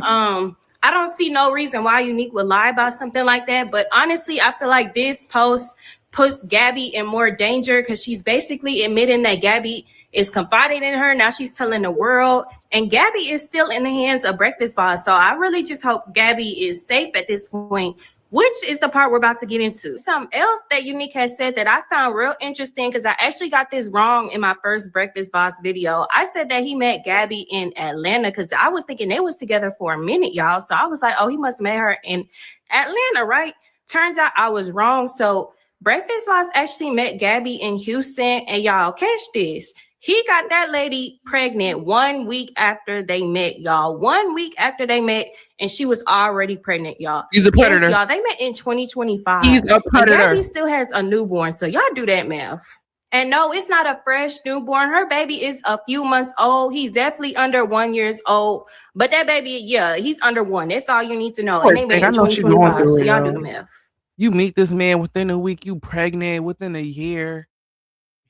I don't see no reason why Unique would lie about something like that. But honestly, I feel like this post puts Gabby in more danger because she's basically admitting that Gabby is confiding in her. Now she's telling the world, and Gabby is still in the hands of Breakfast Boss. So I really just hope Gabby is safe at this point, which is the part we're about to get into. Something else that Unique has said that I found real interesting, because I actually got this wrong in my first Breakfast Boss video. I said that he met Gabby in Atlanta because I was thinking they was together for a minute, y'all. So I was like, oh, he must have met her in Atlanta, right? Turns out I was wrong. So Breakfast Boss actually met Gabby in Houston, and y'all catch this. He got that lady pregnant 1 week after they met, y'all. 1 week after they met, and she was already pregnant, y'all. He's a predator. Yes, y'all, they met in 2025. He's a predator. And Gabby still has a newborn, so y'all do that math. And no, it's not a fresh newborn. Her baby is a few months old. He's definitely under 1 year old. But that baby, yeah, he's under one. That's all you need to know. And they met in 2025, so y'all do the math. You meet this man within a week, you pregnant within a year.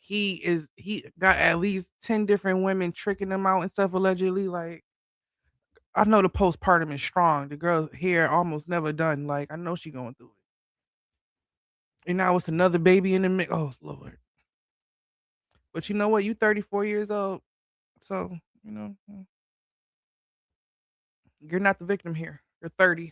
He got at least 10 different women tricking him out and stuff, allegedly. Like, I know the postpartum is strong. The girl's hair almost never done. Like, I know she going through it. And now it's another baby in the mix. Oh, Lord. But you know what? You 34 years old. So, you know, you're not the victim here. You're 30.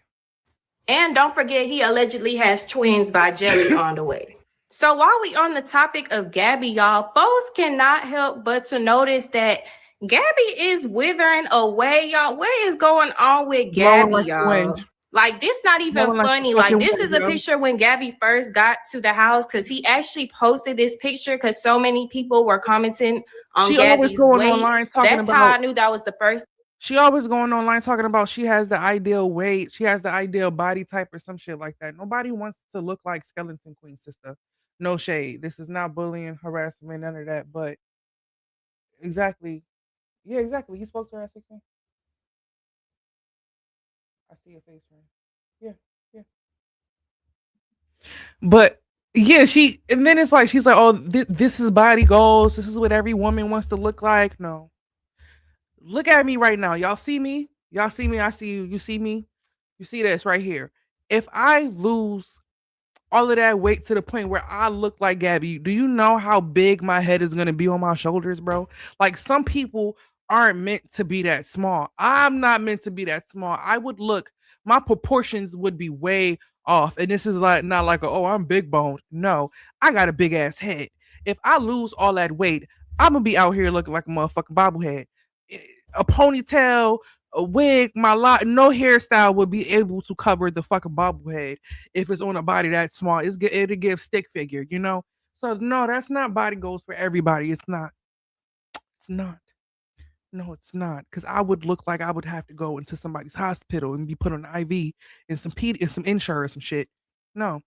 And don't forget, he allegedly has twins by Jelly on the way. So while we on the topic of Gabby, y'all, folks cannot help but to notice that Gabby is withering away, y'all. What is going on with Gabby, y'all? Like, this not even funny. Like, this is a picture when Gabby first got to the house, because he actually posted this picture because so many people were commenting on Gabby's weight. That's how I knew that was the first. She always going online talking about she has the ideal weight. She has the ideal body type or some shit like that. Nobody wants to look like Skeleton Queen, sister. No shade. This is not bullying, harassment, none of that. But exactly. Yeah, exactly. You spoke to her at 16? I see your face, right? Yeah. But yeah, and then it's like, she's like, oh, this is body goals. This is what every woman wants to look like. No. Look at me right now. Y'all see me? Y'all see me? I see you. You see me? You see this right here. If I lose all of that weight to the point where I look like Gabby, do you know how big my head is going to be on my shoulders, bro? Like, some people aren't meant to be that small. I'm not meant to be that small. My proportions would be way off. And this is like, not like, oh, I'm big boned. No, I got a big ass head. If I lose all that weight, I'm going to be out here looking like a motherfucking bobblehead. A ponytail, a wig, no hairstyle would be able to cover the fucking bobblehead if it's on a body that small. It'll give stick figure, you know? So no, that's not body goals for everybody. It's not. No, it's not. Because I would look like I would have to go into somebody's hospital and be put on an IV and some insurance, some shit. No.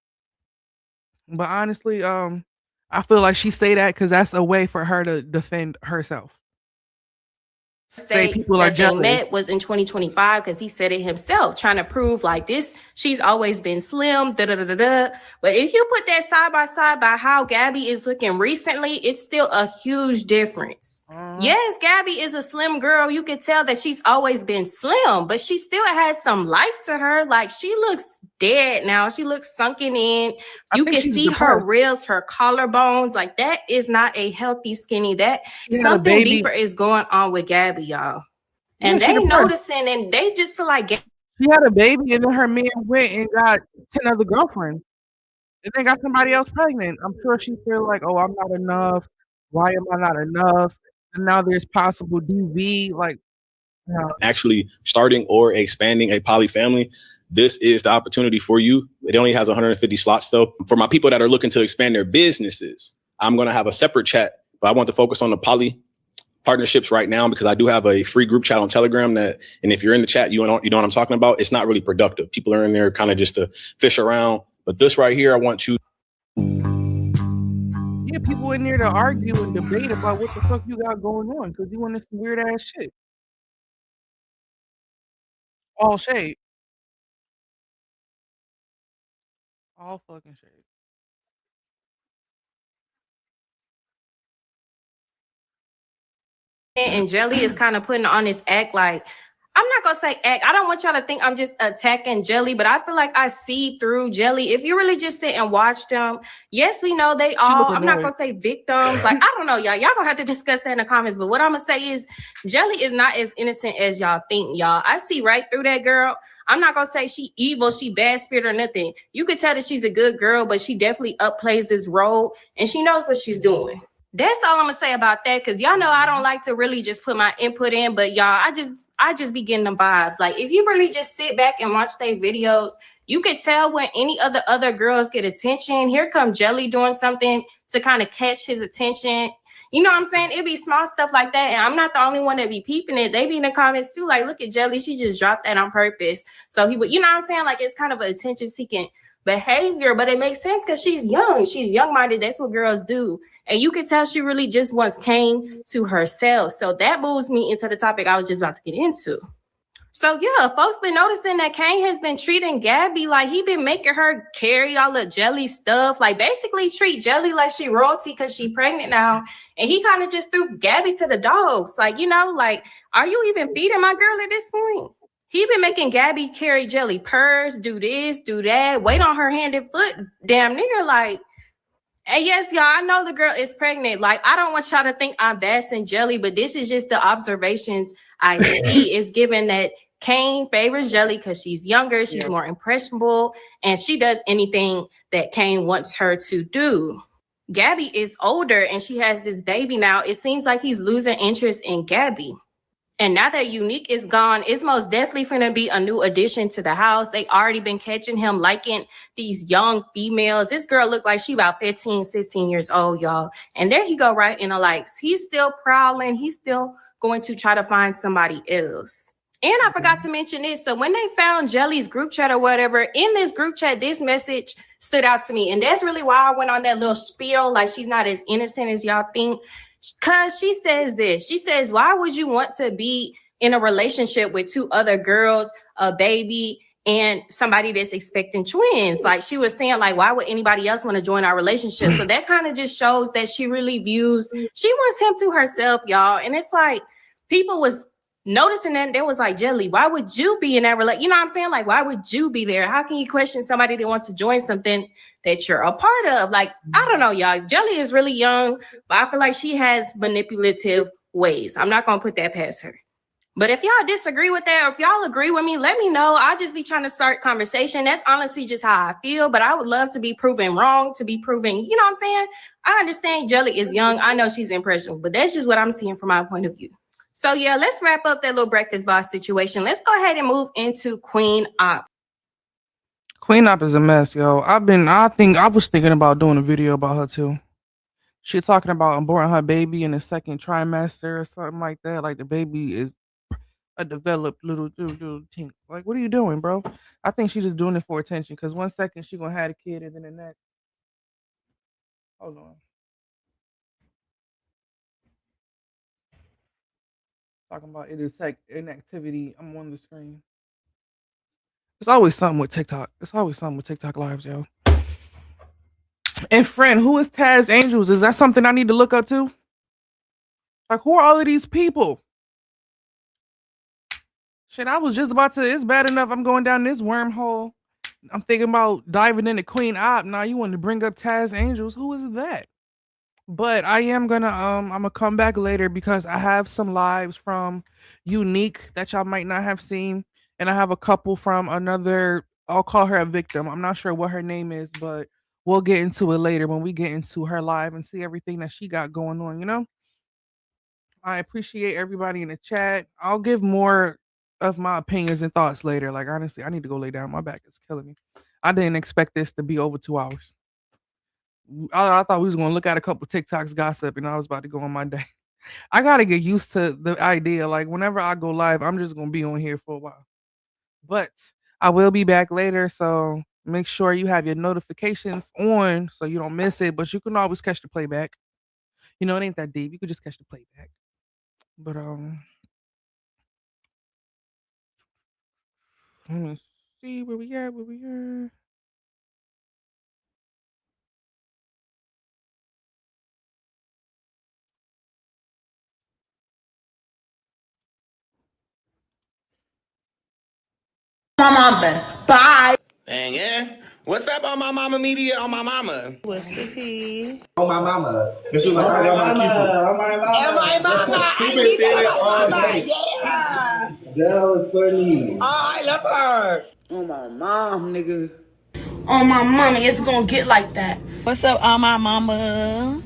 But honestly, I feel like she say that because that's a way for her to defend herself. Say people are that they jealous. met was in 2025 because he said it himself, trying to prove like this, she's always been slim, But if you put that side by side by how Gabby is looking recently, it's still a huge difference. Yes, Gabby is a slim girl. You can tell that she's always been slim, but she still has some life to her. Like, she looks dead now. She looks sunken in. You can see her ribs, her collarbones. Like, that is not a healthy skinny. That something deeper is going on with Gabby, y'all. And they noticing, and they just feel like she had a baby, and then her man went and got 10 other girlfriends, and then got somebody else pregnant. I'm sure she feel like, oh, I'm not enough. Why am I not enough? And now there's possible DV. Like, actually starting or expanding a poly family, this is the opportunity for you. It only has 150 slots though. For my people that are looking to expand their businesses, I'm going to have a separate chat, but I want to focus on the poly partnerships right now because I do have a free group chat on Telegram that, and if you're in the chat, you know what I'm talking about. It's not really productive. People are in there kind of just to fish around. But this right here, I want you. Yeah, people in there to argue and debate about what the fuck you got going on because you want some weird ass shit. All shade. All fucking shade. And Jelly is kind of putting on this act like, I'm not gonna say act. I don't want y'all to think I'm just attacking Jelly, but I feel like I see through Jelly. If you really just sit and watch them, yes, we know they all, I'm not gonna say victims. Like, I don't know, y'all. Y'all gonna have to discuss that in the comments. But what I'm gonna say is Jelly is not as innocent as y'all think, y'all. I see right through that girl. I'm not gonna say she evil, she bad spirit or nothing. You could tell that she's a good girl, but she definitely upplays this role and she knows what she's doing. That's all I'm gonna say about that, because y'all know I don't like to really just put my input in, but y'all, I just be getting them vibes. Like, if you really just sit back and watch their videos, you could tell when any of the other girls get attention. Here come Jelly doing something to kind of catch his attention. You know what I'm saying? It'd be small stuff like that, and I'm not the only one that be peeping it. They be in the comments too, like, look at Jelly, she just dropped that on purpose. So he would, you know what I'm saying? Like, it's kind of an attention-seeking behavior, but it makes sense because she's young. She's young-minded. That's what girls do. And you can tell she really just once came to herself. So that moves me into the topic I was just about to get into. So yeah, folks been noticing that Kane has been treating Gabby like he been making her carry all the Jelly stuff. Like, basically treat Jelly like she royalty because she pregnant now. And he kind of just threw Gabby to the dogs. Like, you know, like, are you even feeding my girl at this point? He been making Gabby carry Jelly purse, do this, do that, wait on her hand and foot, damn near like. And yes, y'all, I know the girl is pregnant. Like, I don't want y'all to think I'm basting Jelly, but this is just the observations I see is given that Kane favors Jelly because she's younger, she's more impressionable, and she does anything that Kane wants her to do. Gabby is older and she has this baby now. It seems like he's losing interest in Gabby. And now that Unique is gone, it's most definitely going to be a new addition to the house. They already been catching him liking these young females. This girl looked like she about 15, 16 years old, y'all. And there he go right in the likes. He's still prowling. He's still going to try to find somebody else. And I forgot to mention this. So when they found Jelly's group chat or whatever, in this group chat, this message stood out to me. And that's really why I went on that little spiel. Like, she's not as innocent as y'all think. Because she says this. She says, why would you want to be in a relationship with two other girls, a baby, and somebody that's expecting twins? Like, she was saying, like, why would anybody else want to join our relationship? So that kind of just shows that she really views, she wants him to herself, y'all. And it's like, people was noticing that. They was like, Jelly, why would you be in that relationship? You know what I'm saying? Like, why would you be there? How can you question somebody that wants to join something that you're a part of? Like, I don't know, y'all. Jelly is really young, but I feel like she has manipulative ways. I'm not going to put that past her. But if y'all disagree with that, or if y'all agree with me, let me know. I'll just be trying to start conversation. That's honestly just how I feel, but I would love to be proven wrong, to be proven, you know what I'm saying? I understand Jelly is young. I know she's impressionable, but that's just what I'm seeing from my point of view. So yeah, let's wrap up that little Breakfast Boss situation. Let's go ahead and move into Queen Op. Queen Op is a mess, yo. I was thinking about doing a video about her too. She talking about aborting her baby in the second trimester or something like that. Like the baby is a developed little thing. Like, what are you doing, bro? I think she's just doing it for attention. Because 1 second she gonna have a kid, and then the next, hold on, talking about it is like inactivity. I'm on the screen. It's always something with TikTok. It's always something with TikTok lives, yo. And friend, who is Taz Angels? Is that something I need to look up to? Like, who are all of these people? Shit, I was just about to. It's bad enough I'm going down this wormhole. I'm thinking about diving into Queen Op. Now you want to bring up Taz Angels? Who is that? But I am gonna I'm gonna come back later because I have some lives from Unique that y'all might not have seen, and I have a couple from another. I'll call her a victim. I'm not sure what her name is, but we'll get into it later when we get into her live and see everything that she got going on. You know, I appreciate everybody in the chat. I'll give more of my opinions and thoughts later. Like honestly, I need to go lay down. My back is killing me. I didn't expect this to be over 2 hours. I thought we was gonna look at a couple TikToks gossip, and I was about to go on my day. I gotta get used to the idea. Like whenever I go live, I'm just gonna be on here for a while. But I will be back later, so make sure you have your notifications on so you don't miss it. But you can always catch the playback. You know, it ain't that deep. You could just catch the playback. But let me see where we at. Where we are. My mama. Bye. And yeah. What's up on my mama media on my mama? What's the tea? On my mama. And she was like, I got my mama. On my mama. On my mama. She been saying it all day. Yeah. That was funny. Oh, I love her. On my mom, nigga. On my mama, it's gonna get like that. What's up, on my mama?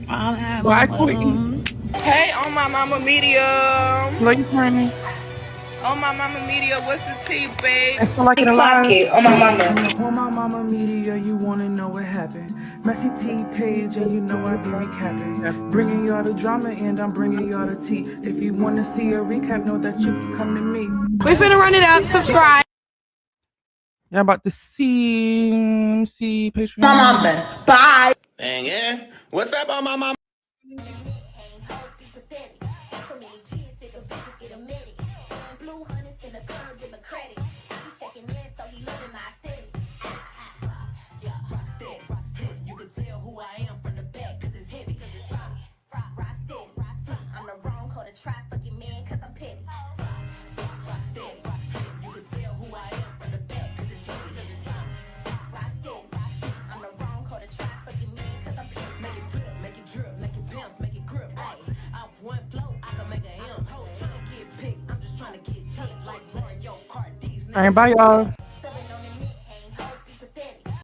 On my mama. Hey, on my mama media. What you playing? On my mama media, what's the tea, babe? I feel like it alive. On my mama. On my mama media, you wanna know what happened. Messy T page, and you know I be recapping. Bringing y'all the drama, and I'm bringing y'all the tea. If you wanna see a recap, know that you can come to me. We finna run it up. Subscribe. Y'all about to see Patreon. My mama. Bye. And yeah. What's up on my mama? All right, bye y'all.